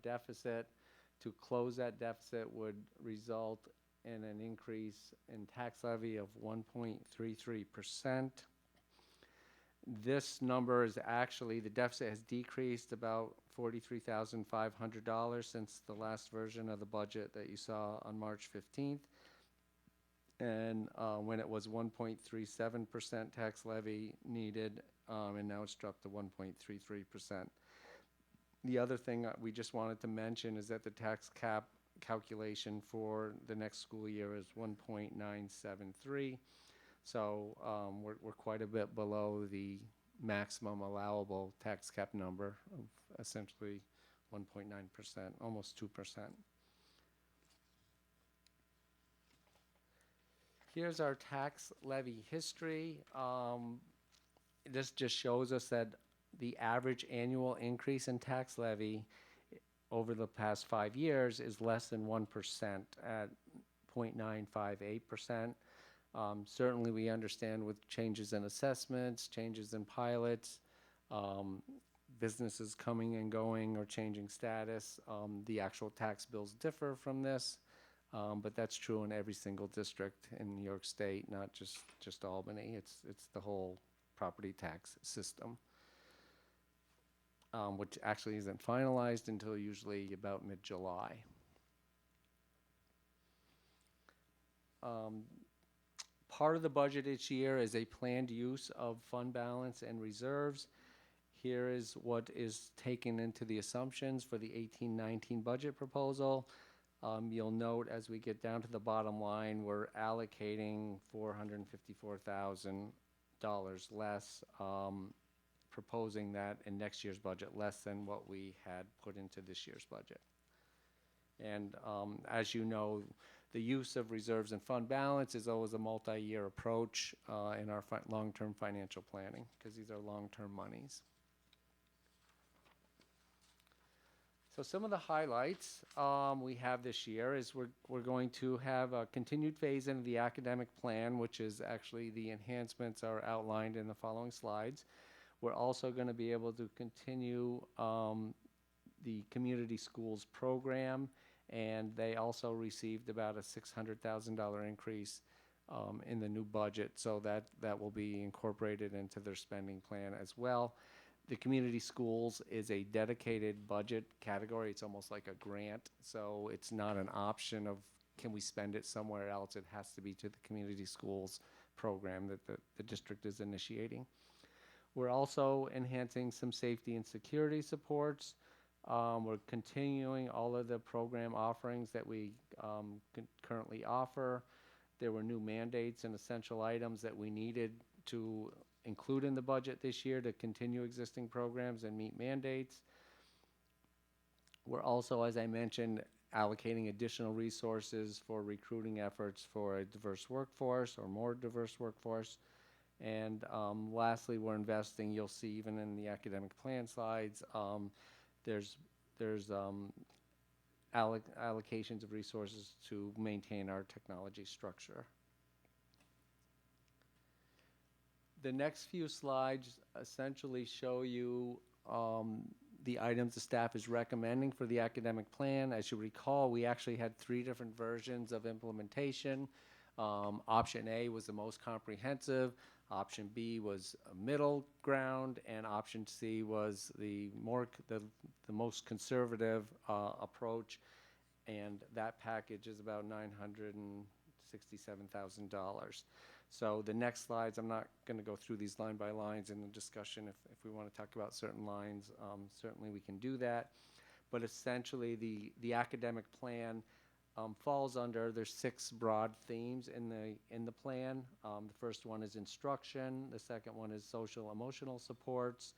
deficit. To close that deficit would result in an increase in tax levy of 1.33%. This number is actually, the deficit has decreased about $43,500 since the last version of the budget that you saw on March 15th. And when it was 1.37% tax levy needed, and now it's dropped to 1.33%. The other thing we just wanted to mention is that the tax cap calculation for the next school year is 1.973. So we're quite a bit below the maximum allowable tax cap number of essentially 1.9%, almost 2%. Here's our tax levy history. This just shows us that the average annual increase in tax levy over the past 5 years is less than 1% at 0.958%. Certainly we understand with changes in assessments, changes in pilots, businesses coming and going or changing status, the actual tax bills differ from this, but that's true in every single district in New York State, not just Albany. It's the whole property tax system, which actually isn't finalized until usually about mid-July. Part of the budget each year is a planned use of fund balance and reserves. Here is what is taken into the assumptions for the 18-19 budget proposal. You'll note as we get down to the bottom line, we're allocating $454,000 less, proposing that in next year's budget, less than what we had put into this year's budget. And as you know, the use of reserves and fund balance is always a multi-year approach in our long-term financial planning, because these are long-term monies. So some of the highlights we have this year is we're going to have a continued phase into the academic plan, which is actually the enhancements are outlined in the following slides. We're also going to be able to continue the community schools program, and they also received about a $600,000 increase in the new budget, so that will be incorporated into their spending plan as well. The community schools is a dedicated budget category. It's almost like a grant, so it's not an option of can we spend it somewhere else. It has to be to the community schools program that the district is initiating. We're also enhancing some safety and security supports. We're continuing all of the program offerings that we currently offer. There were new mandates and essential items that we needed to include in the budget this year to continue existing programs and meet mandates. We're also, as I mentioned, allocating additional resources for recruiting efforts for a diverse workforce or more diverse workforce. And lastly, we're investing, you'll see even in the academic plan slides, there's allocations of resources to maintain our technology structure. The next few slides essentially show you the items the staff is recommending for the academic plan. As you recall, we actually had 3 different versions of implementation. Option A was the most comprehensive, option B was a middle ground, and option C was the most conservative approach, and that package is about $967,000. So the next slides, I'm not going to go through these line by lines in the discussion. If we want to talk about certain lines, certainly we can do that. But essentially, the academic plan falls under, there's 6 broad themes in the plan. The first one is instruction. The second one is social emotional supports.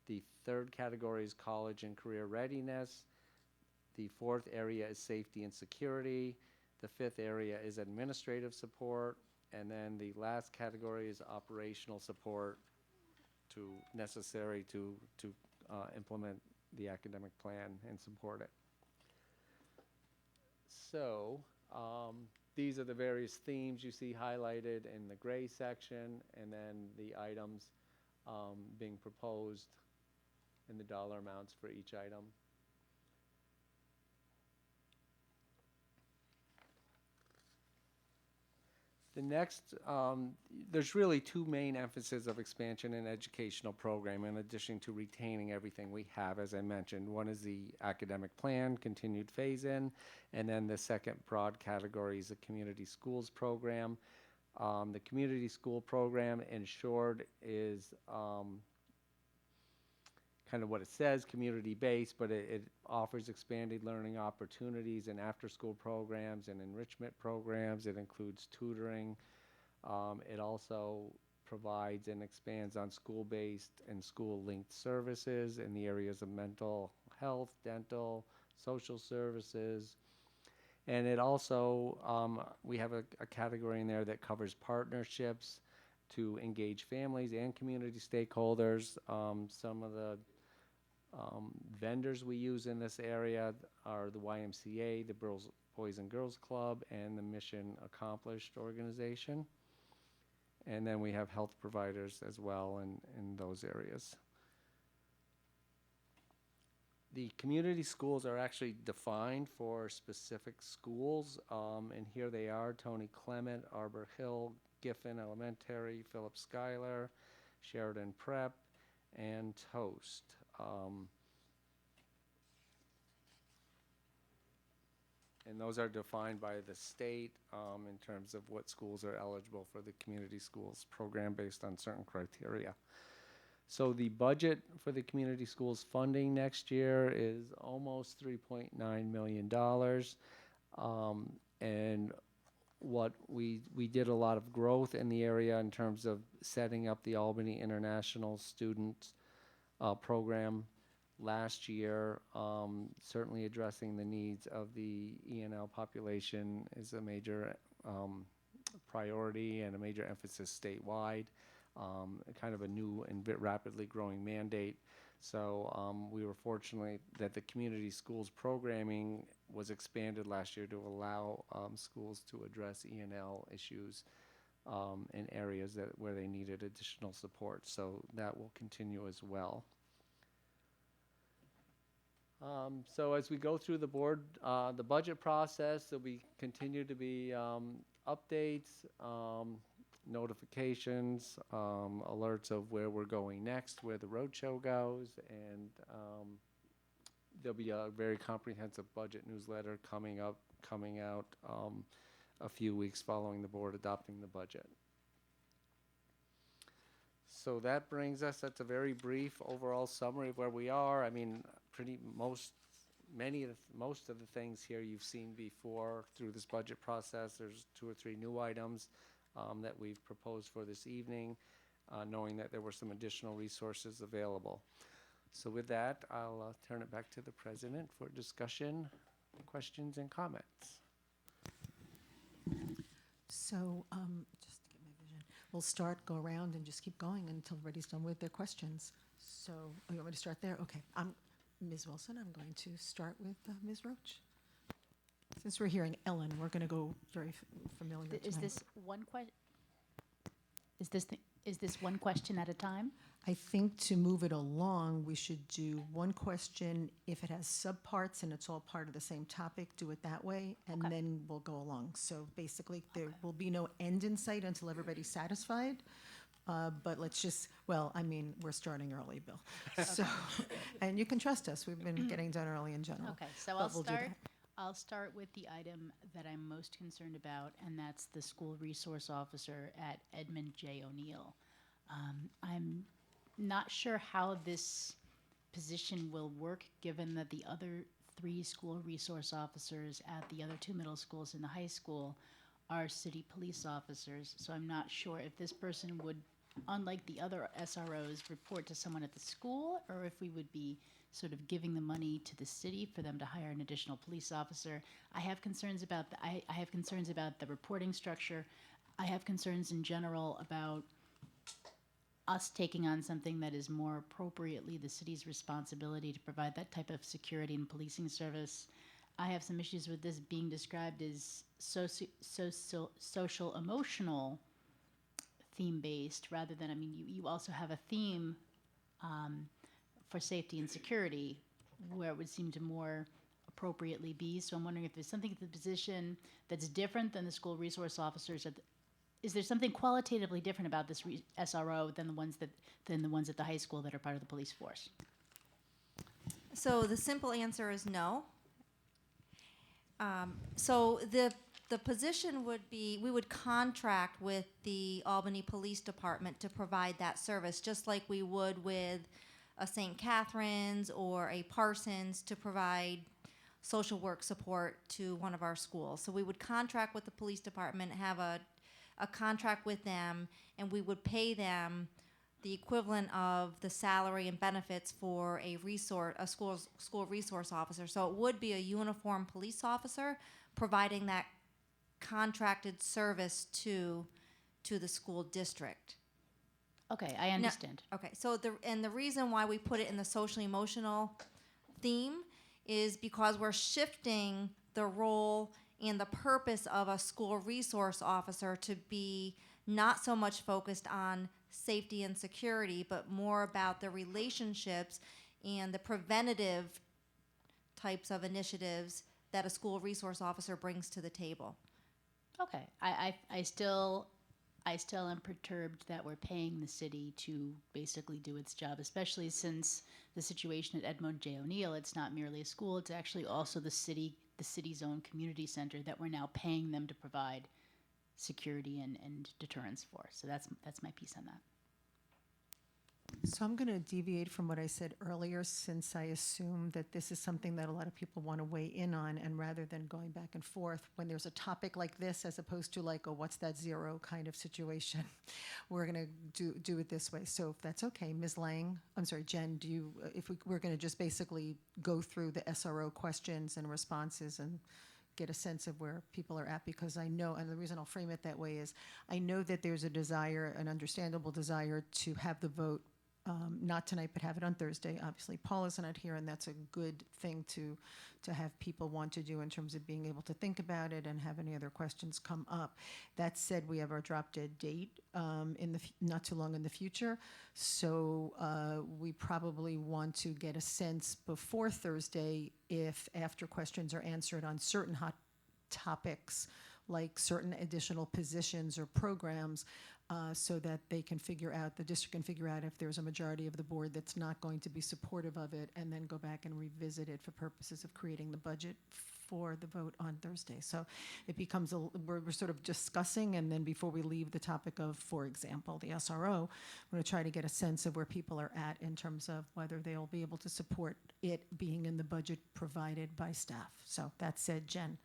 The third category is college and career readiness. The fourth area is safety and security. The fifth area is administrative support. And then the last category is operational support necessary to implement the academic plan and support it. So these are the various themes you see highlighted in the gray section, and then the items being proposed and the dollar amounts for each item. The next, there's really two main emphases of expansion in educational program in addition to retaining everything we have, as I mentioned. One is the academic plan, continued phase-in, and then the second broad category is the community schools program. The community school program, in short, is kind of what it says, community-based, but it offers expanded learning opportunities and after-school programs and enrichment programs. It includes tutoring. It also provides and expands on school-based and school-linked services in the areas of mental health, dental, social services. And it also, we have a category in there that covers partnerships to engage families and community stakeholders. Some of the vendors we use in this area are the YMCA, the Boys and Girls Club, and the Mission Accomplished organization. And then we have health providers as well in those areas. The community schools are actually defined for specific schools, and here they are: Tony Clement, Arbor Hill, Giffen Elementary, Philip Schuyler, Sheridan Prep, and Toast. And those are defined by the state in terms of what schools are eligible for the community schools program based on certain criteria. So the budget for the community schools funding next year is almost $3.9 million. And what we did a lot of growth in the area in terms of setting up the Albany International Student program last year. Certainly addressing the needs of the ENL population is a major priority and a major emphasis statewide. Kind of a new and rapidly growing mandate. So we were fortunate that the community schools programming was expanded last year to allow schools to address ENL issues in areas where they needed additional support. So that will continue as well. So as we go through the budget process, there'll continue to be updates, notifications, alerts of where we're going next, where the roadshow goes, and there'll be a very comprehensive budget newsletter coming out a few weeks following the board adopting the budget. So that brings us, that's a very brief overall summary of where we are. I mean, most of the things here you've seen before through this budget process. There's 2 or 3 new items that we've proposed for this evening, knowing that there were some additional resources available. So with that, I'll turn it back to the president for discussion, questions, and comments. So just to get my vision, we'll go around and just keep going until everybody's done with their questions. So, you want me to start there? Okay. Ms. Wilson, I'm going to start with Ms. Roach. Since we're hearing Ellen, we're going to go very familiar. Is this one question? Is this one question at a time? I think to move it along, we should do one question. If it has subparts and it's all part of the same topic, do it that way, and Okay. then we'll go along. So basically, there will be no end in sight until everybody's satisfied. But let's just, well, I mean, we're starting early, Bill. So, and you can trust us. We've been getting done early in general. Okay, so But we'll do that. I'll start with the item that I'm most concerned about, and that's the school resource officer at Edmund J. O'Neill. I'm not sure how this position will work, given that the other 3 school resource officers at the other 2 middle schools and the high school are city police officers. So I'm not sure if this person would, unlike the other SROs, report to someone at the school, or if we would be sort of giving the money to the city for them to hire an additional police officer. I have concerns about I have concerns about the reporting structure. I have concerns in general about us taking on something that is more appropriately the city's responsibility to provide that type of security and policing service. I have some issues with this being described as social emotional theme based rather than, I mean, you also have a theme for safety and security where it would seem to more appropriately be. So I'm wondering if there's something at the position that's different than the school resource officers is there something qualitatively different about this SRO than the ones at the high school that are part of the police force? So the simple answer is no. So the position would be, we would contract with the Albany Police Department to provide that service, just like we would with a St. Catherine's or a Parsons to provide social work support to one of our schools. So we would contract with the police department, have a contract with them, and we would pay them the equivalent of the salary and benefits for a school resource officer. So it would be a uniformed police officer providing that contracted service to the school district. Okay, I understand. Okay, so the reason why we put it in the social emotional theme is because we're shifting the role and the purpose of a school resource officer to be not so much focused on safety and security, but more about the relationships and the preventative types of initiatives that a school resource officer brings to the table. Okay, I still am perturbed that we're paying the city to basically do its job, especially since the situation at Edmond J. O'Neill, it's not merely a school, it's actually also the city's own community center that we're now paying them to provide security and deterrence for. So that's my piece on that. So I'm going to deviate from what I said earlier, since I assume that this is something that a lot of people want to weigh in on, and rather than going back and forth, when there's a topic like this, as opposed to like a what's that zero kind of situation, we're going to do it this way. So if that's okay, Ms. Lang, I'm sorry, Jen, we're going to just basically go through the SRO questions and responses and get a sense of where people are at, because I know, and the reason I'll frame it that way is, I know that there's a desire, an understandable desire, to have the vote not tonight, but have it on Thursday. Obviously, Paul isn't out here, and that's a good thing to have people want to do in terms of being able to think about it and have any other questions come up. That said, we have our drop dead date not too long in the future, so we probably want to get a sense before Thursday if, after questions are answered on certain hot topics, like certain additional positions or programs, so that the district can figure out if there's a majority of the board that's not going to be supportive of it, and then go back and revisit it for purposes of creating the budget for the vote on Thursday. So it becomes, we're sort of discussing, and then before we leave the topic of, for example, the SRO, we're going to try to get a sense of where people are at in terms of whether they'll be able to support it being in the budget provided by staff. So that said, Jen.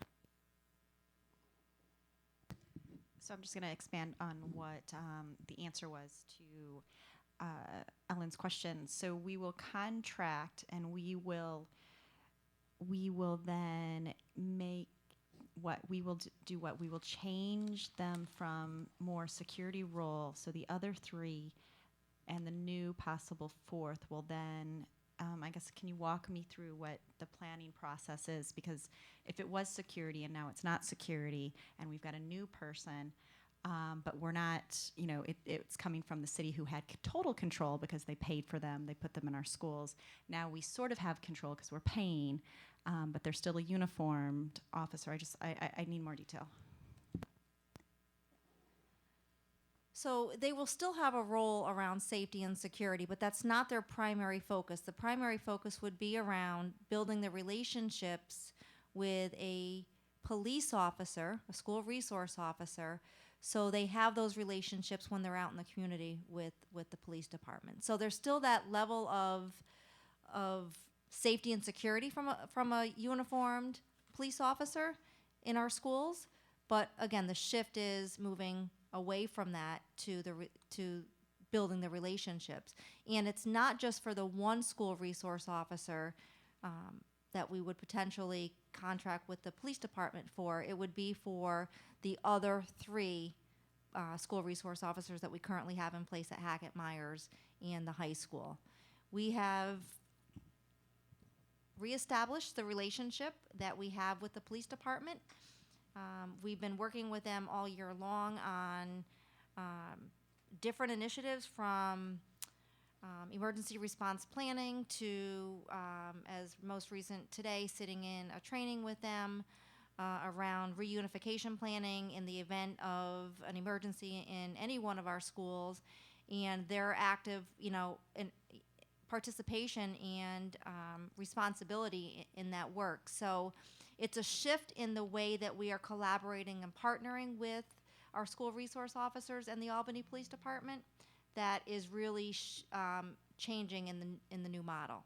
So I'm just going to expand on what the answer was to Ellen's question. So we will contract, and we will then make what we will do. What we will change them from more security role. So the other three, and the new possible fourth will then. I guess, can you walk me through what the planning process is? Because if it was security and now it's not security, and we've got a new person, but we're not, it's coming from the city who had total control because they paid for them, they put them in our schools. Now we sort of have control because we're paying, but they're still a uniformed officer. I need more detail. So they will still have a role around safety and security, but that's not their primary focus. The primary focus would be around building the relationships with a police officer, a school resource officer, so they have those relationships when they're out in the community with the police department. So there's still that level of safety and security from a uniformed police officer in our schools, but again, the shift is moving away from that to building the relationships. And it's not just for the one school resource officer that we would potentially contract with the police department for. It would be for the other three school resource officers that we currently have in place at Hackett Myers and the high school. We have reestablished the relationship that we have with the police department. We've been working with them all year long on different initiatives, from emergency response planning to, as most recent today, sitting in a training with them around reunification planning in the event of an emergency in any one of our schools, and their active, in participation and responsibility in that work. So it's a shift in the way that we are collaborating and partnering with our school resource officers and the Albany Police Department that is really changing in the new model.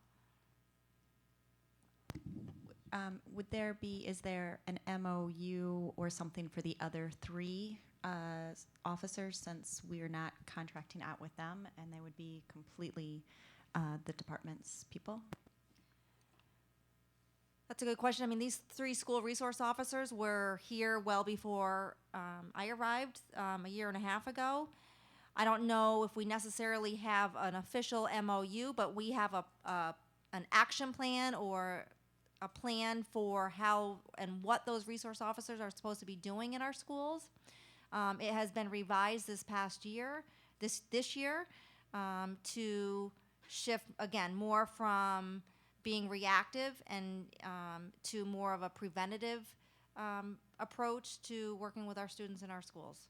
Is there an MOU or something for the other three officers, since we're not contracting out with them and they would be completely the department's people? That's a good question. I mean, these 3 school resource officers were here well before I arrived a year and a half ago. I don't know if we necessarily have an official MOU, but we have an action plan or a plan for how and what those resource officers are supposed to be doing in our schools. It has been revised this past year, this year, to shift again more from being reactive and to more of a preventative approach to working with our students in our schools.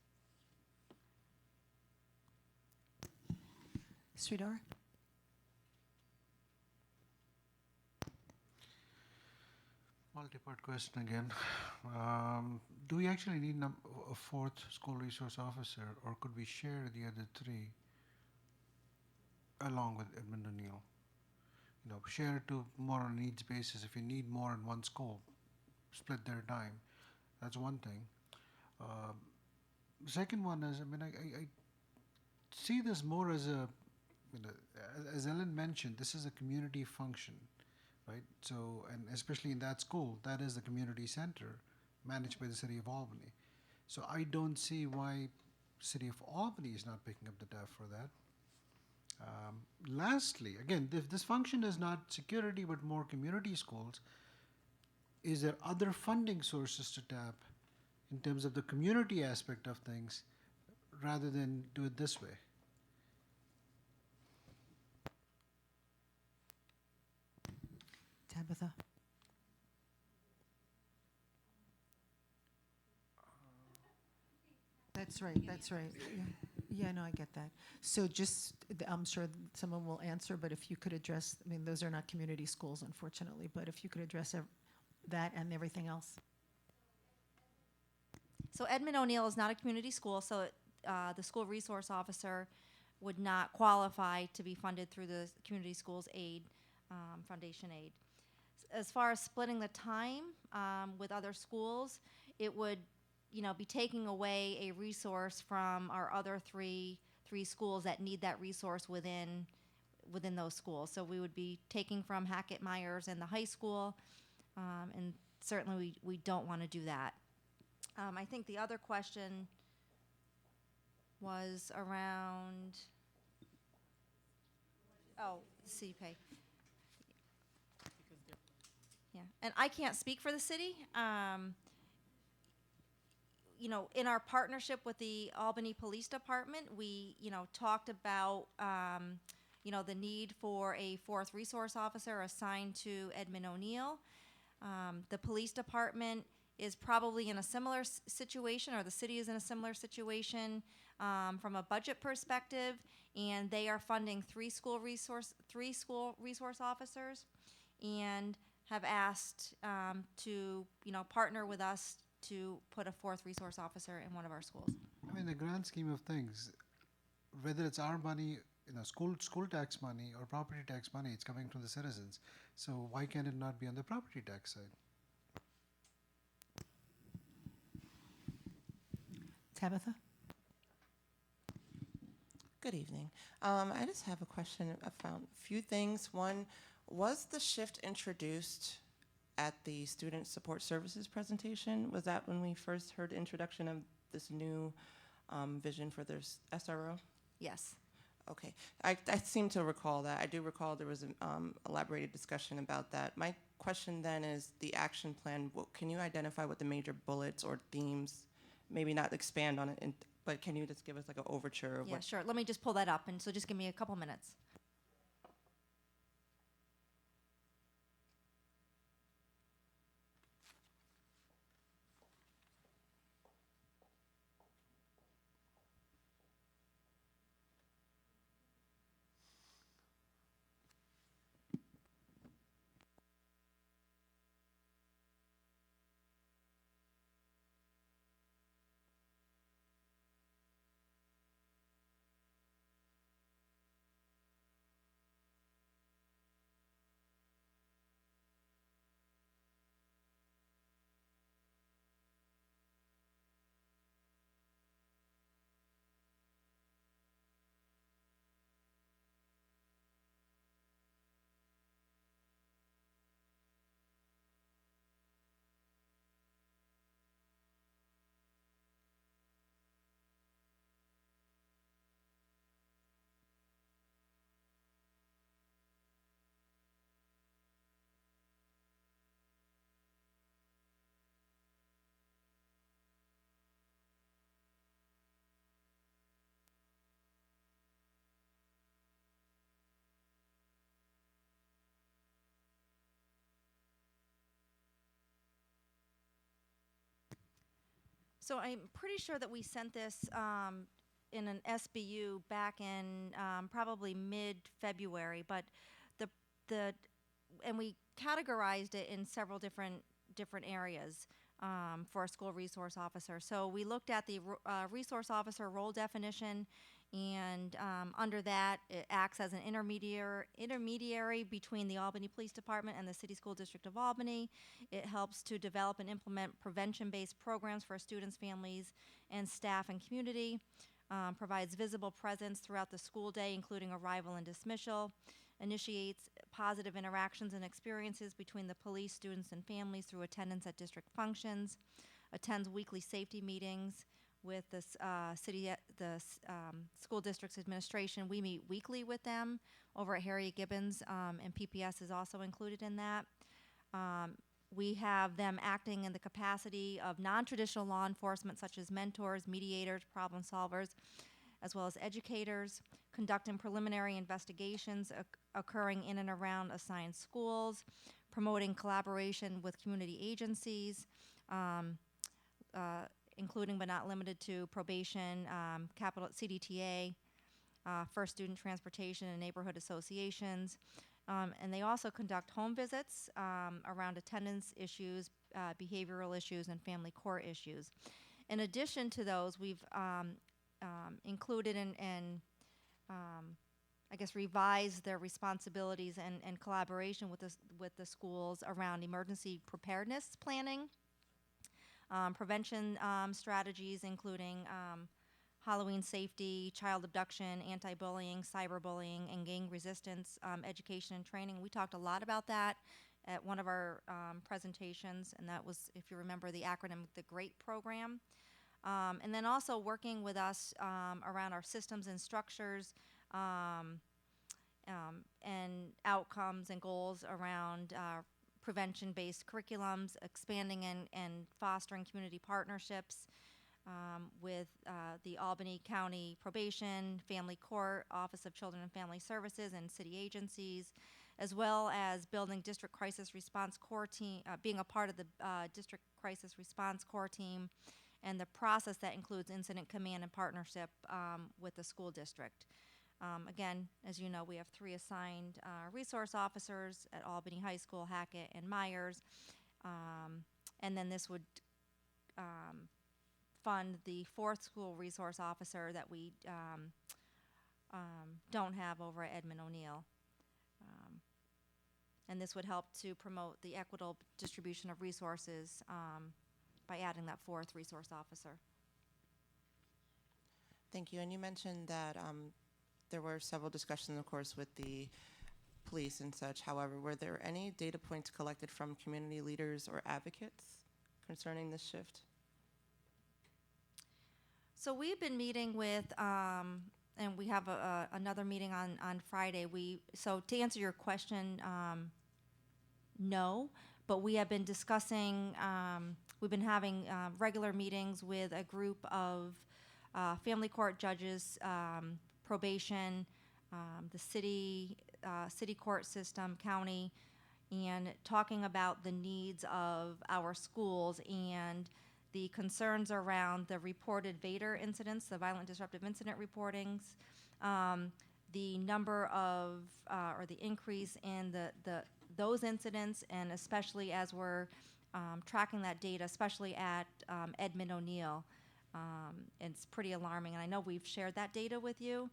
Sridhar? Multi-part question again. Do we actually need a 4th school resource officer, or could we share the other 3 along with Edmund O'Neill? Share it to more on a needs basis. If you need more in one school, split their time. That's one thing. The second one is, I see this more as a, as Ellen mentioned, this is a community function, right? So, and especially in that school, that is the community center managed by the City of Albany. So I don't see why City of Albany is not picking up the tab for that. Lastly, again, if this function is not security but more community schools, is there other funding sources to tap in terms of the community aspect of things rather than do it this way? Tabitha? That's right, that's right. Yeah, no, I get that. So I'm sure someone will answer, but if you could address, those are not community schools, unfortunately, but if you could address that and everything else. So Edmund O'Neill is not a community school, so the school resource officer would not qualify to be funded through the Community Schools Aid, Foundation Aid. As far as splitting the time with other schools, it would be taking away a resource from our other three schools that need that resource within those schools. So we would be taking from Hackett Myers and the high school, and certainly we don't want to do that. I think the other question was around, CPA. Yeah, and I can't speak for the city. In our partnership with the Albany Police Department, we, talked about, the need for a 4th resource officer assigned to Edmund O'Neill. The police department is probably in a similar situation, or the city is in a similar situation from a budget perspective, and they are funding 3 school resource officers, and have asked to, partner with us to put a 4th resource officer in one of our schools. In the grand scheme of things, whether it's our money, school tax money or property tax money, it's coming from the citizens. So why can it not be on the property tax side? Tabitha? Good evening. I just have a question. I found a few things. One, was the shift introduced at the Student Support Services presentation? Was that when we first heard the introduction of this new vision for this SRO? Yes. Okay. I seem to recall that. I do recall there was an elaborated discussion about that. My question then is the action plan. Can you identify what the major bullets or themes, maybe not expand on it, but can you just give us like an overture of Yeah, sure. Let me just pull that up, and so just give me a couple minutes. So I'm pretty sure that we sent this in an SBU back in probably mid-February, but the and we categorized it in several different areas for a school resource officer. So we looked at the resource officer role definition, and under that, it acts as an intermediary between the Albany Police Department and the City School District of Albany. It helps to develop and implement prevention-based programs for students, families, and staff and community. Provides visible presence throughout the school day, including arrival and dismissal. Initiates positive interactions and experiences between the police, students, and families through attendance at district functions. Attends weekly safety meetings with the school district's administration. We meet weekly with them over at Harriet Gibbons, and PPS is also included in that. We have them acting in the capacity of non-traditional law enforcement, such as mentors, mediators, problem solvers, as well as educators, conducting preliminary investigations occurring in and around assigned schools, promoting collaboration with community agencies, including but not limited to probation, capital CDTA, First Student Transportation, and neighborhood associations. And they also conduct home visits around attendance issues, behavioral issues, and family court issues. In addition to those, we've included and I guess revised their responsibilities and collaboration with the schools around emergency preparedness planning, prevention strategies, including Halloween safety, child abduction, anti-bullying, cyberbullying, and gang resistance education and training. We talked a lot about that at one of our presentations, and that was, if you remember, the acronym, the GREAT program. And then also working with us around our systems and structures and outcomes and goals around prevention-based curriculums, expanding and fostering community partnerships with the Albany County Probation, Family Court, Office of Children and Family Services, and city agencies, as well as building district crisis response core team, being a part of the district crisis response core team, and the process that includes incident command and partnership with the school district. Again, as you know, we have 3 assigned resource officers at Albany High School, Hackett, and Myers. And then this would fund the 4th school resource officer that we don't have over at Edmund O'Neill. And this would help to promote the equitable distribution of resources by adding that 4th resource officer. Thank you. And you mentioned that there were several discussions, of course, with the police and such. However, were there any data points collected from community leaders or advocates concerning this shift? So we've been meeting with, and we have another meeting on Friday. So to answer your question, no, but we have been discussing, we've been having regular meetings with a group of family court judges, probation, the city court system, county, and talking about the needs of our schools and the concerns around the reported VADER incidents, the violent disruptive incident reportings, the number of, or the increase in those incidents, and especially as we're tracking that data, especially at Edmund O'Neill. It's pretty alarming, and I know we've shared that data with you,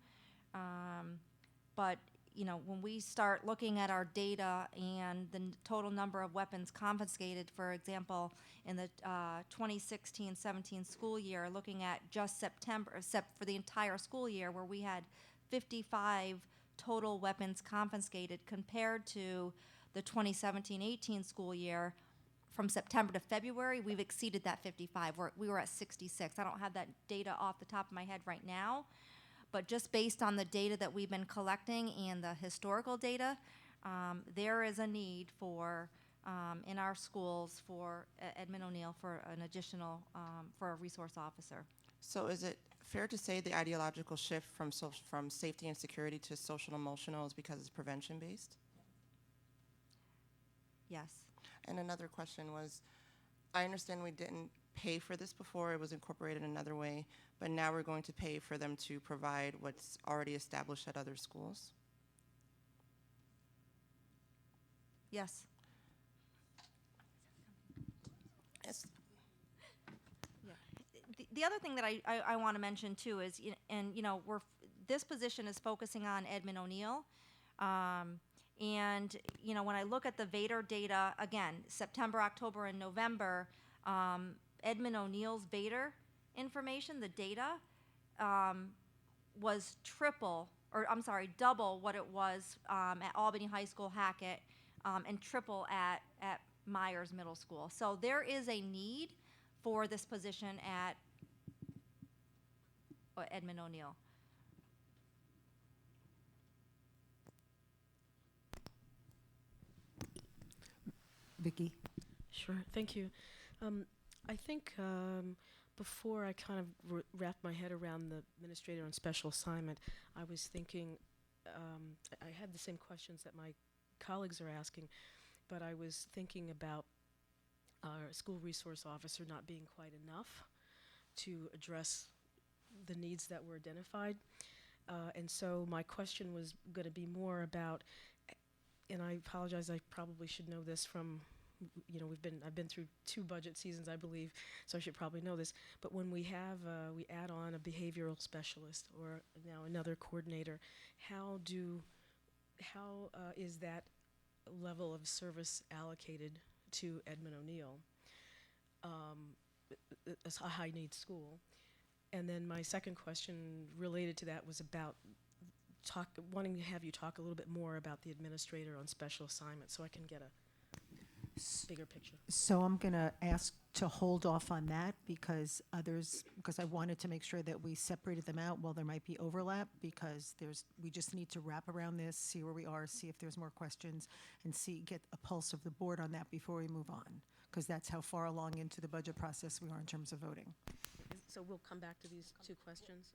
but you know, when we start looking at our data and the total number of weapons confiscated, for example, in the 2016-17 school year, looking at just September, for the entire school year, where we had 55 total weapons confiscated compared to the 2017-18 school year, from September to February, we've exceeded that 55. We were at 66. I don't have that data off the top of my head right now, but just based on the data that we've been collecting and the historical data, there is a need for, in our schools, for Edmund O'Neill for an additional, for a resource officer. So is it fair to say the ideological shift from safety and security to social and emotional is because it's prevention-based? Yes. And another question was, I understand we didn't pay for this before. It was incorporated another way, but now we're going to pay for them to provide what's already established at other schools. Yes. Yes. The other thing that I want to mention too is, this position is focusing on Edmund O'Neill. And, when I look at the Vader data, again, September, October, and November, Edmund O'Neill's Vader information, the data, was double what it was at Albany High School, Hackett, and triple at Myers Middle School. So there is a need for this position at Edmund O'Neill. Vicki? Sure, thank you. I think before I kind of wrapped my head around the administrator on special assignment, I was thinking, I had the same questions that my colleagues are asking, but I was thinking about our school resource officer not being quite enough to address the needs that were identified. And so my question was going to be more about, and I apologize, I probably should know this from, I've been through 2 budget seasons, I believe, so I should probably know this. But when we have, we add on a behavioral specialist or now another coordinator, how is that level of service allocated to Edmund O'Neill, a high-need school? And then my second question related to that was about wanting to have you talk a little bit more about the administrator on special assignment so I can get a bigger picture. So I'm going to ask to hold off on that because I wanted to make sure that we separated them out while there might be overlap, because we just need to wrap around this, see where we are, see if there's more questions, and get a pulse of the board on that before we move on, because that's how far along into the budget process we are in terms of voting. So we'll come back to these 2 questions?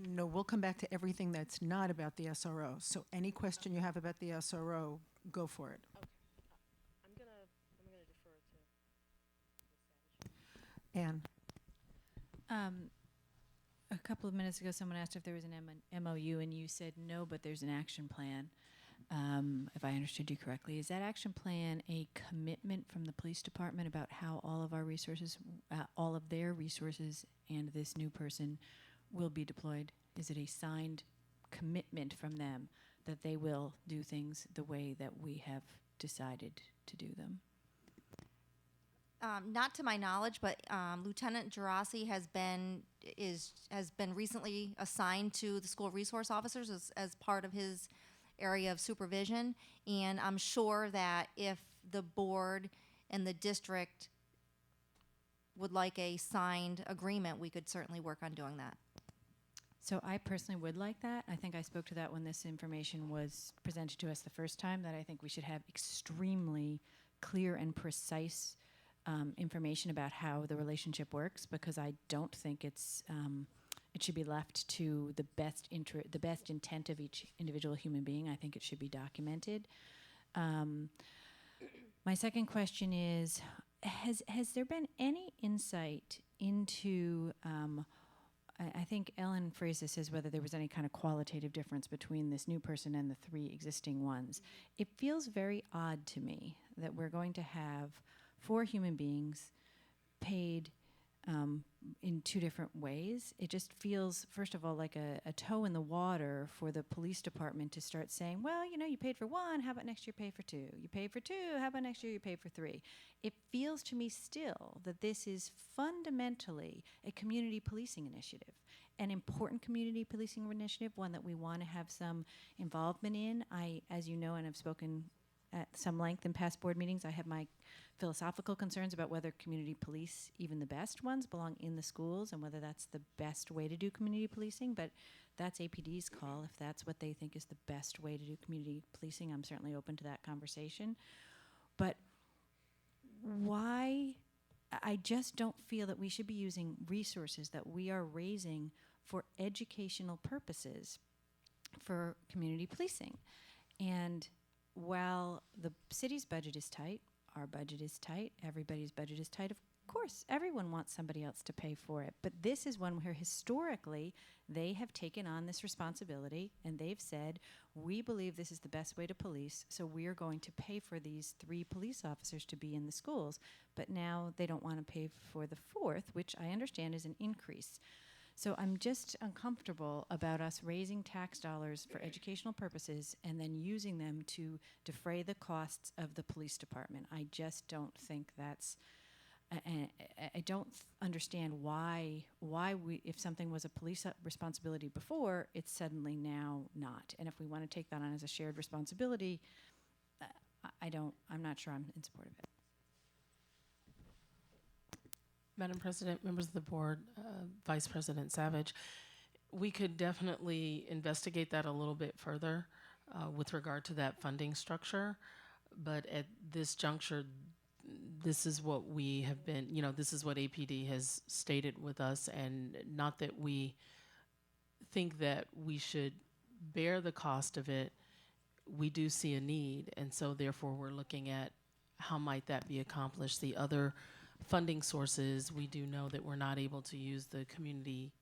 No, we'll come back to everything that's not about the SRO. So any question you have about the SRO, go for it. Okay. I'm gonna defer to Anne? A couple of minutes ago, someone asked if there was an MOU, and you said no, but there's an action plan, if I understood you correctly. Is that action plan a commitment from the police department about how all of their resources and this new person will be deployed? Is it a signed commitment from them that they will do things the way that we have decided to do them? Not to my knowledge, but Lieutenant Gerasi has been recently assigned to the school resource officers as part of his area of supervision, and I'm sure that if the board and the district would like a signed agreement, we could certainly work on doing that. So I personally would like that. I think I spoke to that when this information was presented to us the first time, that I think we should have extremely clear and precise information about how the relationship works, because I don't think it should be left to the best intent of each individual human being. I think it should be documented. My second question is, has there been any insight into, I think Ellen phrased this as whether there was any kind of qualitative difference between this new person and the 3 existing ones. It feels very odd to me that we're going to have 4 human beings paid in 2 different ways. It just feels, first of all, like a toe in the water for the police department to start saying, well, you paid for 1, how about next year pay for 2? You paid for 2, how about next year you pay for 3? It feels to me still that this is fundamentally a community policing initiative, an important community policing initiative, one that we want to have some involvement in. As you know, and I've spoken at some length in past board meetings, I have my philosophical concerns about whether community police, even the best ones, belong in the schools and whether that's the best way to do community policing, but that's APD's call. If that's what they think is the best way to do community policing, I'm certainly open to that conversation. But why? I just don't feel that we should be using resources that we are raising for educational purposes for community policing. And while the city's budget is tight, our budget is tight, everybody's budget is tight, course, everyone wants somebody else to pay for it. But this is one where historically they have taken on this responsibility and they've said, we believe this is the best way to police, so we are going to pay for these 3 police officers to be in the schools. But now they don't want to pay for the 4th, which I understand is an increase. So I'm just uncomfortable about us raising tax dollars for educational purposes and then using them to defray the costs of the police department. I just don't think that's, I don't understand why we, if something was a police responsibility before, it's suddenly now not. And if we want to take that on as a shared responsibility, I'm not sure I'm in support of it. Madam President, members of the board, Vice President Savage, we could definitely investigate that a little bit further with regard to that funding structure. But at this juncture, this is what we have been, this is what APD has stated with us, and not that we think that we should bear the cost of it. We do see a need, and so therefore we're looking at how might that be accomplished. The other funding sources, we do know that we're not able to use the community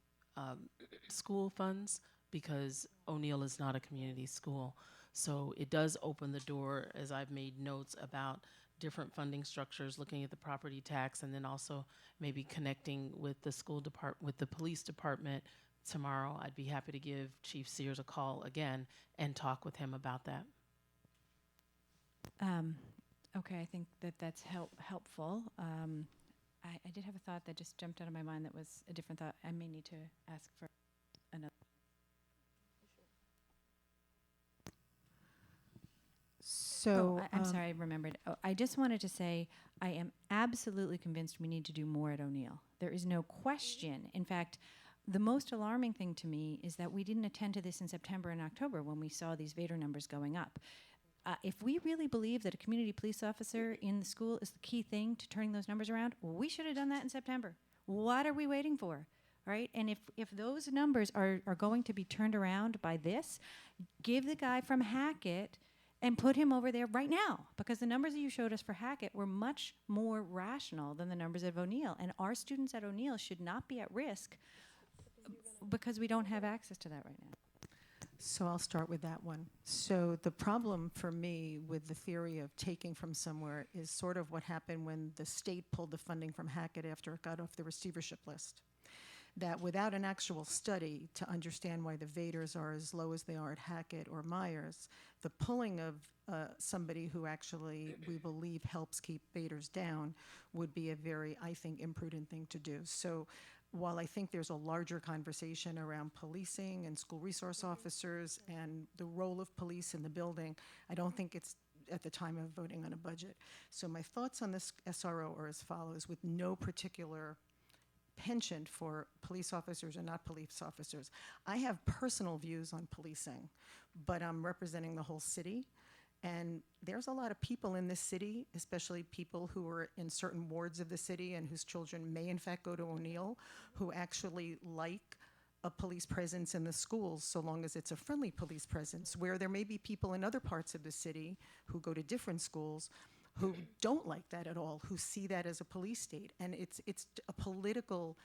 school funds because O'Neill is not a community school. So it does open the door, as I've made notes about different funding structures, looking at the property tax, and then also maybe connecting with the school department, with the police department. Tomorrow, I'd be happy to give Chief Sears a call again and talk with him about that. Okay, I think that's helpful. I did have a thought that just jumped out of my mind that was a different thought. I may need to ask for another. So I'm sorry, I remembered. Oh, I just wanted to say I am absolutely convinced we need to do more at O'Neill. There is no question. In fact, the most alarming thing to me is that we didn't attend to this in September and October when we saw these Vader numbers going up. If we really believe that a community police officer in the school is the key thing to turning those numbers around, we should have done that in September. What are we waiting for? Right? And if those numbers are going to be turned around by this, give the guy from Hackett and put him over there right now, because the numbers that you showed us for Hackett were much more rational than the numbers at O'Neill. And our students at O'Neill should not be at risk because we don't have access to that right now. So I'll start with that one. So the problem for me with the theory of taking from somewhere is sort of what happened when the state pulled the funding from Hackett after it got off the receivership list. That without an actual study to understand why the Vaders are as low as they are at Hackett or Myers, the pulling of somebody who actually we believe helps keep Vaders down would be a very, I think, imprudent thing to do. So while I think there's a larger conversation around policing and school resource officers and the role of police in the building, I don't think it's at the time of voting on a budget. So my thoughts on this SRO are as follows, with no particular penchant for police officers or not police officers. I have personal views on policing, but I'm representing the whole city. And there's a lot of people in this city, especially people who are in certain wards of the city and whose children may in fact go to O'Neill, who actually like a police presence in the schools, so long as it's a friendly police presence, where there may be people in other parts of the city who go to different schools who don't like that at all, who see that as a police state. And it's a political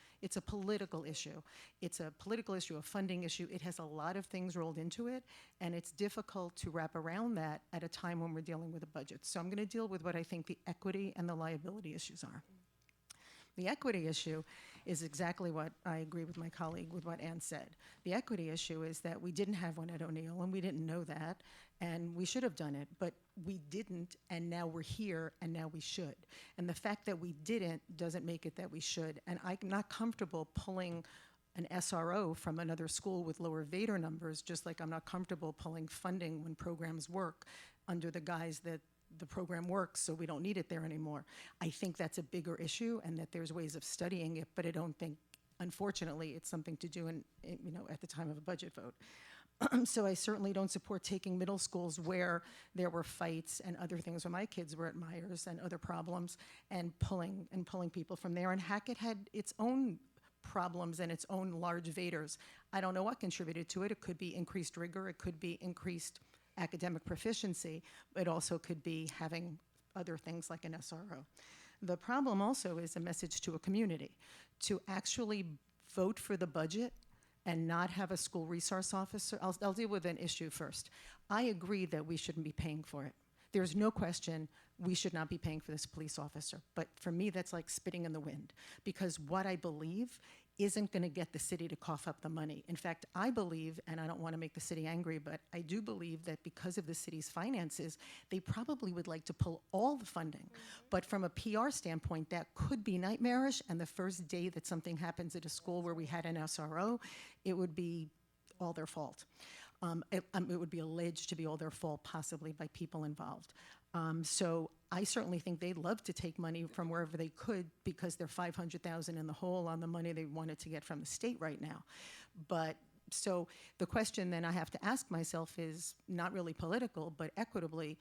issue. It's a political issue, a funding issue. It has a lot of things rolled into it, and it's difficult to wrap around that at a time when we're dealing with a budget. So I'm gonna deal with what I think the equity and the liability issues are. The equity issue is exactly what I agree with my colleague with what Ann said. The equity issue is that we didn't have one at O'Neill, and we didn't know that, and we should have done it, but we didn't, and now we're here, and now we should. And the fact that we didn't doesn't make it that we should. And I'm not comfortable pulling an SRO from another school with lower Vader numbers, just like I'm not comfortable pulling funding when programs work under the guise that the program works, so we don't need it there anymore. I think that's a bigger issue, and that there's ways of studying it, but I don't think, unfortunately, it's something to do at the time of a budget vote. So I certainly don't support taking middle schools where there were fights and other things when my kids were at Myers and other problems, and pulling people from there. And Hackett had its own problems and its own large Vaders. I don't know what contributed to it. It could be increased rigor. It could be increased academic proficiency. It also could be having other things like an SRO. The problem also is a message to a community. To actually vote for the budget and not have a school resource officer, I'll deal with an issue first. I agree that we shouldn't be paying for it. There's no question we should not be paying for this police officer. But for me, that's like spitting in the wind, because what I believe isn't going to get the city to cough up the money. In fact, I believe, and I don't want to make the city angry, but I do believe that because of the city's finances, they probably would like to pull all the funding. But from a PR standpoint, that could be nightmarish, and the first day that something happens at a school where we had an SRO, it would be all their fault. It would be alleged to be all their fault, possibly by people involved. So I certainly think they'd love to take money from wherever they could, because they're $500,000 in the hole on the money they wanted to get from the state right now. But so the question then I have to ask myself is not really political, but equitably,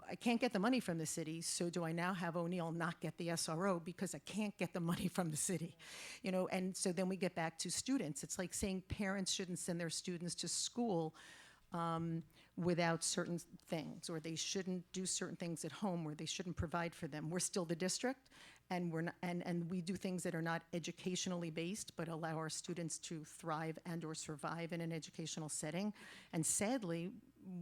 I can't get the money from the city, so do I now have O'Neill not get the SRO because I can't get the money from the city? You know, and so then we get back to students. It's like saying parents shouldn't send their students to school without certain things, or they shouldn't do certain things at home, or they shouldn't provide for them. We're still the district, and we're not, and we do things that are not educationally based, but allow our students to thrive and or survive in an educational setting. And sadly,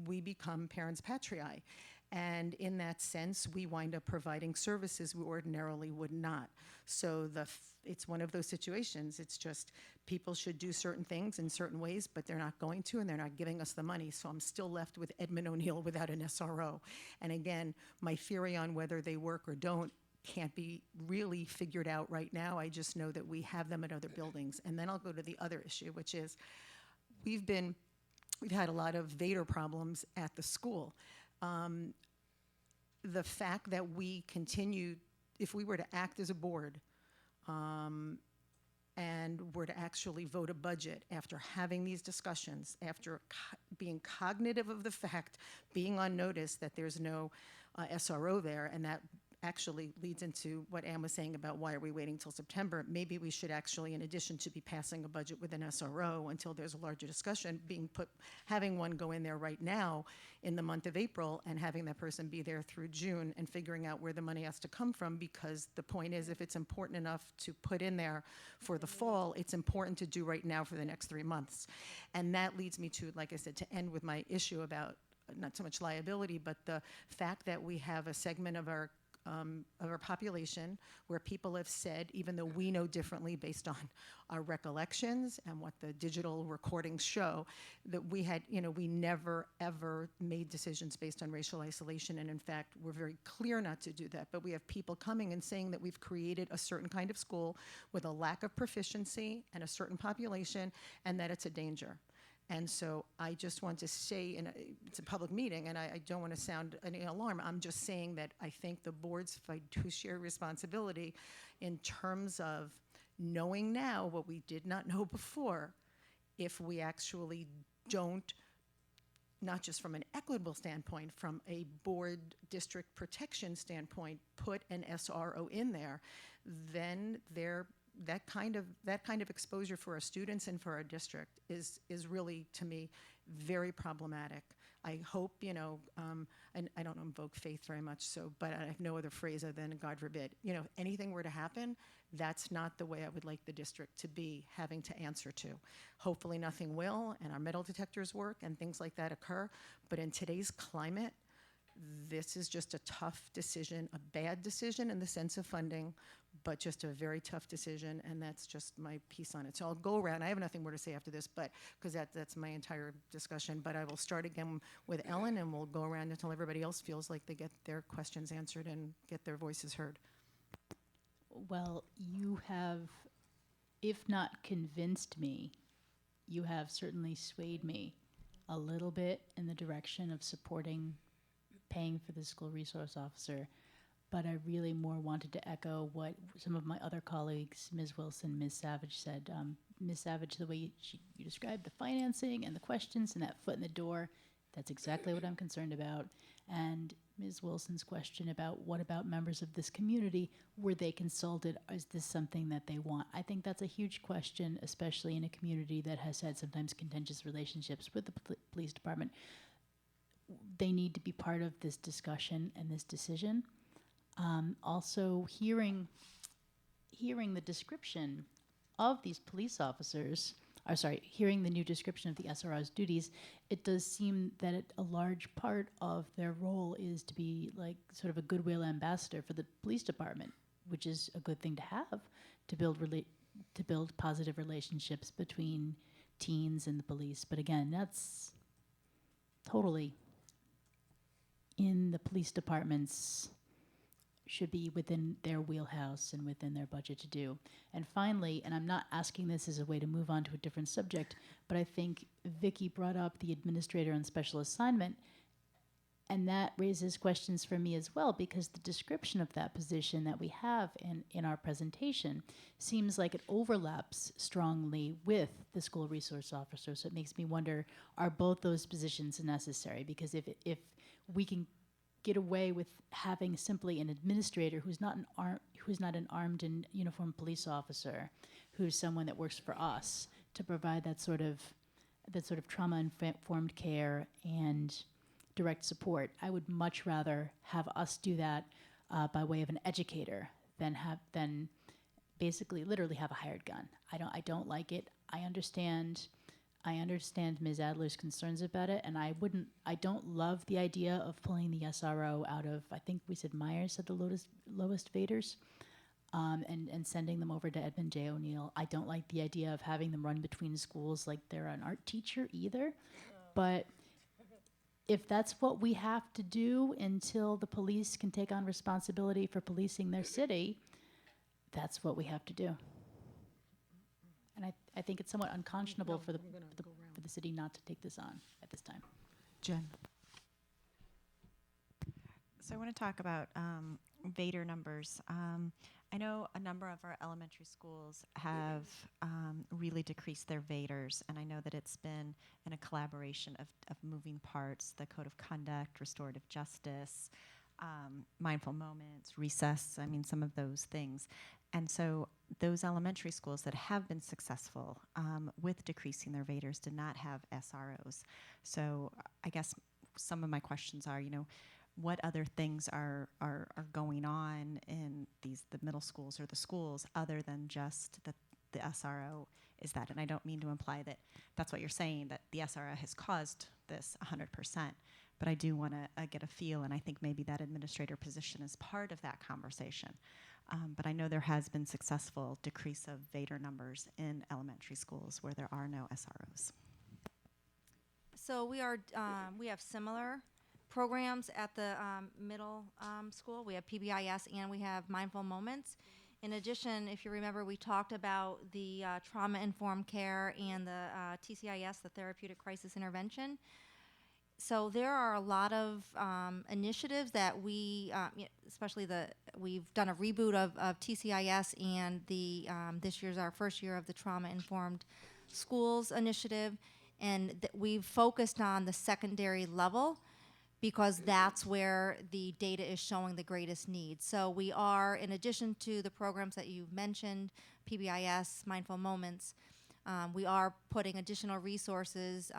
we become parents patriae. And in that sense, we wind up providing services we ordinarily would not. So it's one of those situations. It's just people should do certain things in certain ways, but they're not going to, and they're not giving us the money. So I'm still left with Edmund O'Neill without an SRO. And again, my theory on whether they work or don't can't be really figured out right now. I just know that we have them at other buildings. And then I'll go to the other issue, which is we've had a lot of Vader problems at the school. The fact that we continue, if we were to act as a board and were to actually vote a budget after having these discussions, after being cognitive of the fact, being on notice that there's no SRO there, and that actually leads into what Ann was saying about why are we waiting till September. Maybe we should actually, in addition to be passing a budget with an SRO until there's a larger discussion, having one go in there right now in the month of April and having that person be there through June and figuring out where the money has to come from, because the point is, if it's important enough to put in there for the fall, it's important to do right now for the next 3 months. And that leads me to, like I said, to end with my issue about not so much liability, but the fact that we have a segment of our population where people have said, even though we know differently based on our recollections and what the digital recordings show, that we never ever made decisions based on racial isolation. And in fact, we're very clear not to do that. But we have people coming and saying that we've created a certain kind of school with a lack of proficiency and a certain population, and that it's a danger. And so I just want to say, it's a public meeting, and I don't want to sound any alarm. I'm just saying that I think the board's fiduciary responsibility in terms of knowing now what we did not know before, if we actually don't, not just from an equitable standpoint, from a board district protection standpoint, put an SRO in there, then that kind of exposure for our students and for our district is really, to me, very problematic. I hope, and I don't invoke faith very much, but I have no other phrase other than God forbid. If anything were to happen, that's not the way I would like the district to be having to answer to. Hopefully nothing will, and our metal detectors work and things like that occur, but in today's climate, this is just a tough decision, a bad decision in the sense of funding, but just a very tough decision, and that's just my piece on it. So I'll go around. I have nothing more to say after this, but because that's my entire discussion. But I will start again with Ellen, and we'll go around until everybody else feels like they get their questions answered and get their voices heard. Well, you have, if not convinced me, you have certainly swayed me a little bit in the direction of supporting paying for the school resource officer. But I really more wanted to echo what some of my other colleagues, Ms. Wilson, Ms. Savage, said. Ms. Savage, the way you described the financing and the questions and that foot in the door, that's exactly what I'm concerned about. And Ms. Wilson's question about what about members of this community, were they consulted? Is this something that they want? I think that's a huge question, especially in a community that has had sometimes contentious relationships with the police department. They need to be part of this discussion and this decision. Also, hearing the description of these police officers, or sorry, hearing the new description of the SRO's duties, it does seem that a large part of their role is to be like sort of a goodwill ambassador for the police department, which is a good thing to have to build positive relationships between teens and the police. But again, that's totally in the police department's, should be within their wheelhouse and within their budget to do. And finally, and I'm not asking this as a way to move on to a different subject, but I think Vicky brought up the administrator on special assignment, and that raises questions for me as well, because the description of that position that we have in our presentation seems like it overlaps strongly with the school resource officer. So it makes me wonder, are both those positions necessary? Because if we can get away with having simply an administrator who's not an armed and uniformed police officer, who's someone that works for us to provide that sort of trauma-informed care and direct support. I would much rather have us do that by way of an educator than basically literally have a hired gun. I don't like it. I understand Ms. Adler's concerns about it, and I don't love the idea of pulling the SRO out of, I think we said Myers at the lowest Vaders, and sending them over to Edmund J. O'Neill. I don't like the idea of having them run between schools like they're an art teacher either, but if that's what we have to do until the police can take on responsibility for policing their city, that's what we have to do. And I think it's somewhat unconscionable for the city not to take this on at this time. Jen. So I want to talk about Vader numbers. I know a number of our elementary schools have really decreased their Vaders, and I know that it's been in a collaboration of moving parts, the code of conduct, restorative justice, mindful moments, recess, I mean, some of those things. And so those elementary schools that have been successful with decreasing their Vaders did not have SROs. So I guess some of my questions are, what other things are going on in the middle schools or the schools other than just the SRO is that? And I don't mean to imply that that's what you're saying, that the SRO has caused this 100%, but I do want to get a feel, and I think maybe that administrator position is part of that conversation. But I know there has been successful decrease of Vader numbers in elementary schools where there are no SROs. So we have similar programs at the middle school. We have PBIS and we have Mindful Moments. In addition, if you remember, we talked about the trauma-informed care and the TCIS, the Therapeutic Crisis Intervention. So there are a lot of initiatives that we, especially we've done a reboot of TCIS, and this year's our first year of the Trauma-Informed Schools Initiative, and we've focused on the secondary level because that's where the data is showing the greatest need. So we are, in addition to the programs that you've mentioned, PBIS, Mindful Moments, we are putting additional resources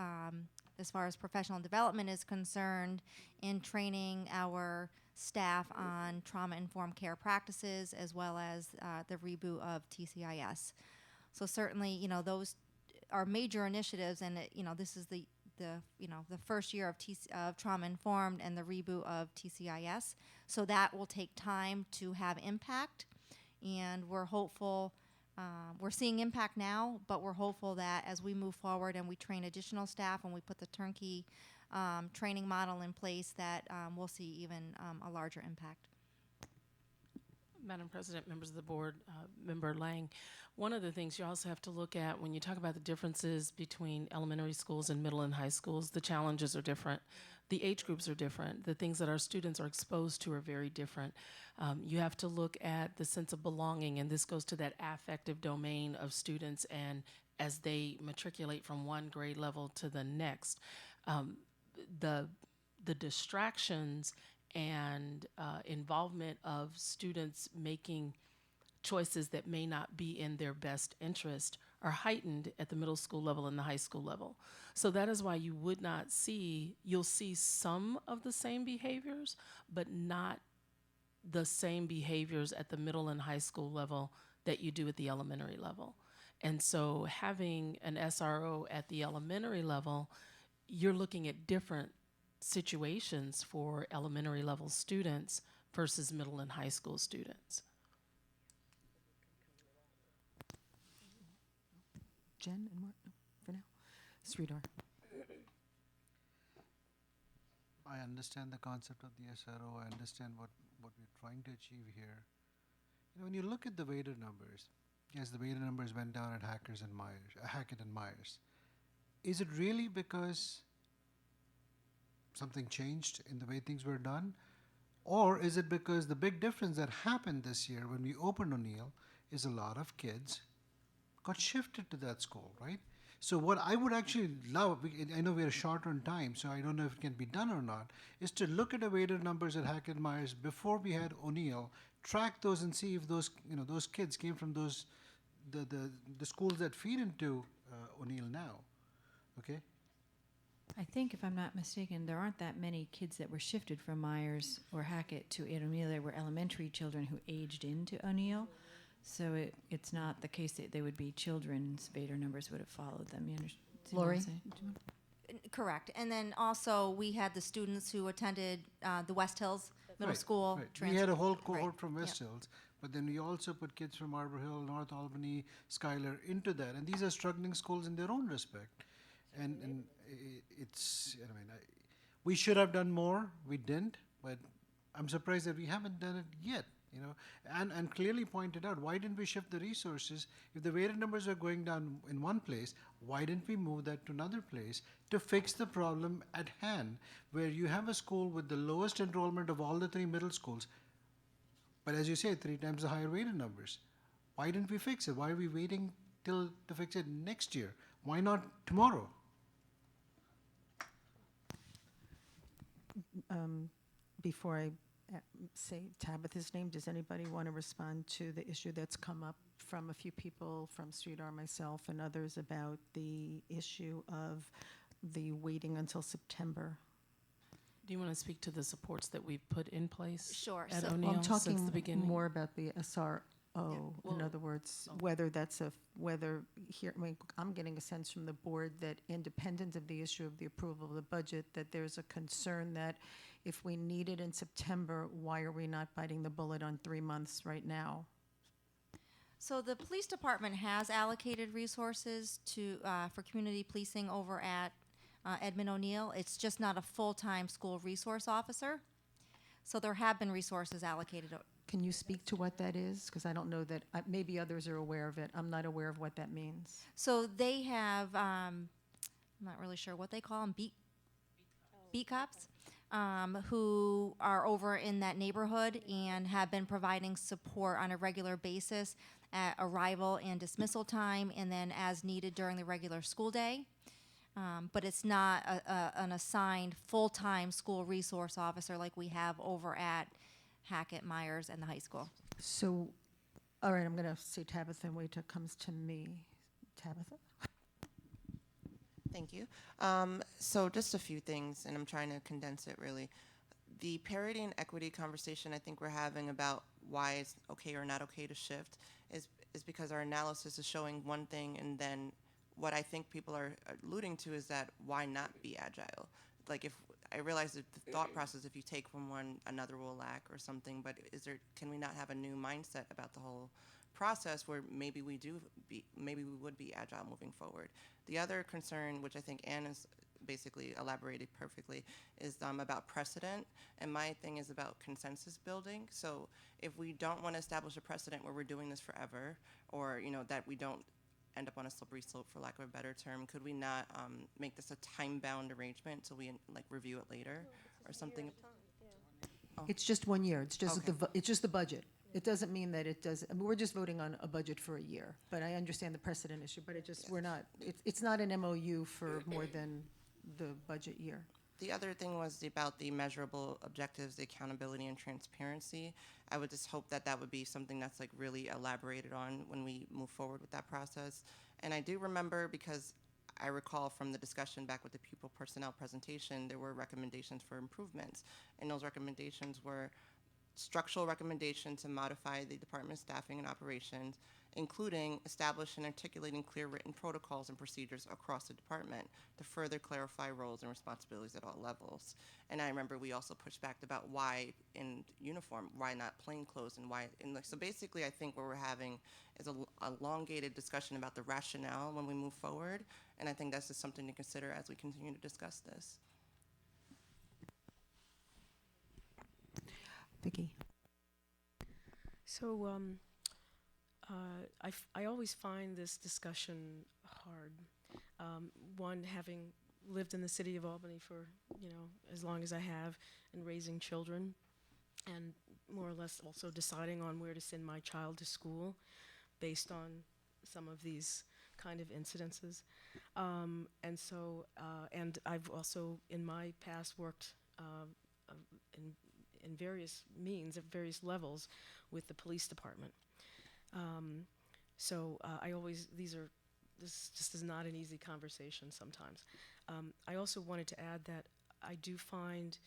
as far as professional development is concerned in training our staff on trauma-informed care practices, as well as the reboot of TCIS. So certainly, those are major initiatives, and this is the first year of trauma-informed and the reboot of TCIS. So that will take time to have impact, and we're hopeful. We're seeing impact now, but we're hopeful that as we move forward and we train additional staff and we put the turnkey training model in place, that we'll see even a larger impact. Madam President, members of the board, Member Lang, one of the things you also have to look at when you talk about the differences between elementary schools and middle and high schools, the challenges are different. The age groups are different. The things that our students are exposed to are very different. You have to look at the sense of belonging, and this goes to that affective domain of students, and as they matriculate from one grade level to the next, the distractions and involvement of students making choices that may not be in their best interest are heightened at the middle school level and the high school level. So that is why you'll see some of the same behaviors, but not the same behaviors at the middle and high school level that you do at the elementary level. And so having an SRO at the elementary level, you're looking at different situations for elementary level students versus middle and high school students. Jen and Mark, no, for now. Sridhar. I understand the concept of the SRO. I understand what we're trying to achieve here. You know, when you look at the weighted numbers, yes, the weighted numbers went down at Hackett and Myers. Is it really because something changed in the way things were done? Or is it because the big difference that happened this year when we opened O'Neill is a lot of kids got shifted to that school, right? So what I would actually love, I know we are short on time, so I don't know if it can be done or not, is to look at the weighted numbers at Hackett Myers before we had O'Neill, track those and see if those kids came from those the schools that feed into O'Neill now. Okay. I think, if I'm not mistaken, there aren't that many kids that were shifted from Myers or Hackett to O'Neill. There were elementary children who aged into O'Neill. So it's not the case that they would be children's Vader numbers would have followed them. You understand? Lori? Correct. And then also, we had the students who attended the West Hills Middle Right, School. right. We had a whole cohort Right, from West yep. Hills, but then we also put kids from Arbor Hill, North Albany, Schuyler into that, and these are struggling schools in their own respect. And it's, I mean, we should have done more. We didn't, but I'm surprised that we haven't done it yet. You know, and clearly pointed out, why didn't we shift the resources? If the weighted numbers are going down in one place, why didn't we move that to another place to fix the problem at hand, where you have a school with the lowest enrollment of all the three middle schools, but as you say, 3 times the higher weighted numbers? Why didn't we fix it? Why are we waiting to fix it next year? Why not tomorrow? Before I say Tabitha's name, does anybody want to respond to the issue that's come up from a few people, from Sridhar, myself, and others, about the issue of the waiting until September? Do you want to speak to the supports that we've put in place Sure. at So- O'Neill Well, I'm since talking the beginning? more about the SRO. In well, other words, whether here, I mean, I'm getting a sense from the board that, independent of the issue of the approval of the budget, that there's a concern that if we need it in September, why are we not biting the bullet on 3 months right now? So the police department has allocated resources to for community policing over at Edmund O'Neill. It's just not a full-time school resource officer. So there have been resources allocated. Can you speak to what that is? Because I don't know that, maybe others are aware of it. I'm not aware of what that means. So they have, I'm not really sure what they call them, beat cops, who are over in that neighborhood and have been providing support on a regular basis at arrival and dismissal time, and then as needed during the regular school day. But it's not an assigned full-time school resource officer like we have over at Hackett, Myers, and the high school. So, all right, I'm going to say Tabitha and wait till it comes to me. Tabitha? Thank you. So just a few things, and I'm trying to condense it really. The parity and equity conversation I think we're having about why it's okay or not okay to shift is because our analysis is showing one thing, and then what I think people are alluding to is that why not be agile? Like, if I realize that the thought process, if you take from one, another will lack or something, but can we not have a new mindset about the whole process where maybe we would be agile moving forward? The other concern, which I think Anne has basically elaborated perfectly, is about precedent, and my thing is about consensus building. So if we don't want to establish a precedent where we're doing this forever, or that we don't end up on a slippery slope, for lack of a better term, could we not make this a time-bound arrangement so we review it later or something? It's just 1 year. It's just Okay. it's just the budget. It doesn't mean that it does. I mean, we're just voting on a budget for a year. But I understand the precedent issue. But we're not. It's not an MOU for more than the budget year. The other thing was about the measurable objectives, the accountability and transparency. I would just hope that would be something that's really elaborated on when we move forward with that process. And I do remember, because I recall from the discussion back with the pupil personnel presentation, there were recommendations for improvements. And those recommendations were structural recommendation to modify the department's staffing and operations, including establishing and articulating clear written protocols and procedures across the department to further clarify roles and responsibilities at all levels. And I remember we also pushed back about why in uniform, why not plain clothes, and why. And so basically, I think what we're having is a elongated discussion about the rationale when we move forward, and I think that's just something to consider as we continue to discuss this. Vicki. So I always find this discussion hard. One, having lived in the city of Albany for, as long as I have, and raising children, and more or less also deciding on where to send my child to school based on some of these kind of incidences. And I've also in my past worked in various means at various levels with the police department. This just is not an easy conversation sometimes. I also wanted to add that I do find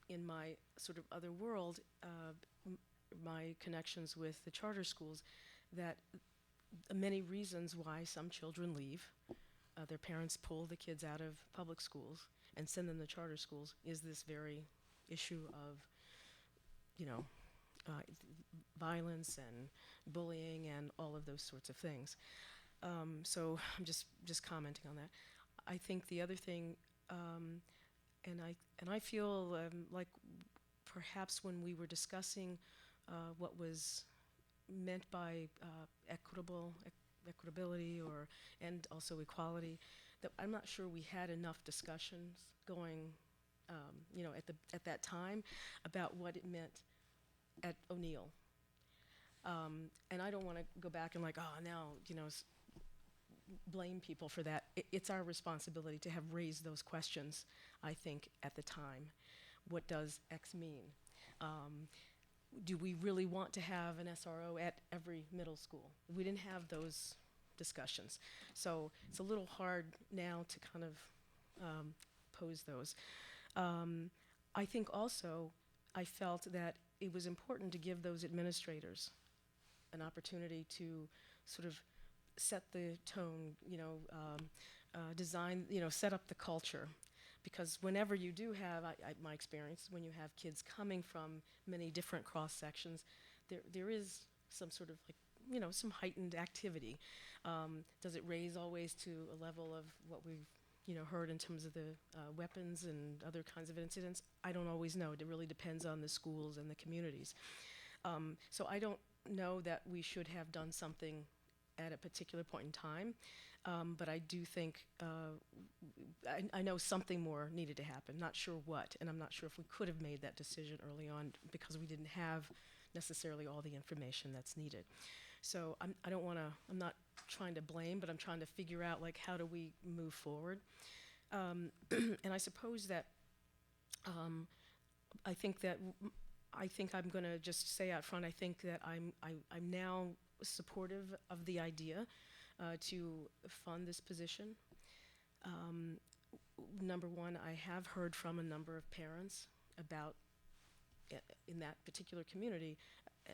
in my sort of other world, my connections with the charter schools, that many reasons why some children leave, their parents pull the kids out of public schools and send them to charter schools, is this very issue of, violence and bullying and all of those sorts of things. So I'm just commenting on that. I think the other thing, and I feel like perhaps when we were discussing what was meant by equitability and also equality, that I'm not sure we had enough discussions going, at that time about what it meant at O'Neill. And I don't want to go back and blame people for that. It's our responsibility to have raised those questions, I think, at the time. What does X mean? Do we really want to have an SRO at every middle school? We didn't have those discussions. So it's a little hard now to kind of pose those. I think also I felt that it was important to give those administrators an opportunity to sort of set the tone, design, set up the culture. Because whenever you do have, my experience, when you have kids coming from many different cross sections, there is some sort of some heightened activity. Does it raise always to a level of what we've heard in terms of the weapons and other kinds of incidents? I don't always know. It really depends on the schools and the communities. So I don't know that we should have done something at a particular point in time, but I do think I know something more needed to happen. Not sure what, and I'm not sure if we could have made that decision early on because we didn't have necessarily all the information that's needed. So I'm not trying to blame, but I'm trying to figure out how do we move forward. And I suppose that I think I'm going to just say out front, I think that I'm now supportive of the idea to fund this position. Number one, I have heard from a number of parents about in that particular community,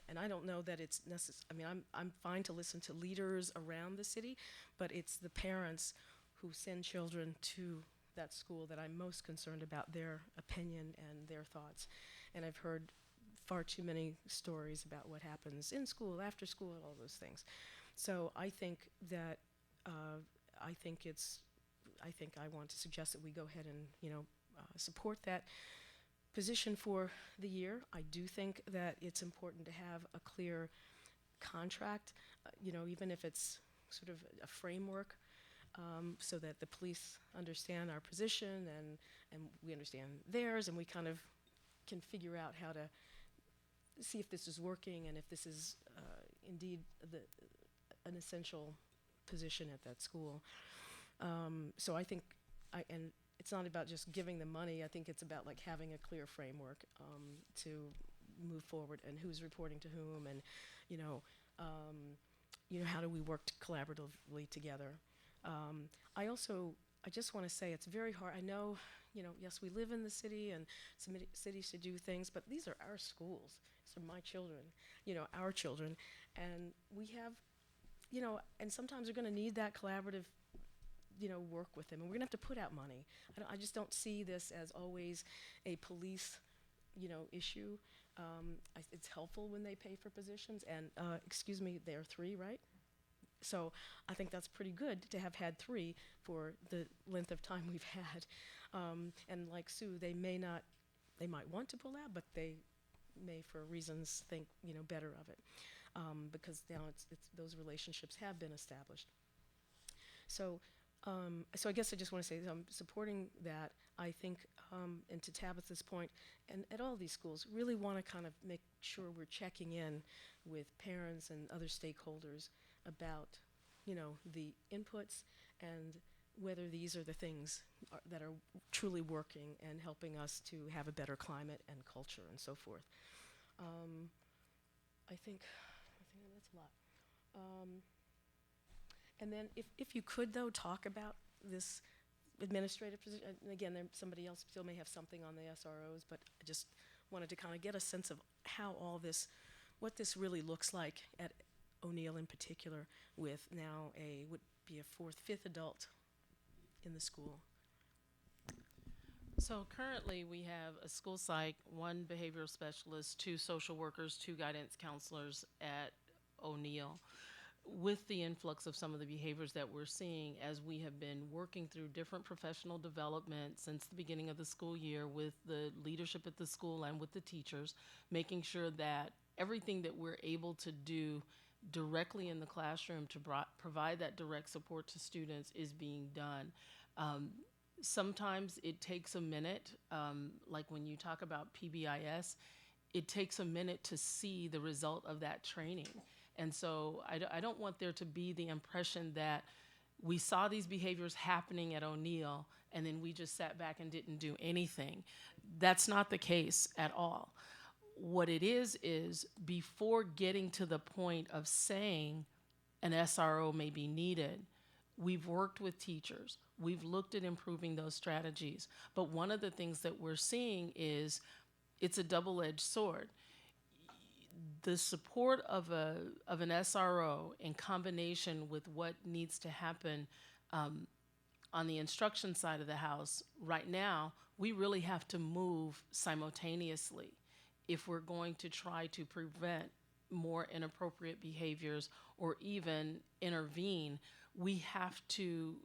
and I don't know that it's necessary. I mean, I'm fine to listen to leaders around the city, but it's the parents who send children to that school that I'm most concerned about their opinion and their thoughts. And I've heard far too many stories about what happens in school, after school, and all those things. So I think that I want to suggest that we go ahead and support that position for the year. I do think that it's important to have a clear contract, even if it's sort of a framework, so that the police understand our position and we understand theirs, and we kind of can figure out how to see if this is working and if this is indeed an essential position at that school. So I think, and it's not about just giving them money. I think it's about having a clear framework to move forward and who's reporting to whom, and how do we work collaboratively together. I just want to say it's very hard. I know yes, we live in the city and cities should do things, but these are our schools. These are my children, our children. And we have, and sometimes we're going to need that collaborative, work with them. And we're going to have to put out money. I just don't see this as always a police, issue. It's helpful when they pay for positions. And, excuse me, there are 3, right? So I think that's pretty good to have had 3 for the length of time we've had. And like Sue, they might want to pull out, but they may, for reasons, think better of it, because now it's those relationships have been established. So, so I guess I just want to say I'm supporting that. I think, and to Tabitha's point, and at all these schools, really want to kind of make sure we're checking in with parents and other stakeholders about, the inputs and whether these are the things that are truly working and helping us to have a better climate and culture and so forth. I think that's a lot. And then if you could, though, talk about this administrative position, and again, somebody else still may have something on the SROs, but I just wanted to kind of get a sense of how what this really looks like at O'Neill in particular, with now would be a 4th, 5th adult in the school. So currently we have a school psych, 1 behavioral specialist, 2 social workers, 2 guidance counselors at O'Neill. With the influx of some of the behaviors that we're seeing as we have been working through different professional development since the beginning of the school year with the leadership at the school and with the teachers, making sure that everything that we're able to do directly in the classroom to provide that direct support to students is being done. Sometimes it takes a minute, like when you talk about PBIS, it takes a minute to see the result of that training. And so I don't want there to be the impression that we saw these behaviors happening at O'Neill and then we just sat back and didn't do anything. That's not the case at all. What it is before getting to the point of saying an SRO may be needed, we've worked with teachers. We've looked at improving those strategies. But one of the things that we're seeing is it's a double-edged sword. The support of an SRO in combination with what needs to happen on the instruction side of the house, right now, we really have to move simultaneously if we're going to try to prevent more inappropriate behaviors or even intervene. We have to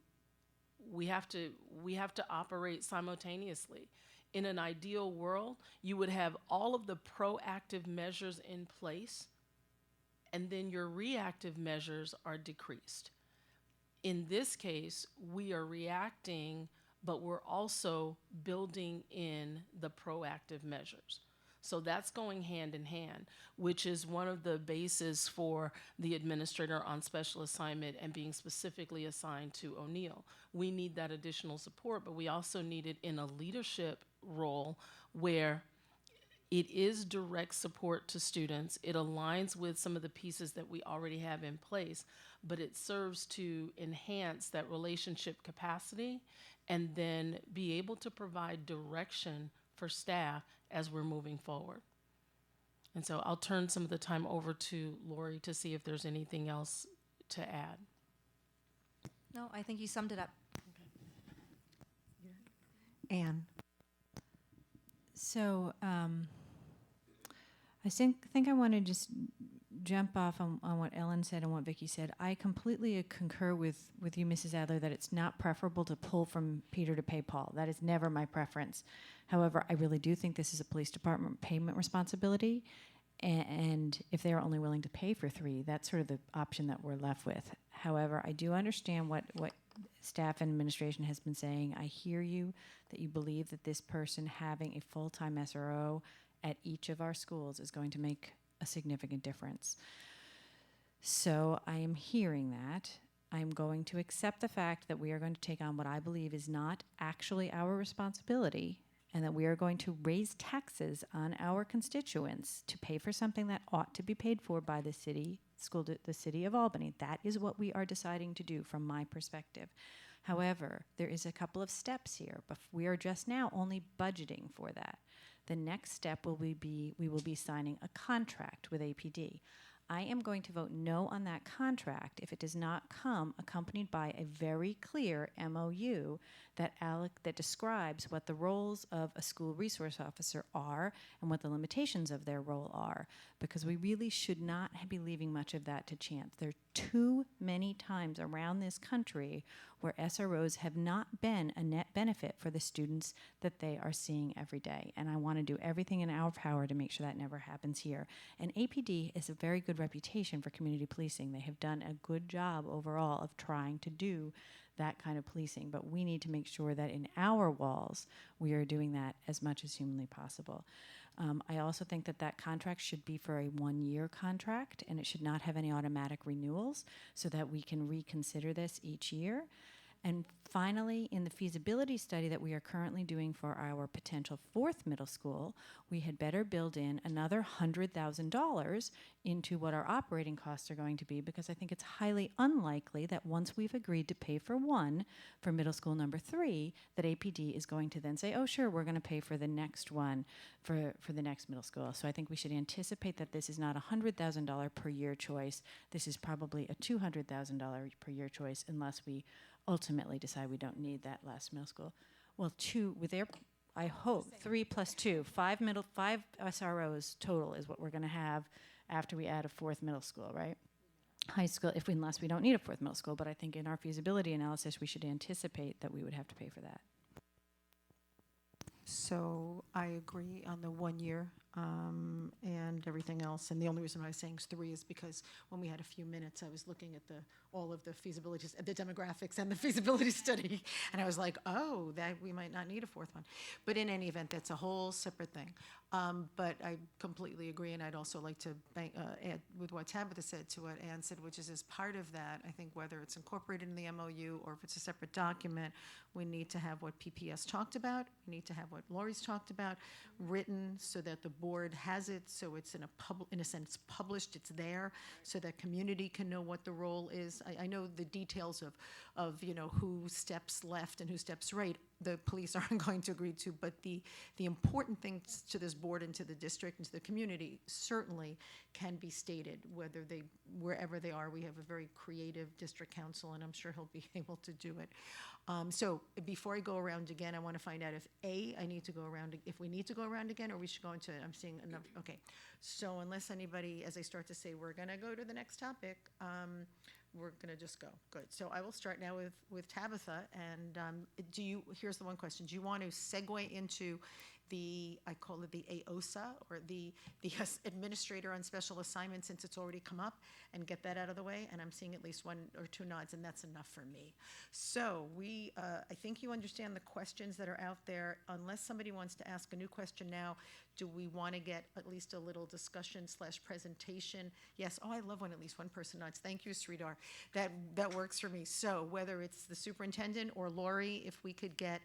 operate simultaneously. In an ideal world, you would have all of the proactive measures in place, and then your reactive measures are decreased. In this case, we are reacting, but we're also building in the proactive measures. So that's going hand in hand, which is one of the bases for the administrator on special assignment and being specifically assigned to O'Neill. We need that additional support, but we also need it in a leadership role where it is direct support to students. It aligns with some of the pieces that we already have in place, but it serves to enhance that relationship capacity and then be able to provide direction for staff as we're moving forward. And so I'll turn some of the time over to Lori to see if there's anything else to add. No, I think you summed it up. Anne. So I think I want to just jump off on what Ellen said and what Vicki said. I completely concur with you, Mrs. Adler, that it's not preferable to pull from Peter to pay Paul. That is never my preference. However, I really do think this is a police department payment responsibility. And if they're only willing to pay for 3, that's sort of the option that we're left with. However, I do understand what staff and administration has been saying. I hear you, that you believe that this person having a full-time SRO at each of our schools is going to make a significant difference. So I am hearing that. I'm going to accept the fact that we are going to take on what I believe is not actually our responsibility, and that we are going to raise taxes on our constituents to pay for something that ought to be paid for by the city, the city of Albany. That is what we are deciding to do from my perspective. However, there is a couple of steps here, but we are just now only budgeting for that. The next step will be we will be signing a contract with APD. I am going to vote no on that contract if it does not come accompanied by a very clear MOU that describes what the roles of a school resource officer are and what the limitations of their role are, because we really should not be leaving much of that to chance. There are too many times around this country where SROs have not been a net benefit for the students that they are seeing every day. And I want to do everything in our power to make sure that never happens here. And APD is a very good reputation for community policing. They have done a good job overall of trying to do that kind of policing, but we need to make sure that in our walls we are doing that as much as humanly possible. I also think that that contract should be for a one-year contract, and it should not have any automatic renewals so that we can reconsider this each year. And finally, in the feasibility study that we are currently doing for our potential fourth middle school, we had better build in another $100,000 into what our operating costs are going to be, because I think it's highly unlikely that once we've agreed to pay for one for middle school number 3, that APD is going to then say, oh, sure, we're going to pay for the next one for the next middle school. So I think we should anticipate that this is not a $100,000 per year choice. This is probably a $200,000 per year choice, unless we ultimately decide we don't need that last middle school. Well, I hope 3 plus 2, 5 SROs total is what we're going to have after we add a fourth middle school, right? High school, unless we don't need a fourth middle school, but I think in our feasibility analysis, we should anticipate that we would have to pay for that. So I agree on the 1 year and everything else. And the only reason I was saying 3 is because when we had a few minutes, I was looking at all of the feasibilities, the demographics and the feasibility study, and I was like, oh, that we might not need a fourth one. But in any event, that's a whole separate thing. But I completely agree, and I'd also like to add with what Tabitha said to what Ann said, which is as part of that, I think whether it's incorporated in the MOU or if it's a separate document, we need to have what PPS talked about, we need to have what Lori's talked about written so that the board has it, so it's in a sense published, it's there, so that community can know what the role is. I know the details of who steps left and who steps right, the police aren't going to agree to, but the important things to this board and to the district and to the community certainly can be stated, wherever they are. We have a very creative district council, and I'm sure he'll be able to do it. So before I go around again, I want to find out if I need to go around, if we need to go around again, or we should go into, I'm seeing enough, okay. So unless anybody, as I start to say, we're gonna go to the next topic, we're gonna just go. Good. So I will start now with Tabitha, and here's the one question. Do you want to segue into I call it the AOSA, or the Administrator on Special Assignment, since it's already come up, and get that out of the way? And I'm seeing at least 1 or 2 nods, and that's enough for me. So I think you understand the questions that are out there. Unless somebody wants to ask a new question now, do we want to get at least a little discussion / presentation? Yes. Oh, I love when at least one person nods. Thank you, Sridhar. That works for me. So whether it's the superintendent or Lori, if we could get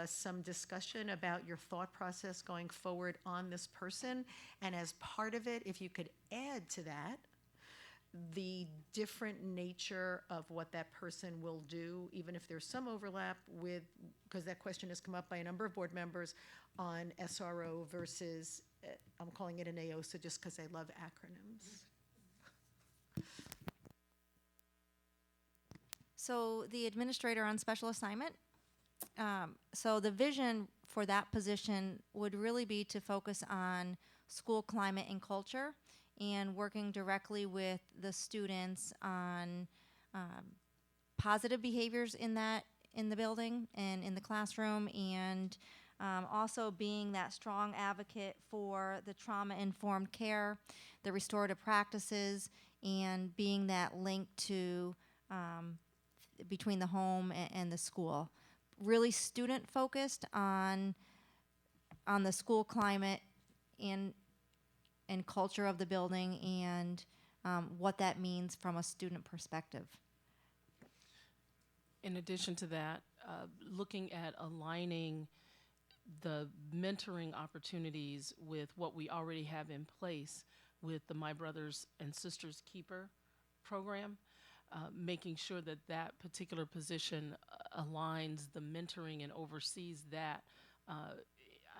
some discussion about your thought process going forward on this person, and as part of it, if you could add to that the different nature of what that person will do, even if there's some overlap with, because that question has come up by a number of board members on SRO versus, I'm calling it an AOSA just because I love acronyms. So the Administrator on Special Assignment, so the vision for that position would really be to focus on school climate and culture, and working directly with the students on positive behaviors in the building and in the classroom, and also being that strong advocate for the trauma-informed care, the restorative practices, and being that link to between the home and the school. Really student-focused on the school climate and culture of the building, and what that means from a student perspective. In addition to that, looking at aligning the mentoring opportunities with what we already have in place with the My Brothers and Sisters Keeper program, making sure that that particular position aligns the mentoring and oversees that.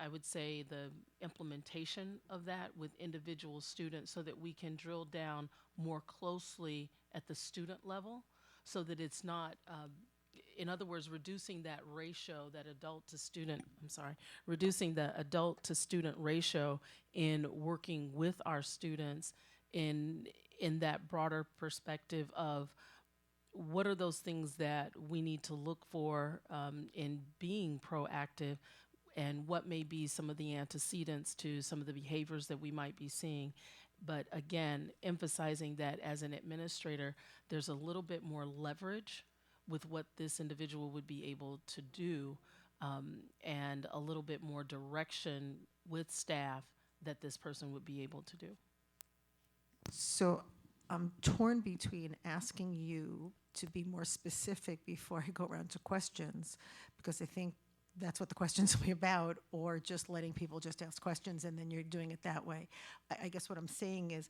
I would say the implementation of that with individual students so that we can drill down more closely at the student level so that it's not, in other words, reducing that ratio, that adult to student, reducing the adult to student ratio in working with our students in that broader perspective of what are those things that we need to look for in being proactive, and what may be some of the antecedents to some of the behaviors that we might be seeing. But again, emphasizing that as an administrator, there's a little bit more leverage with what this individual would be able to do, and a little bit more direction with staff that this person would be able to do. So I'm torn between asking you to be more specific before I go around to questions, because I think that's what the questions will be about, or just letting people just ask questions and then you're doing it that way. I guess what I'm saying is,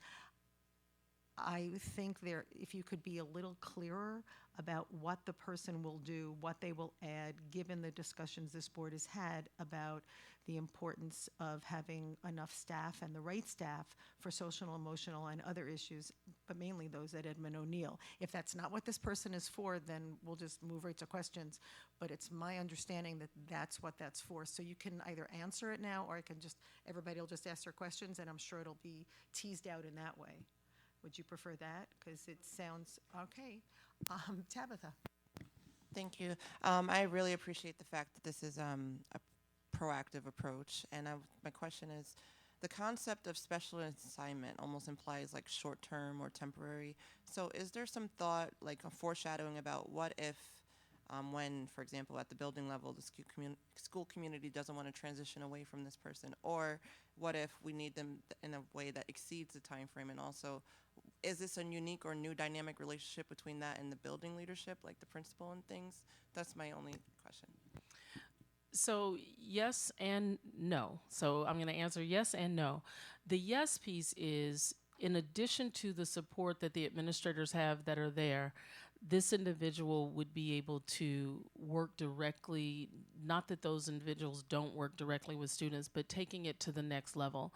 I think if you could be a little clearer about what the person will do, what they will add, given the discussions this board has had about the importance of having enough staff and the right staff for social, emotional, and other issues, but mainly those at Edmund O'Neill. If that's not what this person is for, then we'll just move right to questions. But it's my understanding that that's what that's for. So you can either answer it now, or everybody will just ask their questions, and I'm sure it'll be teased out in that way. Would you prefer that? Because it sounds, okay. Tabitha. Thank you. I really appreciate the fact that this is a proactive approach. And my question is, the concept of special assignment almost implies like short-term or temporary. So is there some thought, like a foreshadowing about what if, when, for example, at the building level, the school community doesn't want to transition away from this person? Or what if we need them in a way that exceeds the time frame? And also, is this a unique or new dynamic relationship between that and the building leadership, like the principal and things? That's my only question. So yes and no. So I'm going to answer yes and no. The yes piece is, in addition to the support that the administrators have that are there, this individual would be able to work directly, not that those individuals don't work directly with students, but taking it to the next level,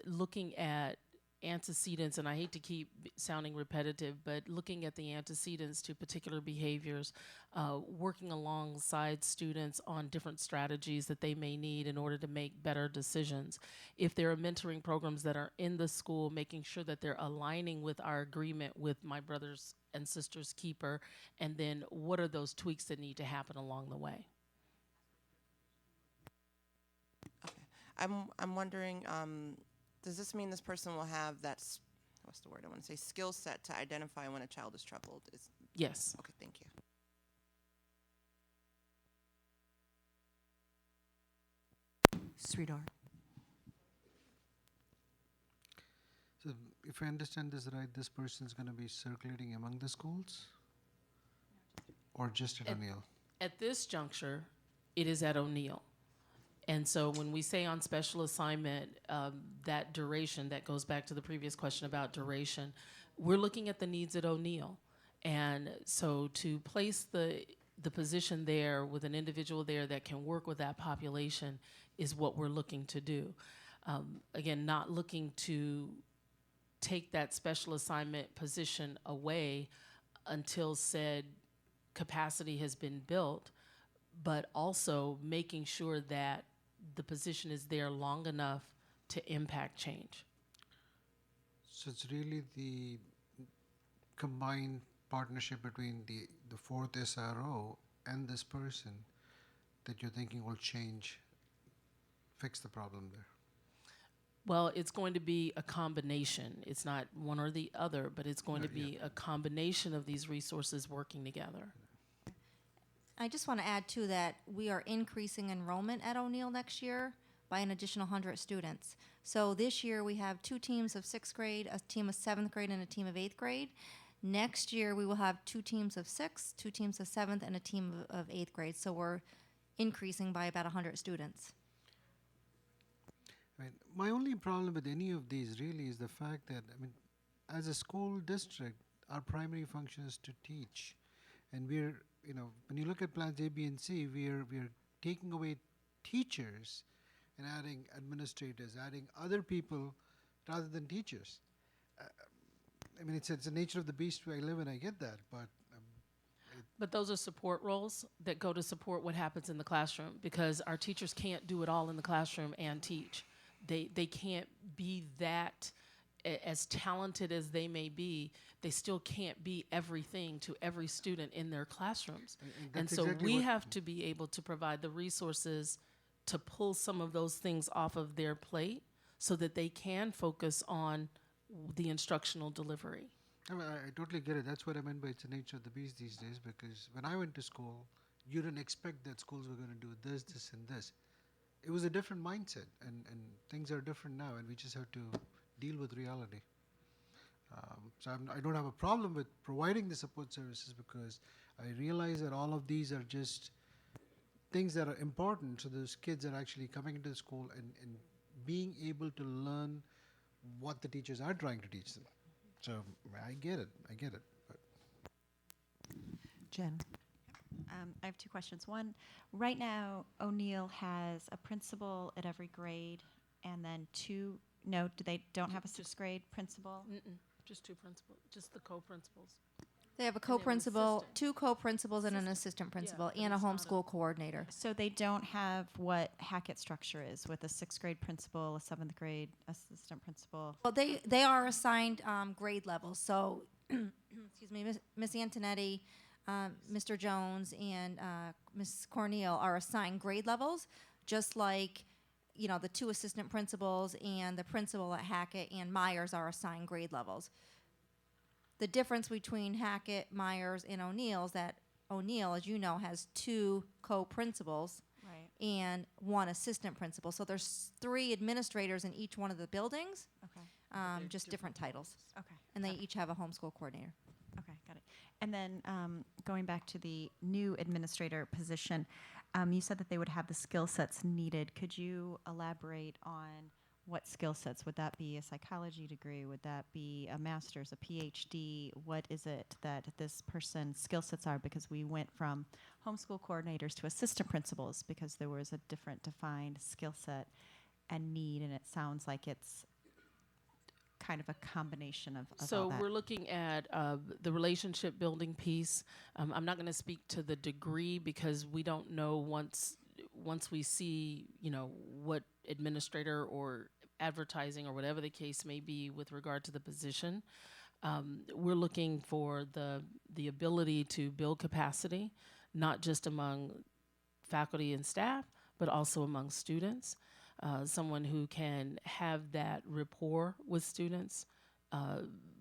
looking at antecedents, and I hate to keep sounding repetitive, but looking at the antecedents to particular behaviors, working alongside students on different strategies that they may need in order to make better decisions. If there are mentoring programs that are in the school, making sure that they're aligning with our agreement with My Brothers and Sisters Keeper, and then what are those tweaks that need to happen along the way? Okay. I'm wondering, does this mean this person will have that, what's the word I want to say, skill set to identify when a child is troubled? Yes. Okay, thank you. Sridhar. So if I understand this right, this person is going to be circulating among the schools? Or just at O'Neill? At this juncture, it is at O'Neill. And so when we say on special assignment, that duration, that goes back to the previous question about duration, we're looking at the needs at O'Neill. And so to place the position there with an individual there that can work with that population is what we're looking to do. Again, not looking to take that special assignment position away until said capacity has been built, but also making sure that the position is there long enough to impact change. So it's really the combined partnership between the fourth SRO and this person that you're thinking will fix the problem there? Well, it's going to be a combination. It's not one or the other, but it's going to be a combination of these resources working together. I just want to add, too, that we are increasing enrollment at O'Neill next year by an additional 100 students. So this year we have 2 teams of 6th grade, a team of 7th grade, and a team of 8th grade. Next year we will have 2 teams of 6th, 2 teams of 7th, and a team of 8th grade. So we're increasing by about 100 students. Right. My only problem with any of these really is the fact that, I mean, as a school district, our primary function is to teach. And we're, when you look at plans A, B, and C, we're taking away teachers and adding administrators, adding other people rather than teachers. I mean, it's the nature of the beast where I live, and I get that, But those are support roles that go to support what happens in the classroom, because our teachers can't do it all in the classroom and teach. They can't be that, as talented as they may be, they still can't be everything to every student in their classrooms. And that's so exactly we what- have to be able to provide the resources to pull some of those things off of their plate so that they can focus on the instructional delivery. I mean, I totally get it. That's what I meant by it's the nature of the beast these days, because when I went to school, you didn't expect that schools were going to do this, this, and this. It was a different mindset, and things are different now, and we just have to deal with reality. So I don't have a problem with providing the support services, because I realize that all of these are just things that are important. So those kids are actually coming into the school and being able to learn what the teachers are trying to teach them. So I get it. But Jen? I have two questions. One, right now, O'Neill has a principal at every grade, and then they don't have a sixth grade principal? Just two principals, just the co-principals. They have a And they have an co-principal, assistant. two co-principals and an assistant principal, but and a it's not a- homeschool coordinator. So they don't have what Hackett structure is, with a sixth grade principal, a seventh grade assistant principal? Well, they are assigned grade levels. So, excuse me, Miss Antonetti, Mr. Jones, and Miss Cornell are assigned grade levels, just like the two assistant principals and the principal at Hackett and Myers are assigned grade levels. The difference between Hackett, Myers, and O'Neill is that O'Neill, as you know, has two co-principals Right. and one assistant principal. So there's 3 administrators in each one of the buildings, Okay. just different titles. Okay. And they each have a homeschool coordinator. Okay, got it. And then going back to the new administrator position, you said that they would have the skill sets needed. Could you elaborate on what skill sets? Would that be a psychology degree? Would that be a master's, a PhD? What is it that this person's skill sets are? Because we went from homeschool coordinators to assistant principals because there was a different defined skill set and need, and it sounds like it's kind of a combination of all So that. we're looking at the relationship building piece. I'm not going to speak to the degree because we don't know once we see, what administrator or advertising or whatever the case may be with regard to the position. We're looking for the ability to build capacity, not just among faculty and staff, but also among students. Someone who can have that rapport with students,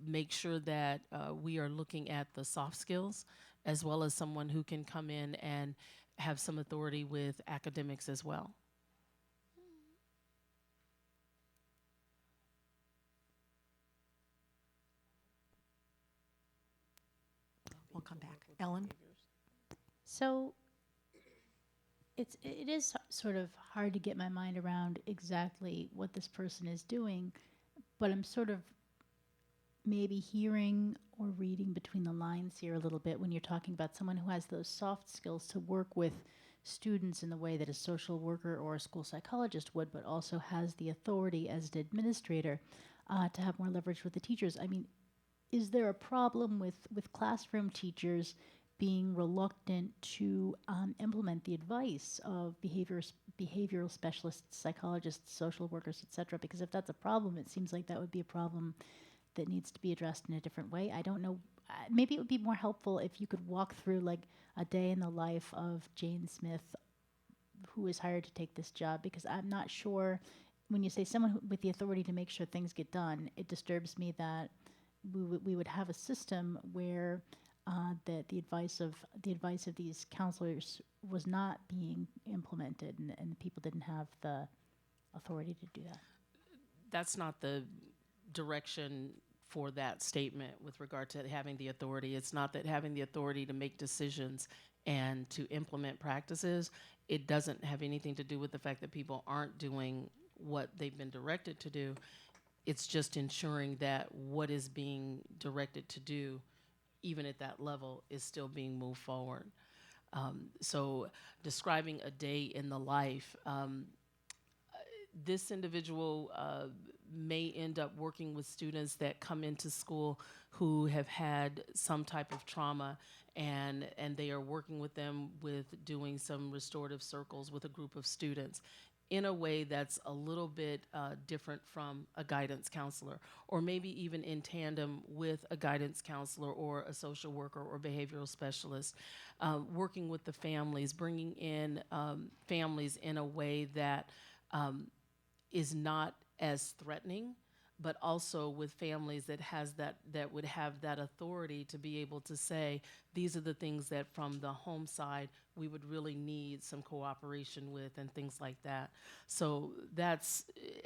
make sure that we are looking at the soft skills, as well as someone who can come in and have some authority with academics as well. We'll come back. Ellen? So it is sort of hard to get my mind around exactly what this person is doing, but I'm sort of maybe hearing or reading between the lines here a little bit when you're talking about someone who has those soft skills to work with students in the way that a social worker or a school psychologist would, but also has the authority as an administrator to have more leverage with the teachers. I mean, is there a problem with classroom teachers being reluctant to implement the advice of behavioral specialists, psychologists, social workers, etc.? Because if that's a problem, it seems like that would be a problem that needs to be addressed in a different way. I don't know. Maybe it would be more helpful if you could walk through like a day in the life of Jane Smith, who is hired to take this job, because I'm not sure. When you say someone with the authority to make sure things get done, it disturbs me that we would have a system where that the advice of these counselors was not being implemented, and people didn't have the authority to do that. That's not the direction for that statement with regard to having the authority. It's not that having the authority to make decisions and to implement practices. It doesn't have anything to do with the fact that people aren't doing what they've been directed to do. It's just ensuring that what is being directed to do even at that level, is still being moved forward. So describing a day in the life, this individual may end up working with students that come into school who have had some type of trauma, and they are working with them with doing some restorative circles with a group of students in a way that's a little bit different from a guidance counselor, or maybe even in tandem with a guidance counselor or a social worker or behavioral specialist, working with the families, bringing in families in a way that is not as threatening, but also with families that that would have that authority to be able to say, these are the things that from the home side we would really need some cooperation with, and things like that. So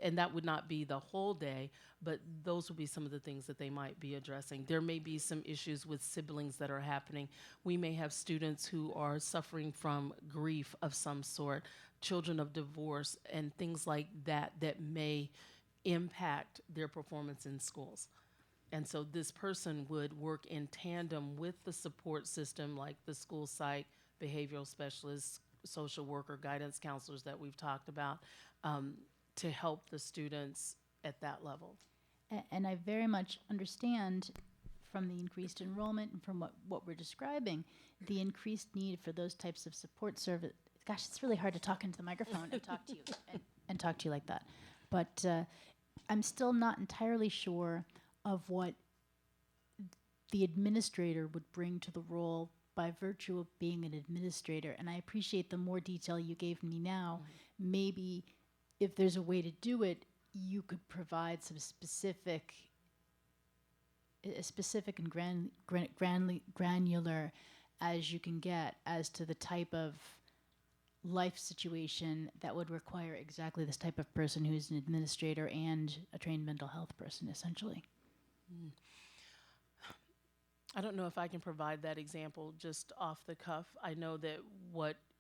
and that would not be the whole day, but those would be some of the things that they might be addressing. There may be some issues with siblings that are happening. We may have students who are suffering from grief of some sort, children of divorce, and things like that may impact their performance in schools. And so this person would work in tandem with the support system, like the school psych, behavioral specialists, social worker, guidance counselors that we've talked about, to help the students at that level. And I very much understand from the increased enrollment and from what we're describing, the increased need for those types of support service. Gosh, it's really hard to talk into the microphone and talk to you and talk to you like that. But I'm still not entirely sure of what the administrator would bring to the role by virtue of being an administrator. And I appreciate the more detail you gave me now. Mm-hmm. Maybe if there's a way to do it, you could provide some specific and granular as you can get as to the type of life situation that would require exactly this type of person who's an administrator and a trained mental health person, essentially. I don't know if I can provide that example just off the cuff. I know that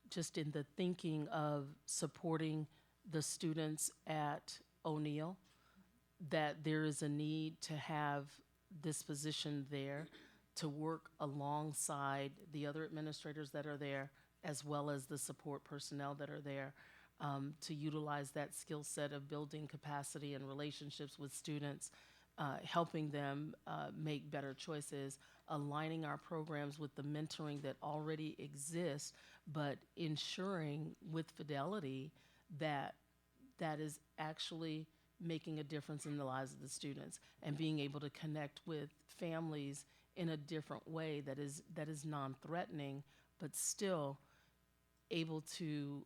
just in the thinking of supporting the students at O'Neill, that there is a need to have this position there to work alongside the other administrators that are there, as well as the support personnel that are there, to utilize that skill set of building capacity and relationships with students, helping them make better choices, aligning our programs with the mentoring that already exists, but ensuring with fidelity that that is actually making a difference in the lives of the students, and being able to connect with families in a different way that is non-threatening, but still able to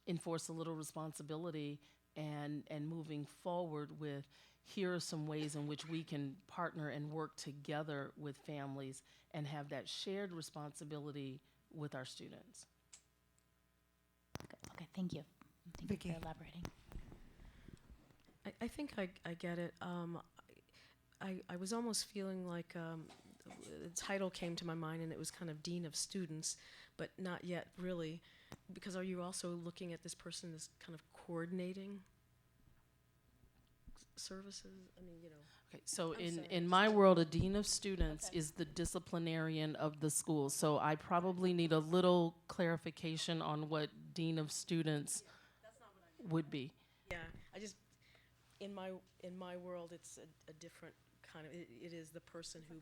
enforce a little responsibility and moving forward with, here are some ways in which we can partner and work together with families and have that shared responsibility with our students. Okay, thank you. Thank Vicki. you for elaborating. I think I get it. I was almost feeling like the title came to my mind, and it was kind of Dean of Students, but not yet really, because are you also looking at this person as kind of coordinating services? I mean, Okay, so I'm sorry, in I'm my sorry. world, a dean of students Okay. is the disciplinarian of the school. So I probably need a little clarification on what dean of students would be. Yeah, I just in my world, it's a different kind of. It is the person who,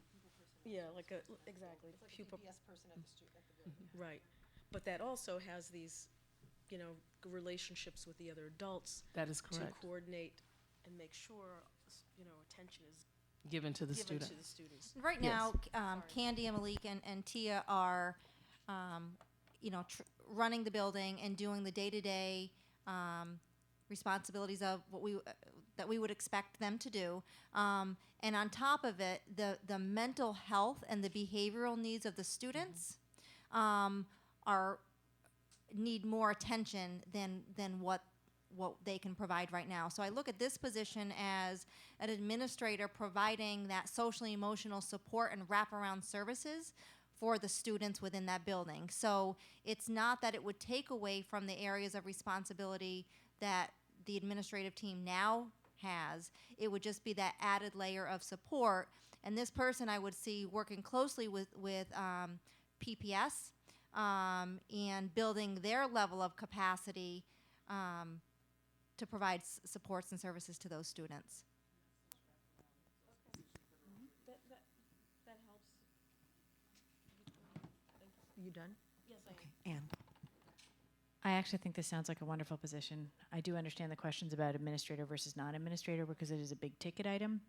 like exactly pupil person at the building. right, but that also has these, relationships with the other adults That is to correct. coordinate and make sure attention is Given to the given student. to the students. Right Yes. now, Sorry. Candy and Malik and Tia are, running the building and doing the day-to-day responsibilities of what that we would expect them to do. And on top of it, the mental health and the behavioral needs of the students need more attention than what they can provide right now. So I look at this position as an administrator providing that socially emotional support and wraparound services for the students within that building. So it's not that it would take away from the areas of responsibility that the administrative team now has. It would just be that added layer of support. And this person I would see working closely with PPS and building their level of capacity to provide supports and services to those students. You done? Yes, I am. Okay, Anne. I actually think this sounds like a wonderful position. I do understand the questions about administrator versus non-administrator because it is a big ticket item.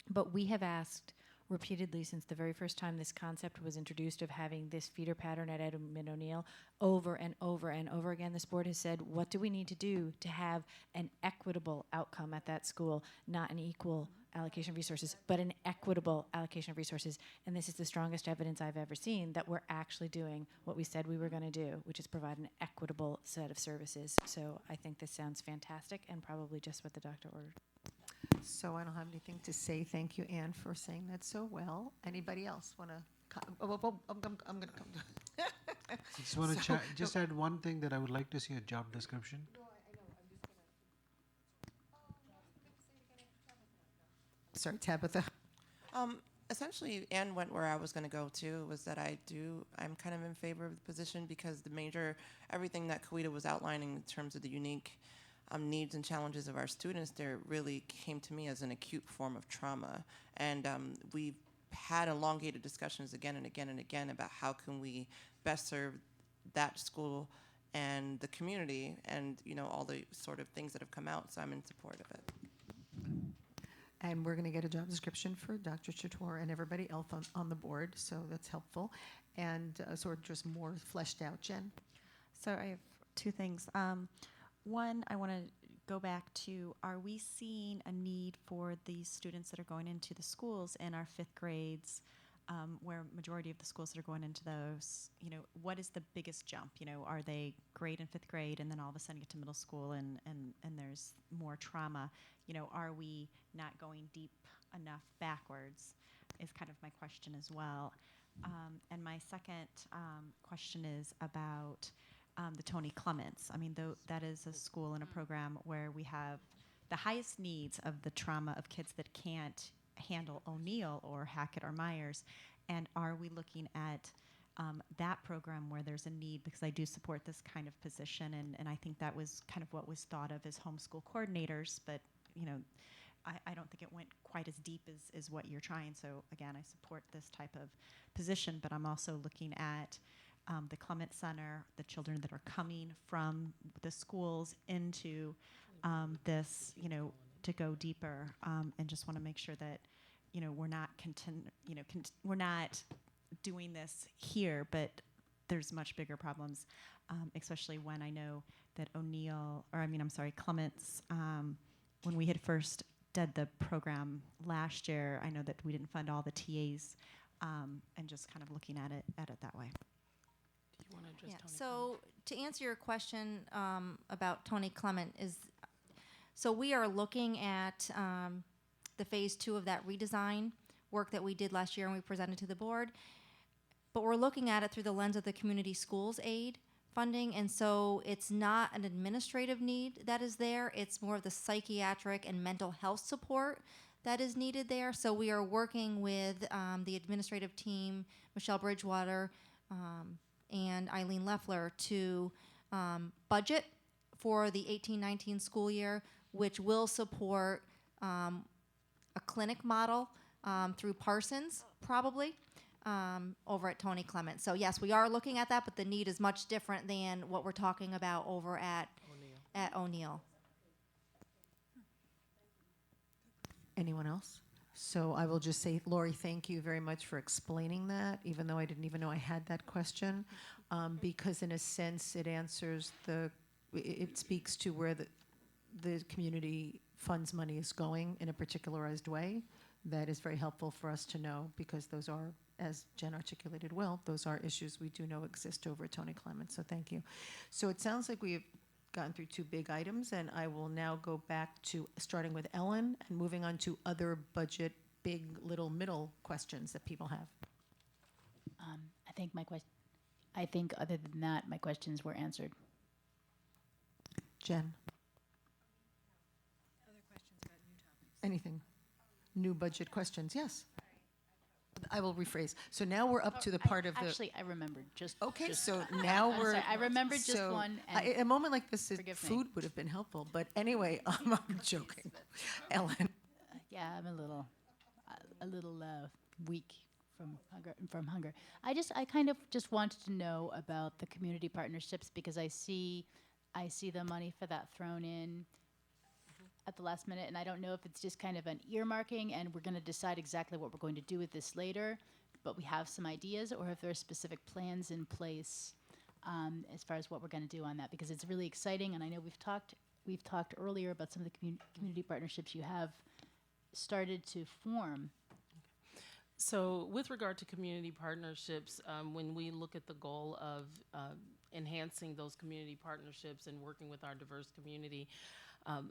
But we have asked repeatedly since the very first time this concept was introduced of having this feeder pattern at Edmund O'Neill over and over and over again. This board has said, what do we need to do to have an equitable outcome at that school, not an equal allocation of resources, but an equitable allocation of resources. And this is the strongest evidence I've ever seen that we're actually doing what we said we were going to do, which is provide an equitable set of services. So I think this sounds fantastic and probably just what the doctor ordered. So I don't have anything to say. Thank you, Anne, for saying that so well. Anybody else want to? I'm going to come to. Just want to So- just add one thing that I would like to see a job description. Sorry, Tabitha. Essentially, Anne went where I was going to go too, was that I'm kind of in favor of the position because everything that Kawita was outlining in terms of the unique needs and challenges of our students there really came to me as an acute form of trauma. And we've had elongated discussions again and again and again about how can we best serve that school and the community and, all the sort of things that have come out. So I'm in support of it. And we're going to get a job description for Dr. Chator and everybody else on the board, so that's helpful. And sort of just more fleshed out. Jen? So I have two things. One, I want to go back to, are we seeing a need for these students that are going into the schools in our fifth grades, where majority of the schools that are going into those, what is the biggest jump? Are they great in fifth grade and then all of a sudden get to middle school and there's more trauma? Are we not going deep enough backwards is kind of my question as well. And my second question is about the Tony Clements. I mean, that is a school and a program where we have the highest needs of the trauma of kids that can't handle O'Neill or Hackett or Myers. And are we looking at that program where there's a need? Because I do support this kind of position, and I think that was kind of what was thought of as homeschool coordinators, but I don't think it went quite as deep as what you're trying. So again, I support this type of position, but I'm also looking at the Clement Center, the children that are coming from the schools into this, to go deeper, and just want to make sure that, we're not we're not doing this here, but there's much bigger problems, especially when I know that Clements, when we had first did the program last year, I know that we didn't fund all the TAs, and just kind of looking at it that way. Do you want to address Tony So to answer your question about Tony Clement so we are looking at the phase 2 of that redesign work that we did last year and we presented to the board, but we're looking at it through the lens of the community schools aid funding, and so it's not an administrative need that is there, it's more of the psychiatric and mental health support that is needed there. So we are working with the administrative team, Michelle Bridgewater, and Eileen Leffler to budget for the 18-19 school year, which will support a clinic model through Parsons, probably, over at Tony Clement. So yes, we are looking at that, but the need is much different than what we're talking about over at O'Neill. Anyone else? So I will just say, Lori, thank you very much for explaining that, even though I didn't even know I had that question, because in a sense it answers it speaks to where the community funds money is going in a particularized way. That is very helpful for us to know, because those are, as Jen articulated well, those are issues we do know exist over at Tony Clement, so thank you. So it sounds like we've gotten through two big items, and I will now go back to starting with Ellen and moving on to other budget, big, little, middle questions that people have. I think other than that, my questions were answered. Jen? Other questions about new topics? Anything? New budget questions, yes. I will rephrase. So now we're up to the part of the. Actually, I remembered just. Okay, just- so now I'm we're. sorry, I remembered just so one. a moment like this, forgive me. food would have been helpful. But anyway, I'm joking. Ellen. Yeah, I'm a little weak from hunger. I kind of just wanted to know about the community partnerships because I see the money for that thrown in at the last minute, and I don't know if it's just kind of an earmarking, and we're going to decide exactly what we're going to do with this later, but we have some ideas, or if there are specific plans in place as far as what we're going to do on that, because it's really exciting, and I know we've talked earlier about some of the community partnerships you have started to form. So, with regard to community partnerships, when we look at the goal of enhancing those community partnerships and working with our diverse community,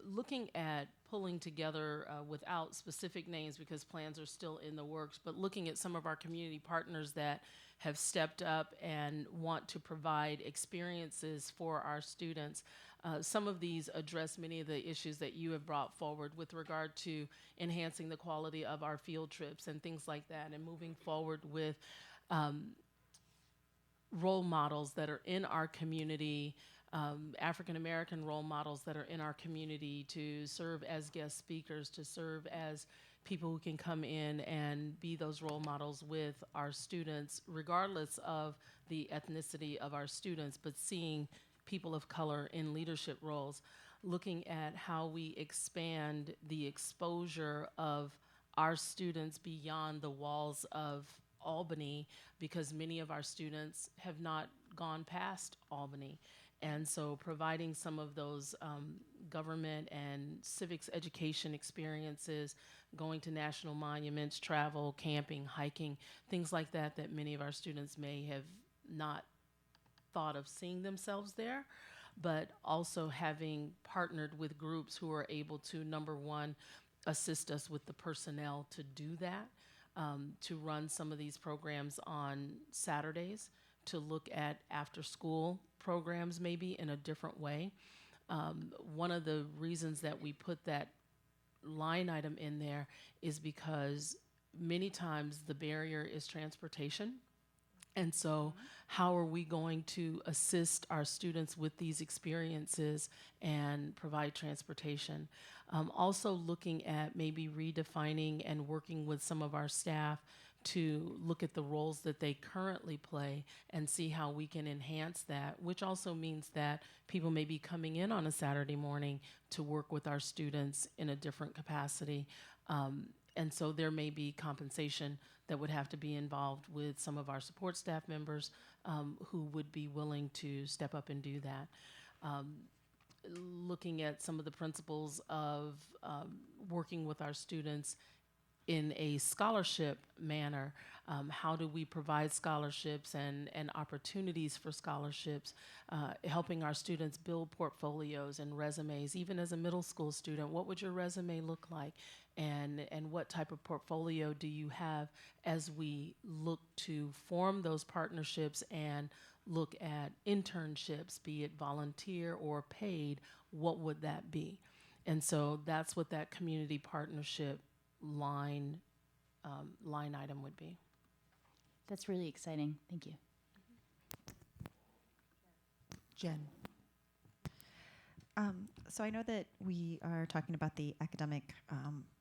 looking at pulling together without specific names because plans are still in the works, but looking at some of our community partners that have stepped up and want to provide experiences for our students. Some of these address many of the issues that you have brought forward with regard to enhancing the quality of our field trips and things like that, and moving forward with role models that are in our community, African American role models that are in our community to serve as guest speakers, to serve as people who can come in and be those role models with our students, regardless of the ethnicity of our students, but seeing people of color in leadership roles, looking at how we expand the exposure of our students beyond the walls of Albany, because many of our students have not gone past Albany. And so providing some of those government and civics education experiences, going to national monuments, travel, camping, hiking, things like that, that many of our students may have not thought of seeing themselves there, but also having partnered with groups who are able to, number one, assist us with the personnel to do that, to run some of these programs on Saturdays, to look at after-school programs maybe in a different way. One of the reasons that we put that line item in there is because many times the barrier is transportation. And so how are we going to assist our students with these experiences and provide transportation? Also looking at maybe redefining and working with some of our staff to look at the roles that they currently play and see how we can enhance that, which also means that people may be coming in on a Saturday morning to work with our students in a different capacity. And so there may be compensation that would have to be involved with some of our support staff members who would be willing to step up and do that. Looking at some of the principles of working with our students in a scholarship manner, how do we provide scholarships and opportunities for scholarships, helping our students build portfolios and resumes. Even as a middle school student, what would your resume look like? And what type of portfolio do you have as we look to form those partnerships and look at internships, be it volunteer or paid, what would that be? And so that's what that community partnership line item would be. That's really exciting. Thank you. Jen. So I know that we are talking about the academic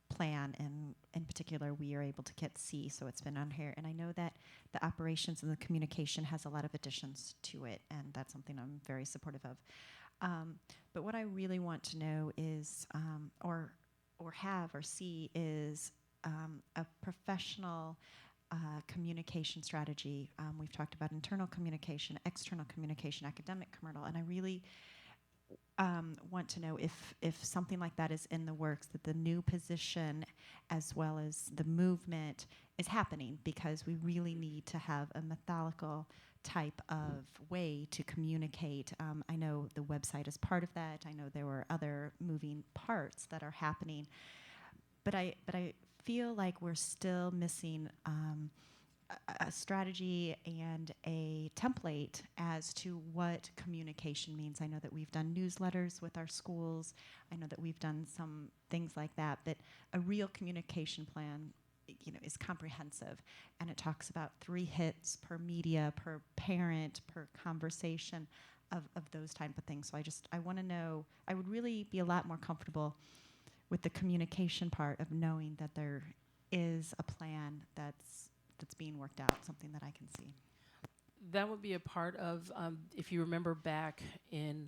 plan, and in particular, we are able to get C, so it's been on here. And I know that the operations and the communication has a lot of additions to it, and that's something I'm very supportive of. But what I really want to know is, or see, is a professional communication strategy. We've talked about internal communication, external communication, academic commercial, and I really want to know if something like that is in the works, that the new position as well as the movement is happening, because we really need to have a methodical type of way to communicate. I know the website is part of that. I know there were other moving parts that are happening, but I feel like we're still missing a strategy and a template as to what communication means. I know that we've done newsletters with our schools. I know that we've done some things like that, but a real communication plan, is comprehensive, and it talks about 3 hits per media, per parent, per conversation of those type of things. So I want to know, I would really be a lot more comfortable with the communication part of knowing that there is a plan that's being worked out, something that I can see. That would be a part of, if you remember back in,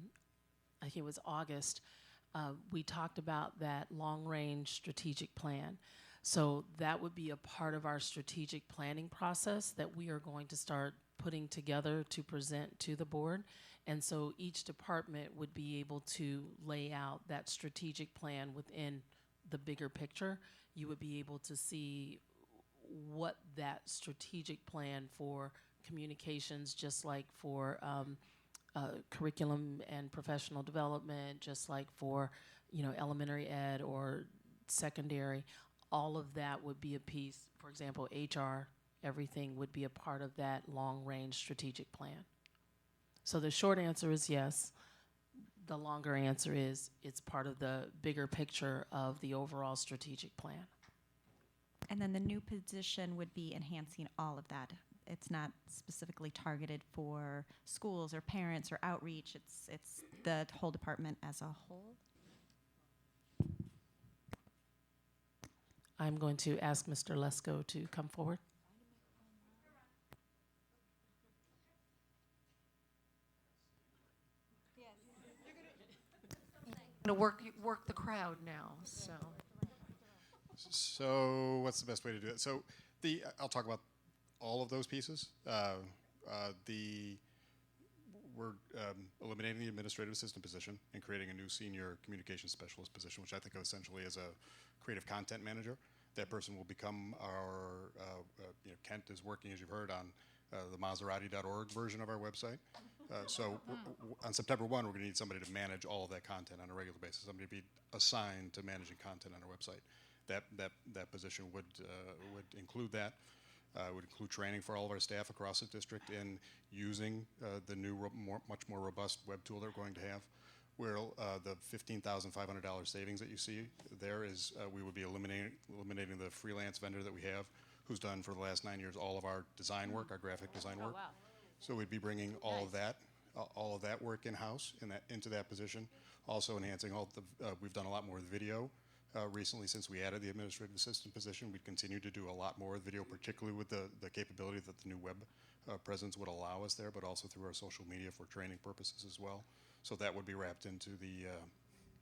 I think it was August, we talked about that long-range strategic plan. So that would be a part of our strategic planning process that we are going to start putting together to present to the board. And so each department would be able to lay out that strategic plan within the bigger picture. You would be able to see what that strategic plan for communications, just like for curriculum and professional development, just like for elementary ed or secondary, all of that would be a piece. For example, HR, everything would be a part of that long-range strategic plan. So the short answer is yes. The longer answer is it's part of the bigger picture of the overall strategic plan. And then the new position would be enhancing all of that. It's not specifically targeted for schools or parents or outreach. It's the whole department as a whole. I'm going to ask Mr. Lesko to come forward. Going to work the crowd now, so. So what's the best way to do it? So I'll talk about all of those pieces. We're eliminating the administrative assistant position and creating a new senior communications specialist position, which I think of essentially as a creative content manager. That person will become our, Kent is working, as you've heard, on the Maserati.org version of our website. On September 1, we're going to need somebody to manage all of that content on a regular basis, somebody to be assigned to managing content on our website. That position would include that. Would include training for all of our staff across the district in using the new, much more robust web tool they're going to have. Where the $15,500 savings that you see there is, we would be eliminating the freelance vendor that we have, who's done for the last 9 years all of our design work, our graphic design work. Oh, wow. So we'd be bringing all of that work in-house into that position. Also enhancing we've done a lot more with video. Recently, since we added the administrative assistant position, we continue to do a lot more with video, particularly with the capability that the new web presence would allow us there, but also through our social media for training purposes as well. So that would be wrapped into the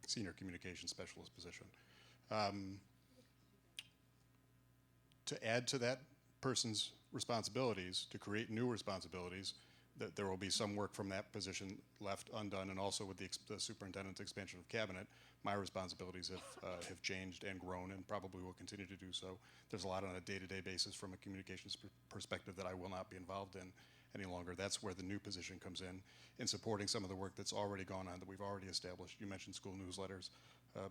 senior communication specialist position. To add to that person's responsibilities, to create new responsibilities, that there will be some work from that position left undone, and also with the superintendent's expansion of cabinet, my responsibilities have changed and grown and probably will continue to do so. There's a lot on a day-to-day basis from a communications perspective that I will not be involved in any longer. That's where the new position comes in supporting some of the work that's already gone on, that we've already established. You mentioned school newsletters,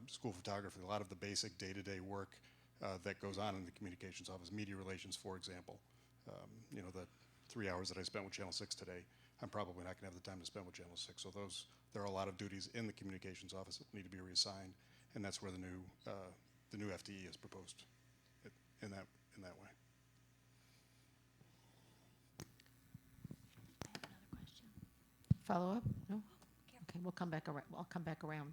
school photography, a lot of the basic day-to-day work that goes on in the communications office, media relations, for example. The 3 hours that I spent with Channel 6 today, I'm probably not going to have the time to spend with Channel 6. So there are a lot of duties in the communications office that need to be reassigned, and that's where the new FTE is proposed in that way. Follow up? No? Okay, we'll come back around. I'll come back around.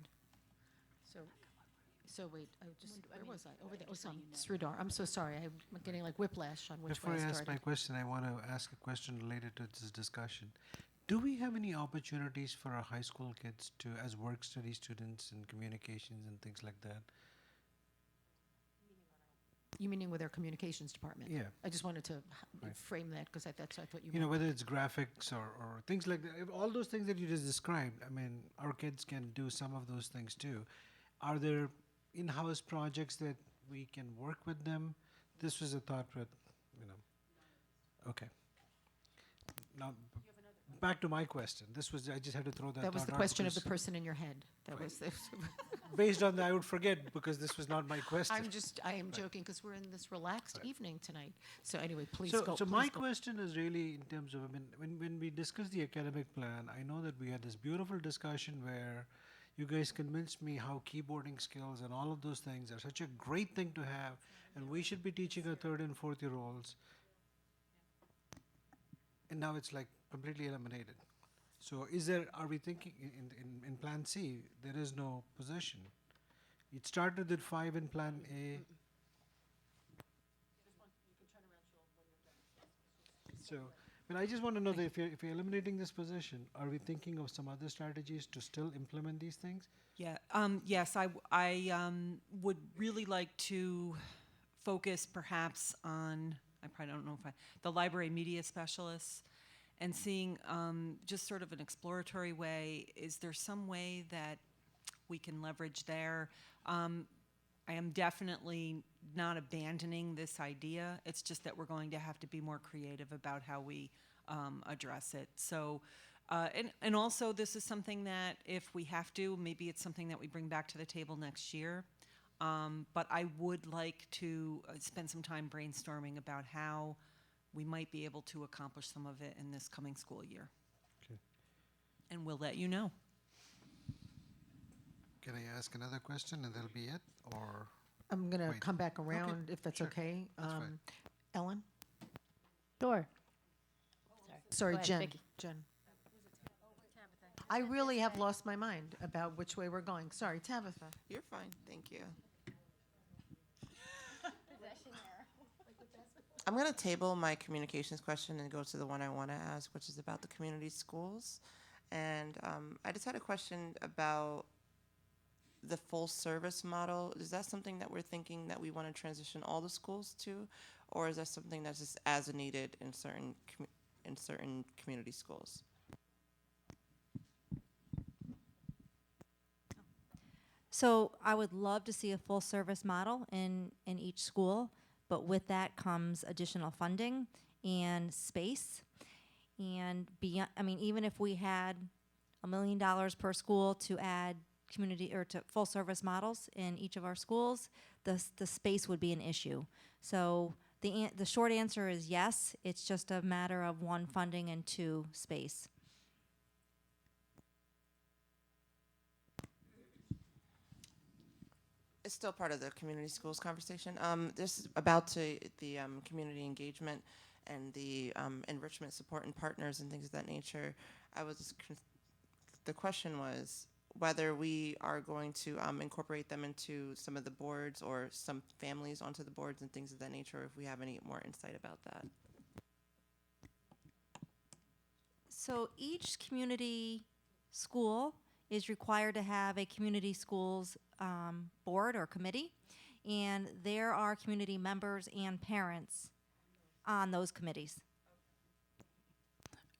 So wait, where was I? Over there. Oh, Sridhar. I'm so sorry. I'm getting like whiplash on which Before way I I ask started. my question, I want to ask a question related to this discussion. Do we have any opportunities for our high school kids to, as work study students in communications and things like that? You meaning with our communications department? Yeah. I just wanted to Right. frame that because I thought you You know, meant. whether it's graphics or things like that, all those things that you just described, I mean, our kids can do some of those things too. Are there in-house projects that we can work with them? This was a thought, but, okay. Now, back to my question. I just had to throw that That was thought the out question of the because person in your head. That was the. based on that, I would forget because this was not my question. I am joking because we're in this relaxed evening tonight. So anyway, please So, go. so please my go. question is really in terms of, when we discussed the academic plan, I know that we had this beautiful discussion where you guys convinced me how keyboarding skills and all of those things are such a great thing to have, and we should be teaching our third and fourth year olds. And now it's like completely eliminated. So are we thinking in Plan C, there is no position? It started at 5 in Plan A. So, but I just want to know that if you're eliminating this position, are we thinking of some other strategies to still implement these things? Yeah, yes, I would really like to focus perhaps on, I probably don't know if the library media specialists, and seeing just sort of an exploratory way, is there some way that we can leverage there? I am definitely not abandoning this idea. It's just that we're going to have to be more creative about how we address it. So, and also this is something that if we have to, maybe it's something that we bring back to the table next year. But I would like to spend some time brainstorming about how we might be able to accomplish some of it in this coming school year. Okay. And we'll let you know. Can I ask another question and that'll be it? Or I'm going to Wait. come back around if that's sure. okay. That's fine. Ellen? Sure. Sorry, Go ahead, Jen. Vicky. Jen. I really have lost my mind about which way we're going. Sorry, Tabitha. You're fine, thank you. I'm going to table my communications question and go to the one I want to ask, which is about the community schools. And I just had a question about the full service model. Is that something that we're thinking that we want to transition all the schools to? Or is that something that's just as needed in certain community schools? So I would love to see a full service model in each school, but with that comes additional funding and space. And beyond, I mean, even if we had $1 million per school to add community or to full service models in each of our schools, the space would be an issue. So the short answer is yes. It's just a matter of one, funding, and two, space. It's still part of the community schools conversation. This is about the community engagement and the enrichment support and partners and things of that nature. The question was whether we are going to incorporate them into some of the boards or some families onto the boards and things of that nature, or if we have any more insight about that. So each community school is required to have a community schools board or committee, and there are community members and parents on those committees.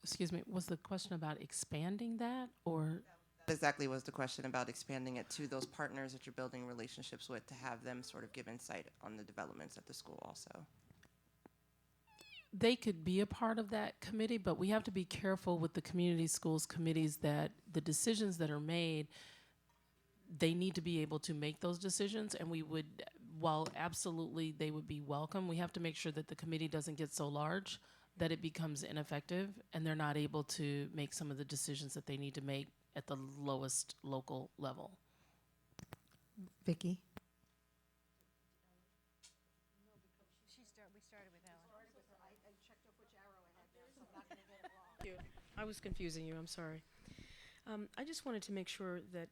Excuse me, was the question about expanding that, or? That exactly was the question, about expanding it to those partners that you're building relationships with, to have them sort of give insight on the developments at the school also. They could be a part of that committee, but we have to be careful with the community schools committees that the decisions that are made, they need to be able to make those decisions, and we would, while absolutely they would be welcome, we have to make sure that the committee doesn't get so large that it becomes ineffective and they're not able to make some of the decisions that they need to make at the lowest local level. Vicki? I was confusing you, I'm sorry. I just wanted to make sure that,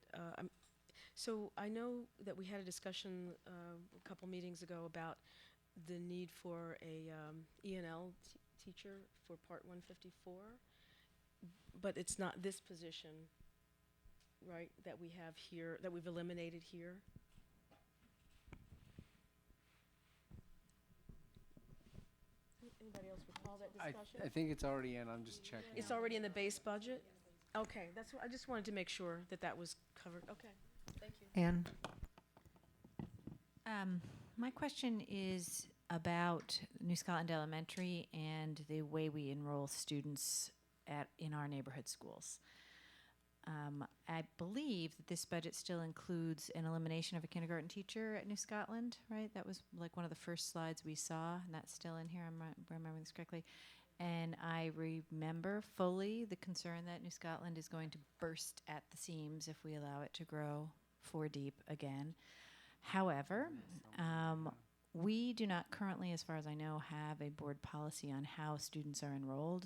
so I know that we had a discussion a couple meetings ago about the need for a ENL teacher for Part 154, but it's not this position, right, that we have here, that we've eliminated here? Anybody else recall that discussion? I think it's already in, I'm just checking. It's already in the base budget? Okay, that's what, I just wanted to make sure that that was covered. Okay, thank you. Anne? My question is about New Scotland Elementary and the way we enroll students in our neighborhood schools. I believe that this budget still includes an elimination of a kindergarten teacher at New Scotland, right? That was like one of the first slides we saw, and that's still in here, I'm remembering this correctly. And I remember fully the concern that New Scotland is going to burst at the seams if we allow it to grow 4 deep again. However, We do not currently, as far as I know, have a board policy on how students are enrolled.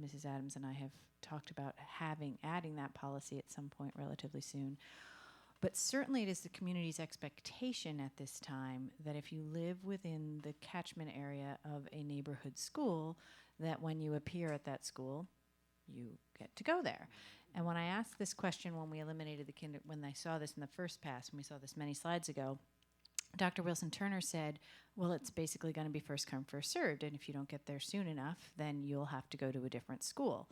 Mrs. Adams and I have talked about adding that policy at some point relatively soon. But certainly it is the community's expectation at this time that if you live within the catchment area of a neighborhood school, that when you appear at that school, you get to go there. And when I asked this question when we eliminated when I saw this in the first pass, when we saw this many slides ago, Dr. Wilson Turner said, well, it's basically going to be first come, first served. And if you don't get there soon enough, then you'll have to go to a different school.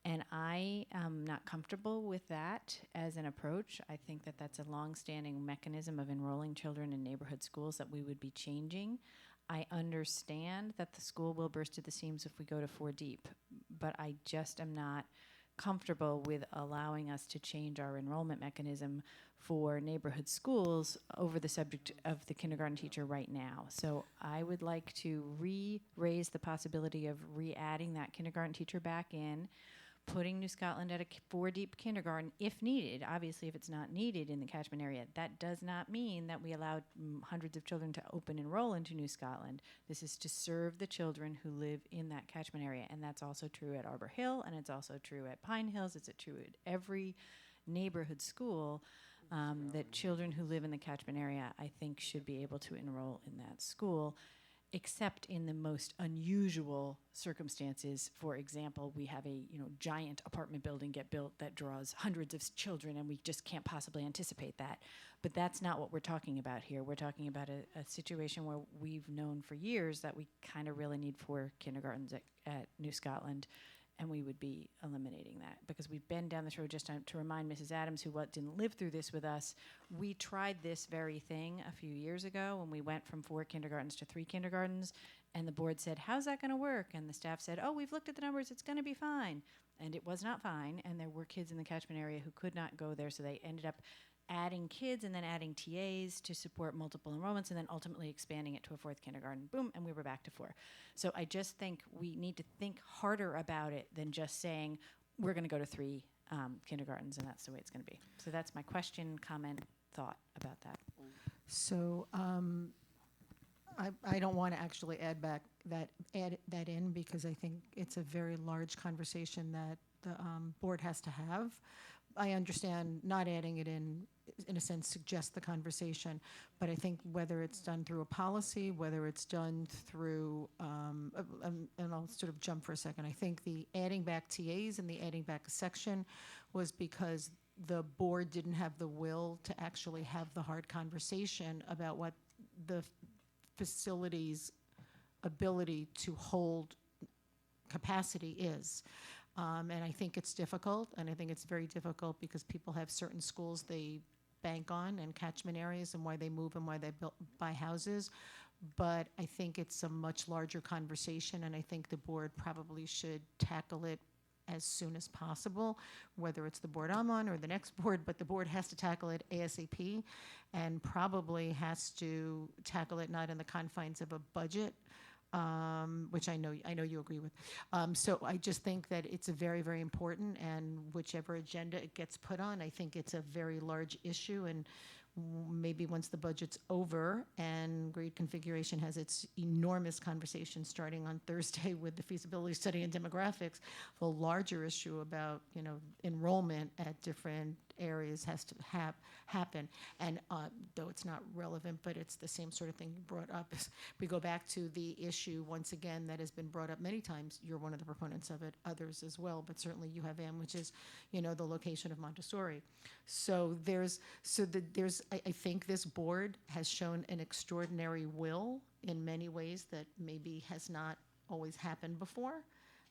And I am not comfortable with that as an approach. I think that that's a longstanding mechanism of enrolling children in neighborhood schools that we would be changing. I understand that the school will burst at the seams if we go to 4 deep, but I just am not comfortable with allowing us to change our enrollment mechanism for neighborhood schools over the subject of the kindergarten teacher right now. So I would like to raise the possibility of adding that kindergarten teacher back in, putting New Scotland at a 4 deep kindergarten if needed. Obviously, if it's not needed in the catchment area, that does not mean that we allow hundreds of children to open enroll into New Scotland. This is to serve the children who live in that catchment area, and that's also true at Arbor Hill, and it's also true at Pine Hills. It's true at every neighborhood school. That children who live in the catchment area, I think, should be able to enroll in that school, except in the most unusual circumstances. For example, we have a giant apartment building get built that draws hundreds of children, and we just can't possibly anticipate that. But that's not what we're talking about here. We're talking about a situation where we've known for years that we kind of really need 4 kindergartens at New Scotland, and we would be eliminating that because we've been down this road. Just to remind Mrs. Adams, who didn't live through this with us, we tried this very thing a few years ago when we went from 4 kindergartens to 3 kindergartens, and the board said, how's that going to work? And the staff said, oh, we've looked at the numbers, it's going to be fine. And it was not fine, and there were kids in the catchment area who could not go there, so they ended up adding kids and then adding TAs to support multiple enrollments and then ultimately expanding it to a 4th kindergarten. Boom, and we were back to 4. So I just think we need to think harder about it than just saying we're going to go to 3 kindergartens and that's the way it's going to be. So that's my question, comment, thought about that. So I don't want to actually add that in because I think it's a very large conversation that the board has to have. I understand not adding it in a sense, suggests the conversation, but I think whether it's done through a policy, whether it's done through, and I'll sort of jump for a second, I think the adding back TAs and the adding back a section was because the board didn't have the will to actually have the hard conversation about what the facility's ability to hold capacity is. And I think it's difficult, and I think it's very difficult because people have certain schools they bank on and catchment areas and why they move and why they buy houses. But I think it's a much larger conversation, and I think the board probably should tackle it as soon as possible, whether it's the board I'm on or the next board, but the board has to tackle it ASAP and probably has to tackle it not in the confines of a budget, which I know you agree with. So I just think that it's a very, very important, and whichever agenda it gets put on, I think it's a very large issue, and maybe once the budget's over and grade configuration has its enormous conversation starting on Thursday with the feasibility study and demographics, the larger issue about, enrollment at different areas has to happen. And though it's not relevant, but it's the same sort of thing you brought up. We go back to the issue once again that has been brought up many times. You're one of the proponents of it, others as well, but certainly you have, Ann, which is, the location of Montessori. So I think this board has shown an extraordinary will in many ways that maybe has not always happened before.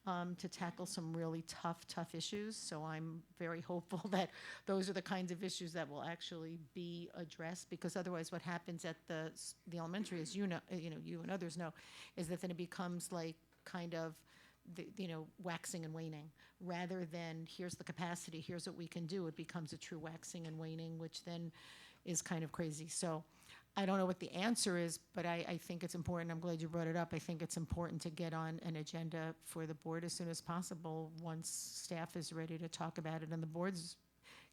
To tackle some really tough issues. So I'm very hopeful that those are the kinds of issues that will actually be addressed, because otherwise what happens at the elementary, as you and others know, is that then it becomes like kind of waxing and waning. Rather than here's the capacity, here's what we can do, it becomes a true waxing and waning, which then is kind of crazy. So I don't know what the answer is, but I think it's important. I'm glad you brought it up. I think it's important to get on an agenda for the board as soon as possible once staff is ready to talk about it and the boards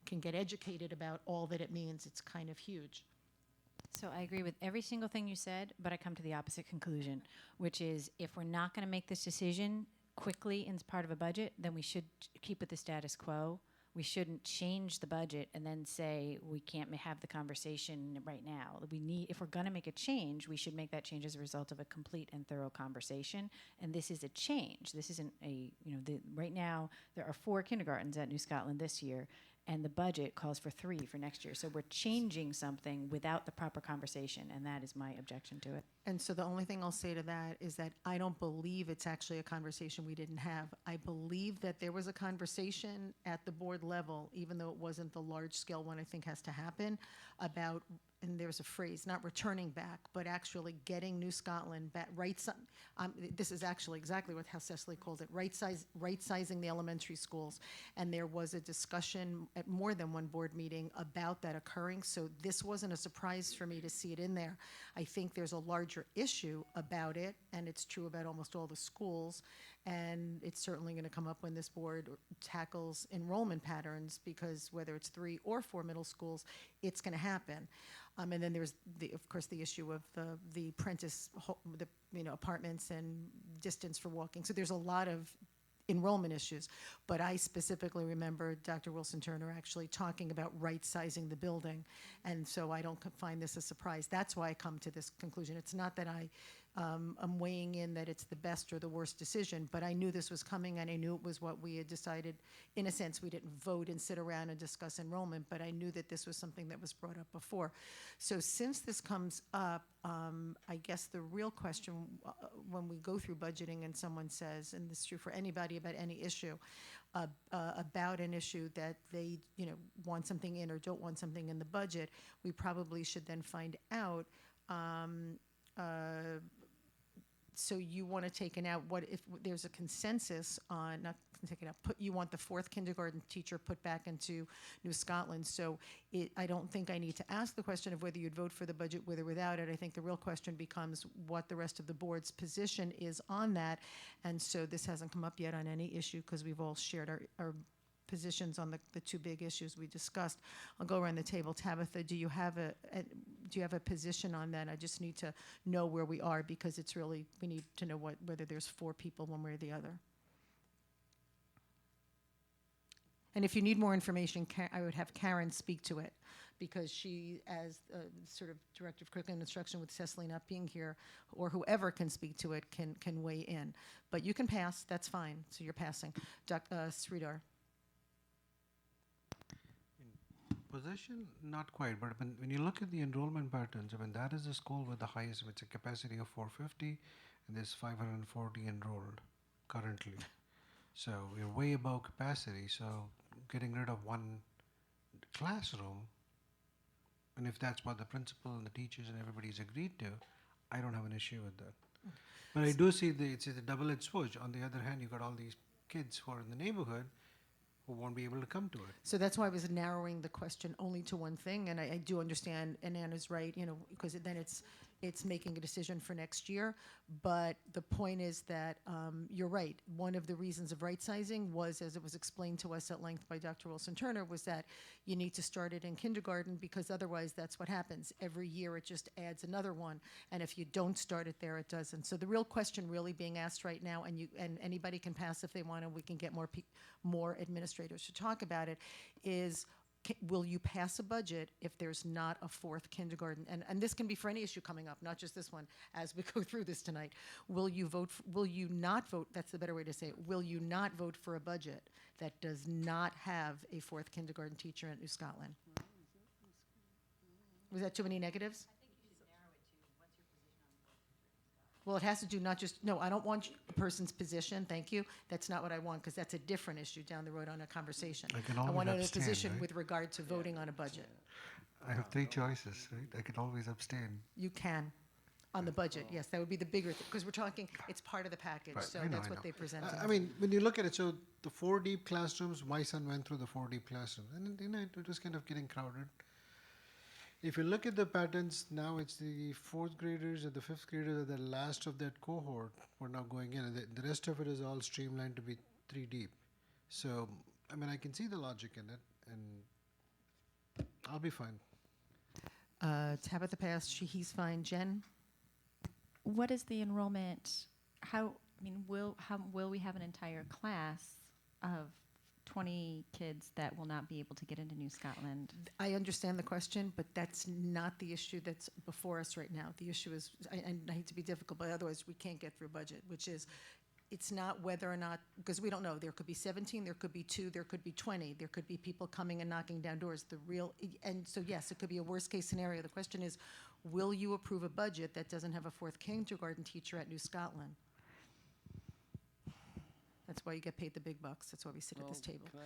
can get educated about all that it means. It's kind of huge. So I agree with every single thing you said, but I come to the opposite conclusion, which is if we're not going to make this decision quickly in part of a budget, then we should keep with the status quo. We shouldn't change the budget and then say we can't have the conversation right now. If we're going to make a change, we should make that change as a result of a complete and thorough conversation. And this is a change. This isn't right now there are 4 kindergartens at New Scotland this year, and the budget calls for 3 for next year. So we're changing something without the proper conversation, and that is my objection to it. And so the only thing I'll say to that is that I don't believe it's actually a conversation we didn't have. I believe that there was a conversation at the board level, even though it wasn't the large scale one I think has to happen, about, and there's a phrase, not returning back, but actually getting New Scotland back, this is actually exactly how Cecily called it, right-sizing the elementary schools. And there was a discussion at more than one board meeting about that occurring, so this wasn't a surprise for me to see it in there. I think there's a larger issue about it, and it's true about almost all the schools, and it's certainly going to come up when this board tackles enrollment patterns, because whether it's 3 or 4 middle schools, it's going to happen. And then there's, of course, the issue of the apprentice, apartments and distance for walking. So there's a lot of enrollment issues. But I specifically remember Dr. Wilson Turner actually talking about right-sizing the building. And so I don't find this a surprise. That's why I come to this conclusion. It's not that I'm weighing in that it's the best or the worst decision, but I knew this was coming, and I knew it was what we had decided. In a sense, we didn't vote and sit around and discuss enrollment, but I knew that this was something that was brought up before. So since this comes up, I guess the real question, when we go through budgeting and someone says, and this is true for anybody about any issue, about an issue that they want something in or don't want something in the budget, we probably should then find out. So you want to take it out, what if there's a consensus on, not take it out, you want the 4th kindergarten teacher put back into New Scotland. So I don't think I need to ask the question of whether you'd vote for the budget with or without it. I think the real question becomes what the rest of the board's position is on that. And so this hasn't come up yet on any issue because we've all shared our positions on the 2 big issues we discussed. I'll go around the table. Tabitha, do you have a position on that? I just need to know where we are, because it's really, we need to know whether there's 4 people one way or the other. And if you need more information, I would have Karen speak to it, because she, as sort of director of curriculum instruction, with Cecily not being here, or whoever can speak to it, can weigh in. But you can pass, that's fine, so you're passing. Sridhar. Possession, not quite, but when you look at the enrollment patterns, that is the school with the highest, with a capacity of 450, and there's 540 enrolled currently. So we're way above capacity, so getting rid of 1 classroom, and if that's what the principal and the teachers and everybody's agreed to, I don't have an issue with that. But I do see it's a double-edged sword. On the other hand, you got all these kids who are in the neighborhood who won't be able to come to it. So that's why I was narrowing the question only to one thing, and I do understand, and Anna's right, because then it's making a decision for next year. But the point is that you're right. One of the reasons of right-sizing was, as it was explained to us at length by Dr. Wilson Turner, was that you need to start it in kindergarten, because otherwise that's what happens. Every year it just adds another one, and if you don't start it there, it doesn't. So the real question really being asked right now, and anybody can pass if they want, and we can get more administrators to talk about it, is will you pass a budget if there's not a 4th kindergarten? And this can be for any issue coming up, not just this one, as we go through this tonight. Will you not vote, that's the better way to say it, will you not vote for a budget that does not have a 4th kindergarten teacher at New Scotland? Was that too many negatives? Well, it has to do not just, no, I don't want a person's position, thank you. That's not what I want, because that's a different issue down the road on a conversation. I want a abstain, position right? with regard to voting on a budget. I have 3 choices, right? I can always abstain. You can, on the budget, yes, that would be the bigger thing, because we're talking, it's part of the package, Right, so I know, that's I what know. they presented. I mean, when you look at it, so the 4 deep classrooms, my son went through the 4 deep classrooms, and it was kind of getting crowded. If you look at the patterns now, it's the 4th graders and the 5th graders are the last of that cohort who are now going in, and the rest of it is all streamlined to be 3 deep. So, I mean, I can see the logic in it, and I'll be fine. Tabitha passed, he's fine. Jen? What is the enrollment? Will we have an entire class of 20 kids that will not be able to get into New Scotland? I understand the question, but that's not the issue that's before us right now. The issue is, I hate to be difficult, but otherwise we can't get through budget, which is, it's not whether or not, because we don't know. There could be 17, there could be 2, there could be 20, there could be people coming and knocking down doors. And so yes, it could be a worst case scenario. The question is, will you approve a budget that doesn't have a 4th kindergarten teacher at New Scotland? That's why you get paid the big bucks. That's why we sit at this table. Can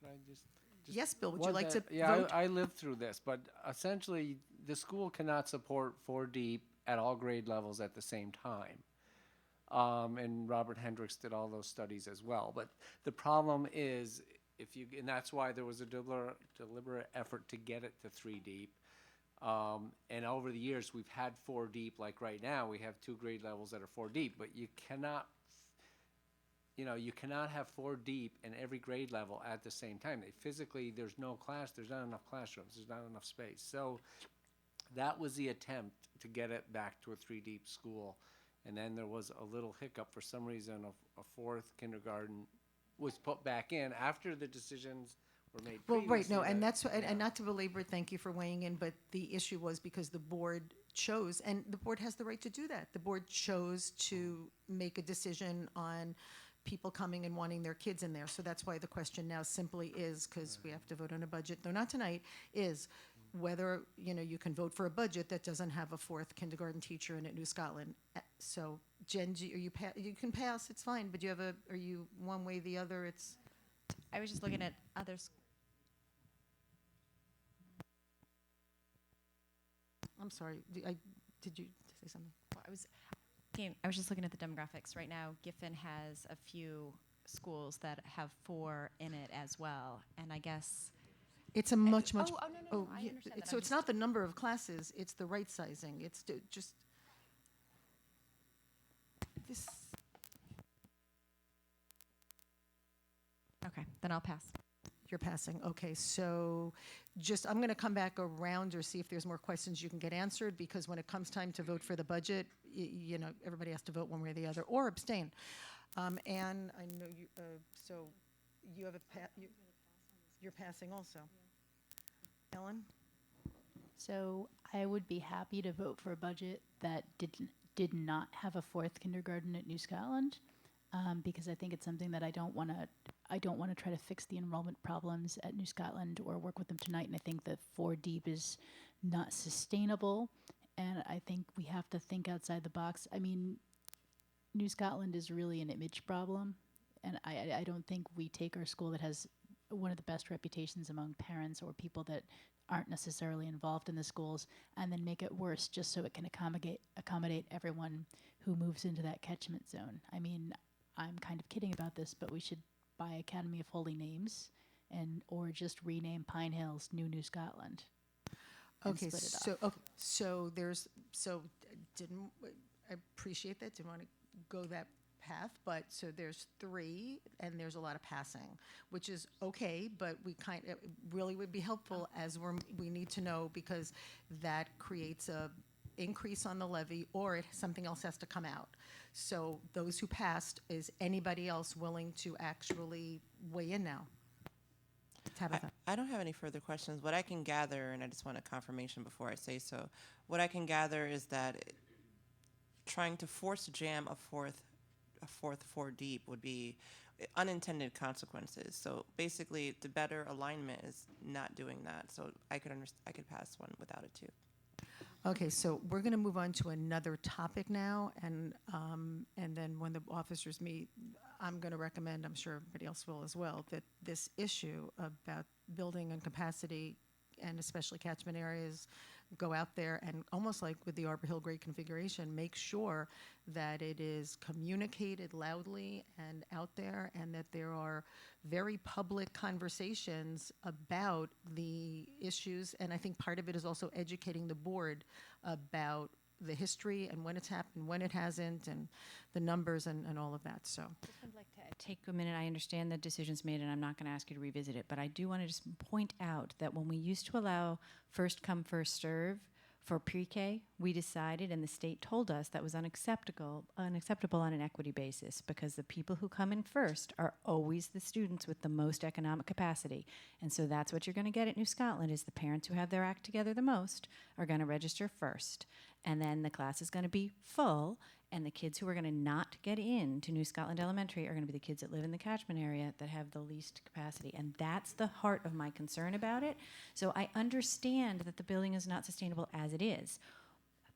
I just Yes, Bill, would you one like to that- Yeah, vote? I lived through this, but essentially, the school cannot support 4 deep at all grade levels at the same time. And Robert Hendricks did all those studies as well. But the problem is, and that's why there was a deliberate effort to get it to 3 deep. And over the years, we've had 4 deep. Like right now, we have 2 grade levels that are 4 deep, but you cannot have 4 deep in every grade level at the same time. Physically, there's not enough classrooms, there's not enough space. So that was the attempt to get it back to a 3 deep school. And then there was a little hiccup for some reason. A 4th kindergarten was put back in after the decisions were made Well, previously. right, no, and that- that's, and not to belabor it, thank you for weighing in, but the issue was because the board chose, and the board has the right to do that. The board chose to make a decision on people coming and wanting their kids in there. So that's why the question now simply is, because we have to vote on a budget, though not tonight, is whether, you can vote for a budget that doesn't have a 4th kindergarten teacher in at New Scotland. So Jen, you can pass, it's fine, but are you one way or the other? I was just looking at others. I'm sorry, did you say something? I was just looking at the demographics. Right now, Giffen has a few schools that have 4 in it as well, and I guess. It's a much. no, I yeah, understand that. So I'm it's not the number of classes, it's the right sizing. It's just, this, Okay, then I'll pass. you're passing. Okay, so I'm going to come back around or see if there's more questions you can get answered, because when it comes time to vote for the budget, everybody has to vote one way or the other, or abstain. Anne, I know you, so you have you're passing also. Ellen? So I would be happy to vote for a budget that did not have a 4th kindergarten at New Scotland, because I think it's something that I don't want to try to fix the enrollment problems at New Scotland or work with them tonight. And I think that 4 deep is not sustainable, and I think we have to think outside the box. I mean, New Scotland is really an image problem, and I don't think we take our school that has one of the best reputations among parents or people that aren't necessarily involved in the schools, and then make it worse just so it can accommodate everyone who moves into that catchment zone. I mean, I'm kind of kidding about this, but we should buy Academy of Holy Names or just rename Pine Hills New Scotland. And Okay, split it off. I appreciate that, didn't want to go that path, but so there's 3, and there's a lot of passing, which is okay, but it really would be helpful as we need to know, because that creates a increase on the levy, or something else has to come out. So those who passed, is anybody else willing to actually weigh in now? Tabitha? I don't have any further questions. What I can gather, and I just want a confirmation before I say so, what I can gather is that trying to force jam a fourth 4 deep would be unintended consequences. So basically, the better alignment is not doing that. So I could pass one without it too. Okay, so we're going to move on to another topic now, and then when the officers meet, I'm going to recommend, I'm sure everybody else will as well, that this issue about building and capacity, and especially catchment areas, go out there and, almost like with the Arbor Hill grade configuration, make sure that it is communicated loudly and out there, and that there are very public conversations about the issues. And I think part of it is also educating the board about the history and when it's happened, when it hasn't, and the numbers and all of that, so. I'd like to take a minute. I understand the decision's made, and I'm not going to ask you to revisit it, but I do want to just point out that when we used to allow first come, first serve for pre-K, we decided, and the state told us, that was unacceptable on an equity basis, because the people who come in first are always the students with the most economic capacity. And so that's what you're going to get at New Scotland, is the parents who have their act together the most are going to register first. And then the class is going to be full, and the kids who are going to not get into New Scotland Elementary are going to be the kids that live in the catchment area that have the least capacity. And that's the heart of my concern about it. So I understand that the building is not sustainable as it is,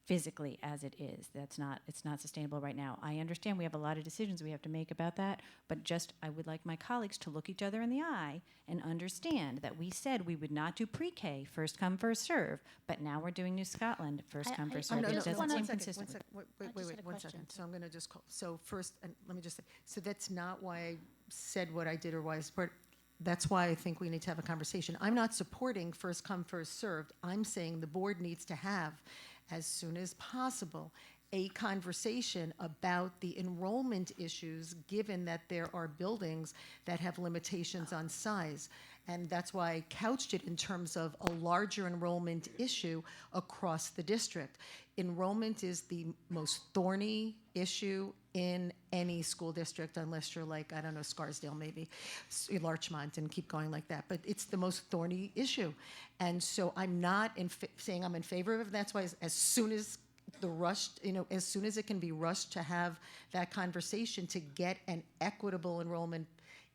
physically as it is. It's not sustainable right now. I understand we have a lot of decisions we have to make about that, but just I would like my colleagues to look each other in the eye and understand that we said we would not do pre-K, first come, first serve, but now we're doing New Scotland, first come, first I serve. It just doesn't wanna- seem One second, consistent. I just had a one question, second. too. So I'm going to just call, so first, and let me just say, so that's not why I said what I did or why I support. That's why I think we need to have a conversation. I'm not supporting first come, first served. I'm saying the board needs to have, as soon as possible, a conversation about the enrollment issues, given that there are buildings that have limitations on size. And that's why I couched it in terms of a larger enrollment issue across the district. Enrollment is the most thorny issue in any school district, unless you're like, I don't know, Scarsdale maybe, Larchmont, and keep going like that. But it's the most thorny issue. And so I'm not saying I'm in favor of it. That's why as soon as the rush, as soon as it can be rushed to have that conversation to get an equitable enrollment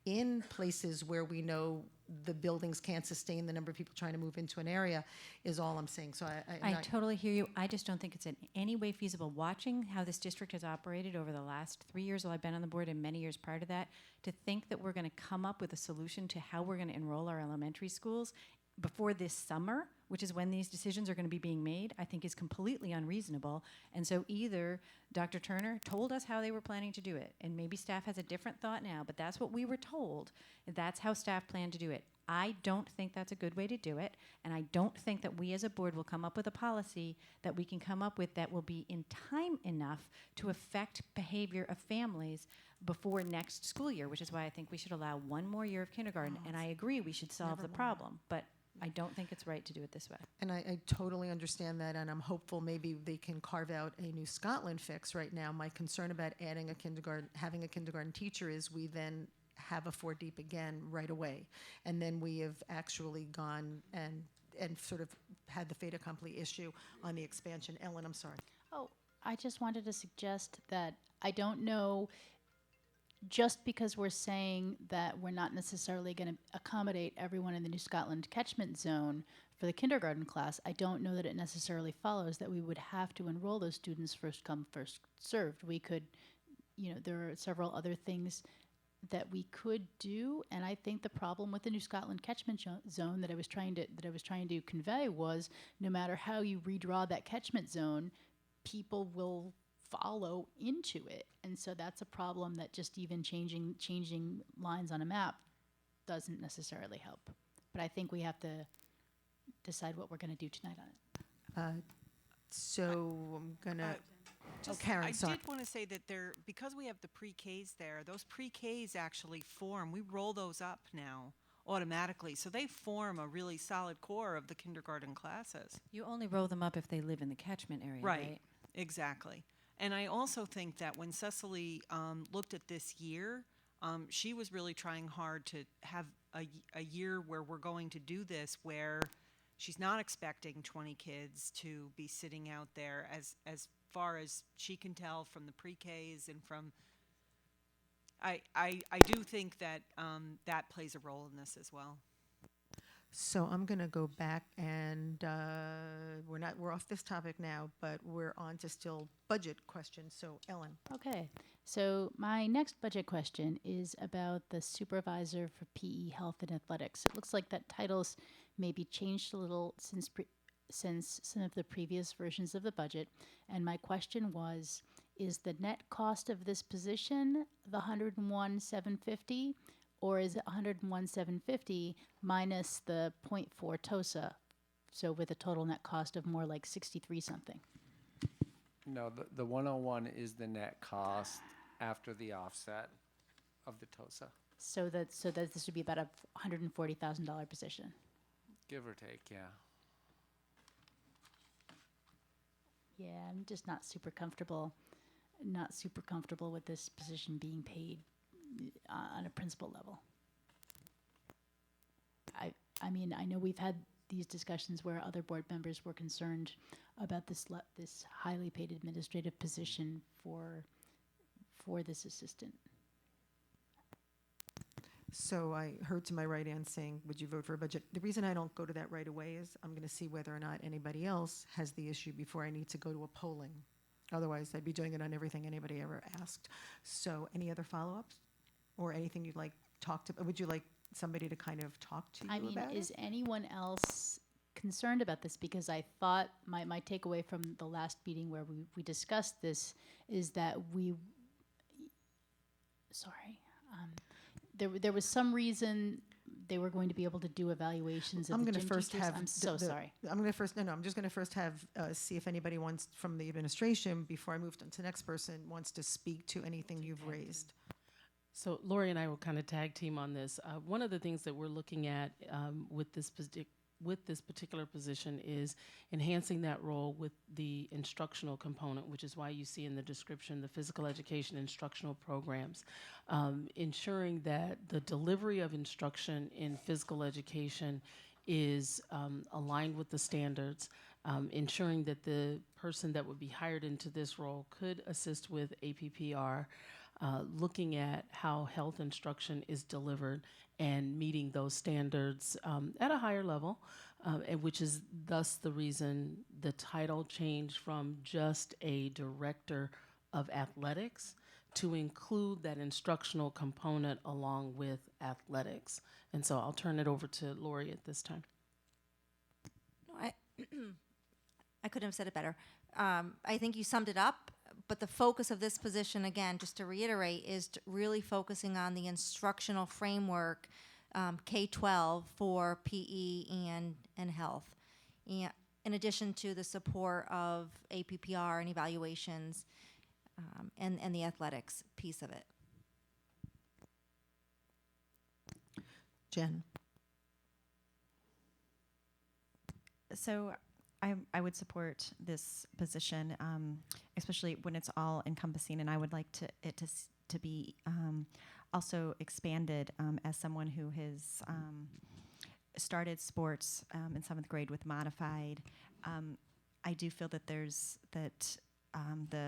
in places where we know the buildings can't sustain the number of people trying to move into an area is all I'm saying. So I totally hear you. I just don't think it's in any way feasible. Watching how this district has operated over the last 3 years while I've been on the board and many years prior to that, to think that we're going to come up with a solution to how we're going to enroll our elementary schools before this summer, which is when these decisions are going to be being made, I think is completely unreasonable. And so either Dr. Turner told us how they were planning to do it, and maybe staff has a different thought now, but that's what we were told. That's how staff planned to do it. I don't think that's a good way to do it, and I don't think that we as a board will come up with a policy that we can come up with that will be in time enough to affect behavior of families before next school year, which is why I think we should allow one more year of kindergarten. And I agree we should solve the problem, but I don't think it's right to do it this way. And I totally understand that, and I'm hopeful maybe they can carve out a New Scotland fix right now. My concern about having a kindergarten teacher is we then have a 4 deep again right away. And then we have actually gone and sort of had the fait accompli issue on the expansion. Ellen, I'm sorry. Oh, I just wanted to suggest that I don't know, just because we're saying that we're not necessarily going to accommodate everyone in the New Scotland catchment zone for the kindergarten class, I don't know that it necessarily follows that we would have to enroll those students first come, first served. We could, there are several other things that we could do, and I think the problem with the New Scotland catchment zone that I was trying to convey was, no matter how you redraw that catchment zone, people will follow into it. And so that's a problem that just even changing lines on a map doesn't necessarily help. But I think we have to decide what we're going to do tonight on it. So I'm gonna. Karen, I sorry. did want to say that because we have the pre-Ks there, those pre-Ks actually form. We roll those up now automatically, so they form a really solid core of the kindergarten classes. You only roll them up if they live in the catchment area, right? Exactly. And I also think that when Cecily looked at this year, she was really trying hard to have a year where we're going to do this, where she's not expecting 20 kids to be sitting out there as far as she can tell from the pre-Ks and from. I do think that that plays a role in this as well. So I'm going to go back and we're off this topic now, but we're on to still budget questions. So Ellen. Okay, so my next budget question is about the supervisor for PE health and athletics. It looks like that title's maybe changed a little since some of the previous versions of the budget. And my question was, is the net cost of this position the $101,750? Or is it $101,750 minus the 0.4 TOSA, so with a total net cost of more like 63 something? No, the 101 is the net cost after the offset of the TOSA, So that this would be about a $140,000 position. give or take, yeah. Yeah, I'm just not super comfortable with this position being paid on a principal level. I mean, I know we've had these discussions where other board members were concerned about this highly paid administrative position for this assistant. So I heard to my right hand saying, would you vote for a budget? The reason I don't go to that right away is I'm going to see whether or not anybody else has the issue before I need to go to a polling. Otherwise, I'd be doing it on everything anybody ever asked. So any other follow-ups or anything you'd like talked about? Would you like somebody to kind of talk to you I mean, about is it? anyone else concerned about this? Because I thought my takeaway from the last meeting where we discussed this is that there was some reason they were going to be able to do evaluations of I'm the going to gym first teachers. have. I'm so sorry. I'm going to first. No, I'm just going to first have see if anybody wants from the administration before I move on to the next person wants to speak to anything you've raised. So Lori and I will kind of tag team on this. One of the things that we're looking at with this particular position is enhancing that role with the instructional component, which is why you see in the description the physical education instructional programs, ensuring that the delivery of instruction in physical education is aligned with the standards, ensuring that the person that would be hired into this role could assist with APPR, looking at how health instruction is delivered and meeting those standards at a higher level, and which is thus the reason the title changed from just a director of athletics to include that instructional component along with athletics. And so I'll turn it over to Lori at this time. I couldn't have said it better. I think you summed it up, but the focus of this position, again, just to reiterate, is really focusing on the instructional framework, K-12 for PE and health, and in addition to the support of APPR and evaluations and the athletics piece of it. Jen. So I would support this position, especially when it's all encompassing, and I would like it to be also expanded as someone who has started sports in 7th grade with modified. I do feel that the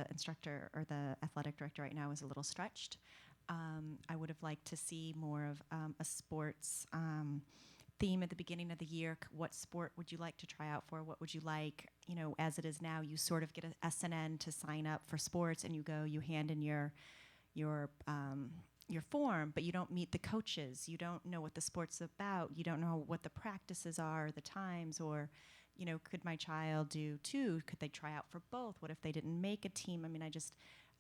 instructor or the athletic director right now is a little stretched. I would have liked to see more of a sports theme at the beginning of the year. What sport would you like to try out for? What would you like? You know, as it is now, you sort of get a SNN to sign up for sports, and you hand in your form, but you don't meet the coaches. You don't know what the sport's about. You don't know what the practices are, the times, or, you know, could my child do two? Could they try out for both? What if they didn't make a team? I mean, I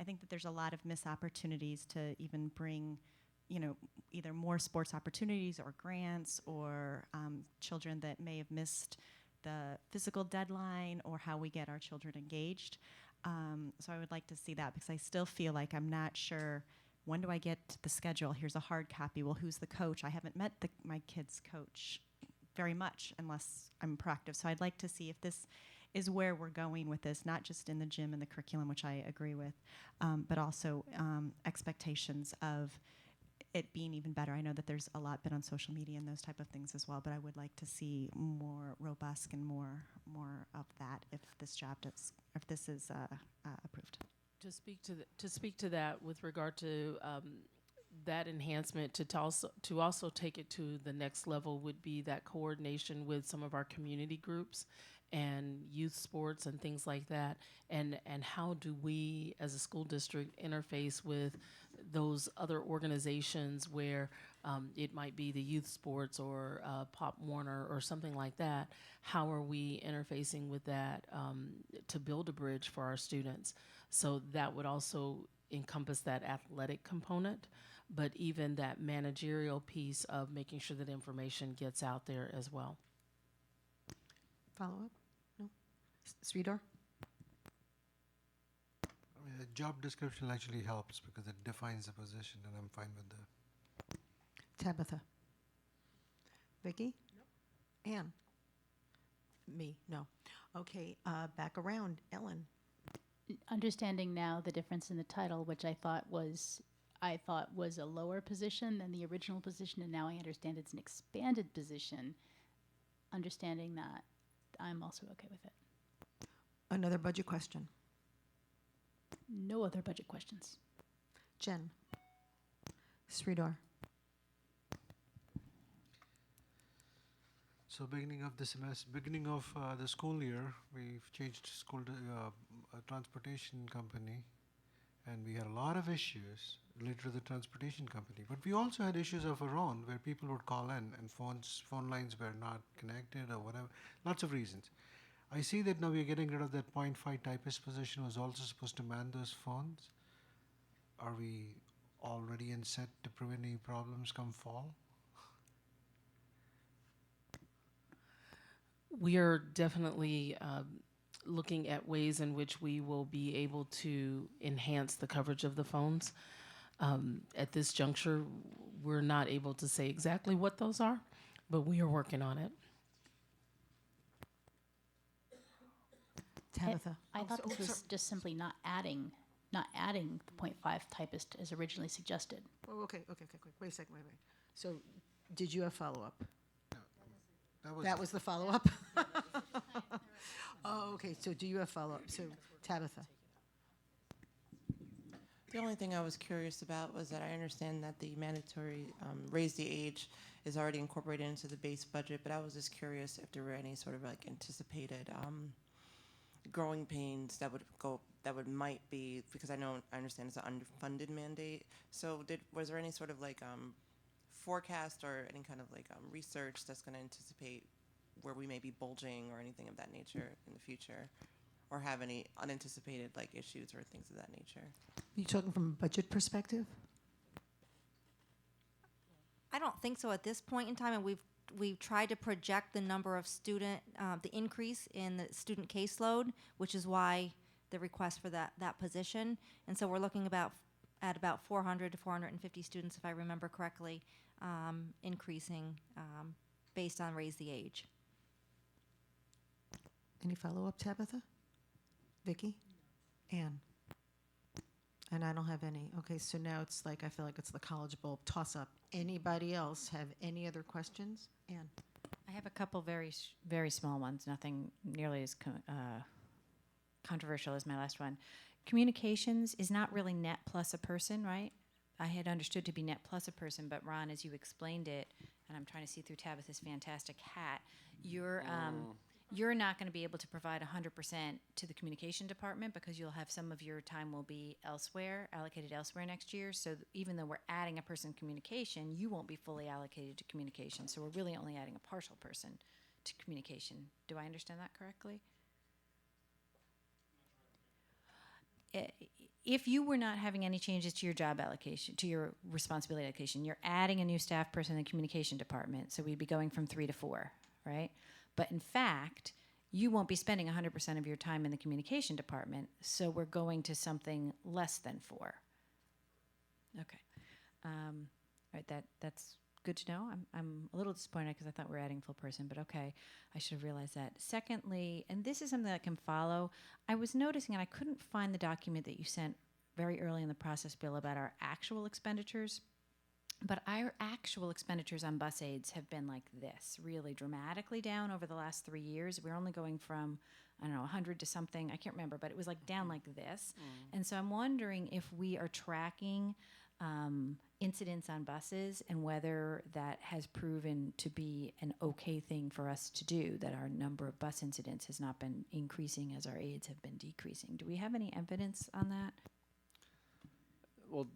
think that there's a lot of missed opportunities to even bring, you know, either more sports opportunities or grants, or children that may have missed the physical deadline, or how we get our children engaged. So I would like to see that, because I still feel like I'm not sure, when do I get the schedule? Here's a hard copy. Well, who's the coach? I haven't met my kid's coach very much unless I'm proactive. So I'd like to see if this is where we're going with this, not just in the gym and the curriculum, which I agree with, but also expectations of it being even better. I know that there's a lot been on social media and those type of things as well, but I would like to see more robust and more of that if this is approved. To speak to that with regard to that enhancement, to also take it to the next level would be that coordination with some of our community groups and youth sports and things like that, and how do we as a school district interface with those other organizations where it might be the youth sports or Pop Warner or something like that. How are we interfacing with that to build a bridge for our students? So that would also encompass that athletic component, but even that managerial piece of making sure that information gets out there as well. Follow up? No? Sridhar? Job description actually helps because it defines the position, and I'm fine with that. Tabitha? Vicky? No. Anne? Me? No. Okay, back around. Ellen? Understanding now the difference in the title, which I thought was a lower position than the original position, and now I understand it's an expanded position. Understanding that, I'm also okay with it. Another budget question. No other budget questions. Jen? Sridhar? So beginning of the semester, beginning of the school year, we've changed a transportation company, and we had a lot of issues related to the transportation company. But we also had issues of our own where people would call in and phone lines were not connected or whatever. Lots of reasons. I see that now we're getting rid of that 0.5 typist position was also supposed to man those phones. Are we already in set to prevent any problems come fall? We are definitely looking at ways in which we will be able to enhance the coverage of the phones. At this juncture, we're not able to say exactly what those are, but we are working on it. Tabitha? I thought this was just simply not adding the 0.5 typist as originally suggested. Oh, okay. Wait a second, wait. So, did you have follow-up? That was the follow-up? Oh, okay, so do you have follow-up? So, Tabitha? The only thing I was curious about was that I understand that the mandatory raise the age is already incorporated into the base budget, but I was just curious if there were any sort of like anticipated growing pains that might be, because I understand it's an underfunded mandate. So was there any sort of like forecast or any kind of like research that's going to anticipate where we may be bulging or anything of that nature in the future, or have any unanticipated like issues or things of that nature? You talking from a budget perspective? I don't think so at this point in time, and we've tried to project the number of the increase in the student caseload, which is why the request for that position. And so we're looking at about 400 to 450 students, if I remember correctly, increasing based on raise the age. Any follow-up, Tabitha? Vicky? Anne? And I don't have any. Okay, so now it's like, I feel like it's the College Bowl toss-up. Anybody else have any other questions? Anne? I have a couple very small ones, nothing nearly as controversial as my last one. Communications is not really net plus a person, right? I had understood to be net plus a person, but Ron, as you explained it, and I'm trying to see through Tabitha's fantastic hat, you're not going to be able to provide 100% to the communication department because you'll have some of your time will be allocated elsewhere next year. So even though we're adding a person in communication, you won't be fully allocated to communication. So we're really only adding a partial person to communication. Do I understand that correctly? If you were not having any changes to your job allocation, to your responsibility allocation, you're adding a new staff person in the communication department. So we'd be going from 3 to 4, right? But in fact, you won't be spending 100% of your time in the communication department, so we're going to something less than 4. Okay. All right, that's good to know. I'm a little disappointed because I thought we were adding full person, but okay, I should have realized that. Secondly, and this is something that I can follow, I was noticing, and I couldn't find the document that you sent very early in the process, Bill, about our actual expenditures. But our actual expenditures on bus aids have been like this, really dramatically down over the last 3 years. We're only going from, 100 to something, I can't remember, but it was like down like this. And so I'm wondering if we are tracking incidents on buses and whether that has proven to be an okay thing for us to do, that our number of bus incidents has not been increasing as our aids have been decreasing. Do we have any evidence on that? Well,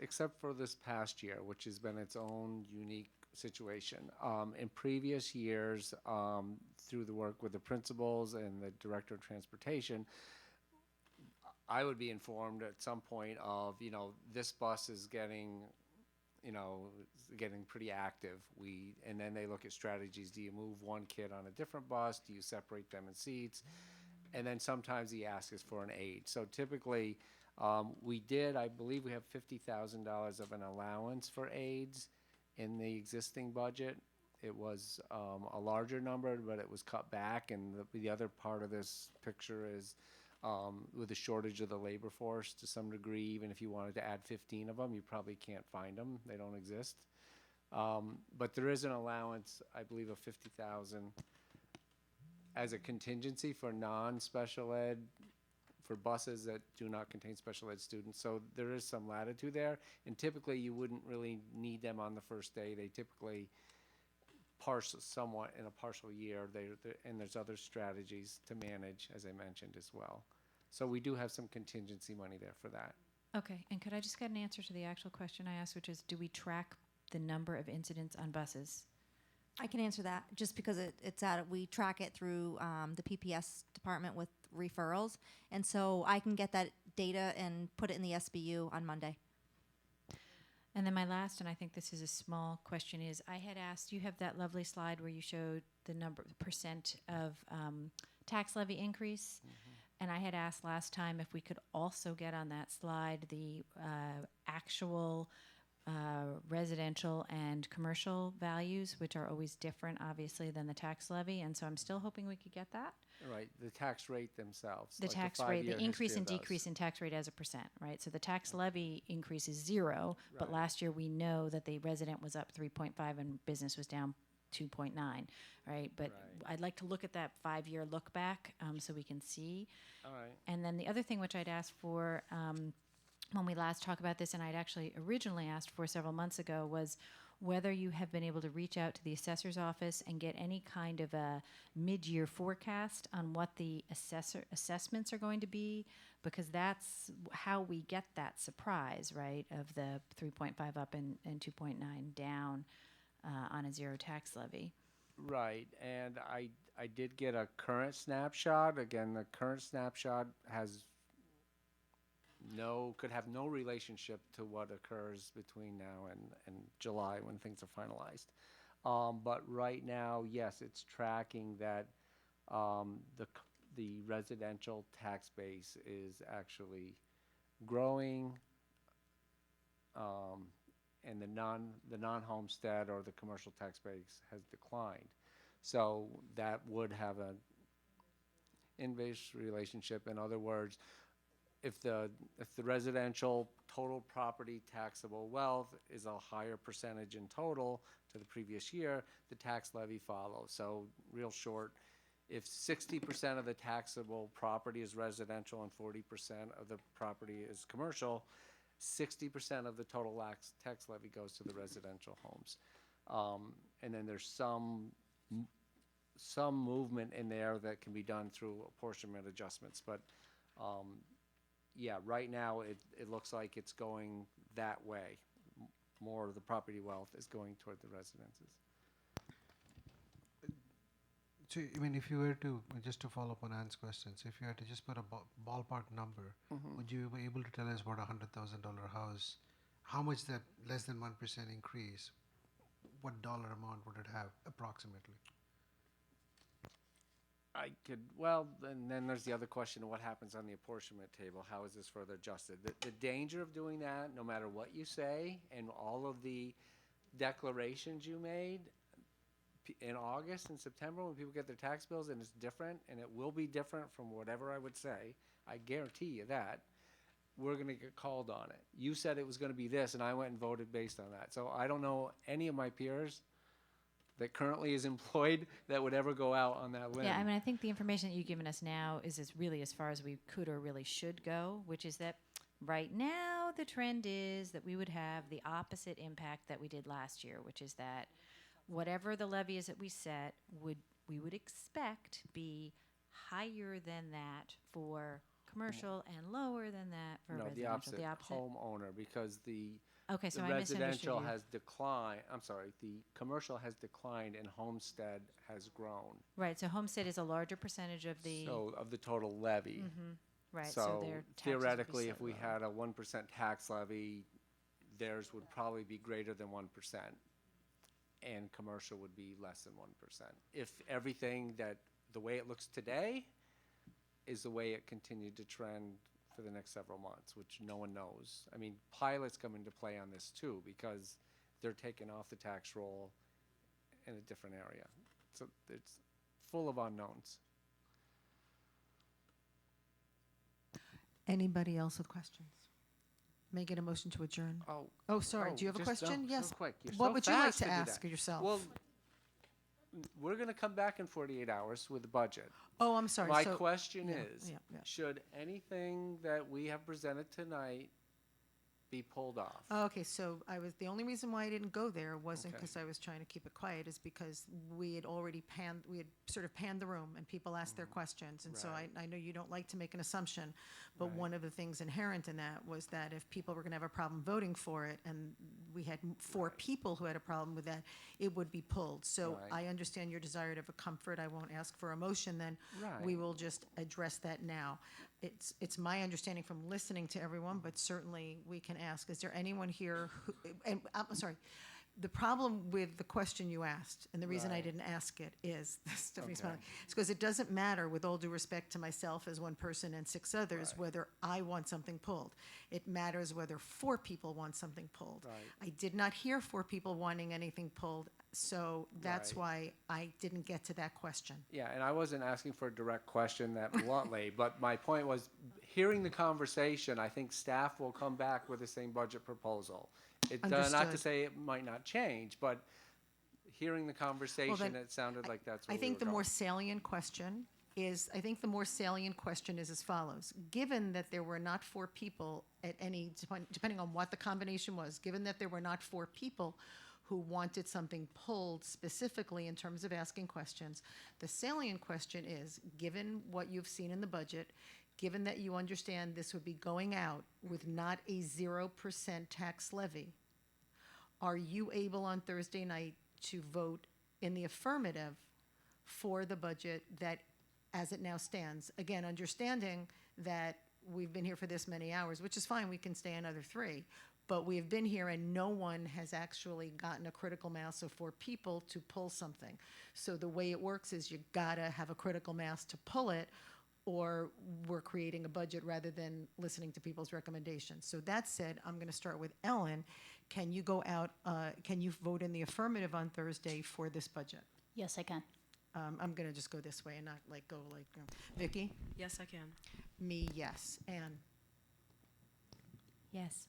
except for this past year, which has been its own unique situation. In previous years, through the work with the principals and the director of transportation, I would be informed at some point of, this bus is getting, getting pretty active. And then they look at strategies. Do you move one kid on a different bus? Do you separate them in seats? And then sometimes he asks us for an aid. So typically, I believe we have $50,000 of an allowance for aids in the existing budget. It was a larger number, but it was cut back. And the other part of this picture is with the shortage of the labor force to some degree, even if you wanted to add 15 of them, you probably can't find them. They don't exist. But there is an allowance, I believe, of 50,000 as a contingency for non-special ed, for buses that do not contain special ed students. So there is some latitude there. And typically, you wouldn't really need them on the first day. They typically parse somewhat in a partial year. And there's other strategies to manage, as I mentioned as well. So we do have some contingency money there for that. Okay, and could I just get an answer to the actual question I asked, which is, do we track the number of incidents on buses? I can answer that just because we track it through the PPS department with referrals. And so I can get that data and put it in the SBU on Monday. And then my last, and I think this is a small question, is I had asked, you have that lovely slide where you showed the percent of tax levy increase. And I had asked last time if we could also get on that slide the actual residential and commercial values, which are always different, obviously, than the tax levy. And so I'm still hoping we could get that. Right, the tax rate themselves. The like tax rate, five-year the increase history and of those. decrease in tax rate as a percent, right? So the tax levy increase is 0, but Right. last year we know that the resident was up 3.5 and business was down 2.9, right? But Right. I'd like to look at that 5-year look back so we can see. All right. And then the other thing which I'd asked for when we last talked about this, and I'd actually originally asked for several months ago, was whether you have been able to reach out to the assessor's office and get any kind of a mid-year forecast on what the assessments are going to be, because that's how we get that surprise, right, of the 3.5 up and 2.9 down on a zero tax levy. Right, and I did get a current snapshot. Again, the current snapshot could have no relationship to what occurs between now and July when things are finalized. But right now, yes, it's tracking that the residential tax base is actually growing, and the non-homestead or the commercial tax base has declined. So that would have an inverse relationship. In other words, if the residential total property taxable wealth is a higher percentage in total to the previous year, the tax levy follows. So real short, if 60% of the taxable property is residential and 40% of the property is commercial, 60% of the total tax levy goes to the residential homes. And then there's some movement in there that can be done through apportionment adjustments. But yeah, right now it looks like it's going that way. More of the property wealth is going toward the residences. So, I mean, if you were to, just to follow up on Ann's questions, if you had to just put a ballpark number, would you be able to tell us what a $100,000 house, how much that less than 1% increase, what dollar amount would it have approximately? I could, and then there's the other question of what happens on the apportionment table. How is this further adjusted? The danger of doing that, no matter what you say, and all of the declarations you made in August and September when people get their tax bills, and it's different, and it will be different from whatever I would say, I guarantee you that, we're going to get called on it. You said it was going to be this, and I went and voted based on that. So I don't know any of my peers that currently is employed that would ever go out on that limb. Yeah, I mean, I think the information that you've given us now is really as far as we could or really should go, which is that right now the trend is that we would have the opposite impact that we did last year, which is that whatever the levy is that we set, we would expect be higher than that for commercial and lower than that for residential. The opposite, homeowner, because Okay, so the I misunderstood residential you. has declined, the commercial has declined and homestead has grown. Right, so homestead is a larger percentage of the, So of the total levy. right, so So their taxes would be theoretically, so if we low. had a 1% tax levy, theirs would probably be greater than 1%. And commercial would be less than 1%. If everything the way it looks today, is the way it continued to trend for the next several months, which no one knows. I mean, pilots come into play on this too, because they're taken off the tax roll in a different area. So it's full of unknowns. Anybody else with questions? May I get a motion to adjourn? Oh, sorry, do you have a just question? no, Yes. so quick. You're What so would you like fast to do ask that. yourself? Well, we're gonna come back in 48 hours with the budget. Oh, I'm sorry. My so- question yeah, is, yeah, yeah. should anything that we have presented tonight be pulled off? Okay, so the only reason why I didn't go there wasn't Okay. because I was trying to keep it quiet, is because we had sort of panned the room and people asked their questions. And so Right. I know you don't like to make an assumption, but Right. one of the things inherent in that was that if people were gonna have a problem voting for it, and we had 4 people who had a problem with that, it would be pulled. So Right. I understand your desire to have a comfort. I won't ask for a motion then. We Right. will just address that now. It's my understanding from listening to everyone, but certainly we can ask, is there anyone here who, and I'm sorry, the problem with the question you asked, and the reason I Right. didn't ask it is, Stephanie's Okay. smiling, it's because it doesn't matter, with all due respect to myself as one person and 6 others, Right. whether I want something pulled. It matters whether 4 people want something pulled. Right. I did not hear 4 people wanting anything pulled, so that's Right. why I didn't get to that question. Yeah, and I wasn't asking for a direct question that bluntly, but my point was, hearing the conversation, I think staff will come back with the same budget proposal. Not to Understood. say it might not change, but hearing the conversation, it sounded like that's where I we think were the more going. salient question is as follows. Given that there were not 4 people at any, depending on what the combination was, given that there were not 4 people who wanted something pulled specifically in terms of asking questions, the salient question is, given what you've seen in the budget, given that you understand this would be going out with not a 0% tax levy, are you able on Thursday night to vote in the affirmative for the budget that, as it now stands? Again, understanding that we've been here for this many hours, which is fine, we can stay another 3, but we have been here and no one has actually gotten a critical mass of 4 people to pull something. So the way it works is you gotta have a critical mass to pull it, or we're creating a budget rather than listening to people's recommendations. So that said, I'm gonna start with Ellen. Can you go out, can you vote in the affirmative on Thursday for this budget? Yes, I can. I'm gonna just go this way and not go Vicky? Yes, I can. Me, yes. Anne? Yes.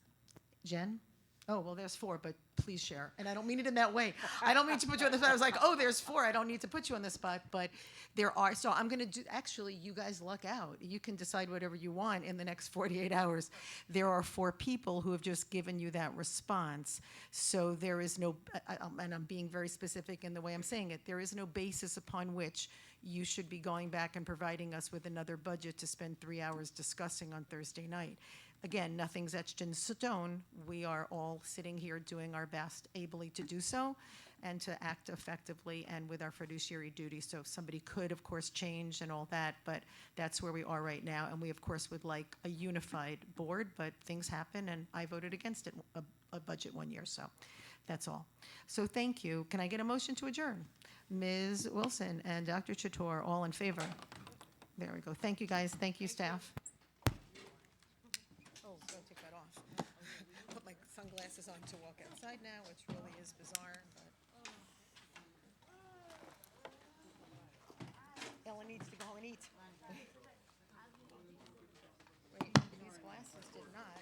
Jen? Oh, well, there's 4, but please share. And I don't mean it in that way. I don't mean to put you on the spot. I was like, oh, there's 4. I don't need to put you on the spot, but there are. So I'm going to do, actually, you guys luck out. You can decide whatever you want in the next 48 hours. There are 4 people who have just given you that response. So there is no, and I'm being very specific in the way I'm saying it, there is no basis upon which you should be going back and providing us with another budget to spend 3 hours discussing on Thursday night. Again, nothing's etched in stone. We are all sitting here doing our best ably to do so and to act effectively and with our fiduciary duty. So if somebody could, of course, change and all that, but that's where we are right now. And we, of course, would like a unified board, but things happen, and I voted against it, a budget one year, so that's all. So thank you. Can I get a motion to adjourn? Ms. Wilson and Dr. Chator, all in favor? There we go. Thank you, guys. Thank you, staff. Oh, don't take that off. Put my sunglasses on to walk outside now, which really is bizarre, but. Ellen needs to go home and eat. Wait, these glasses did not.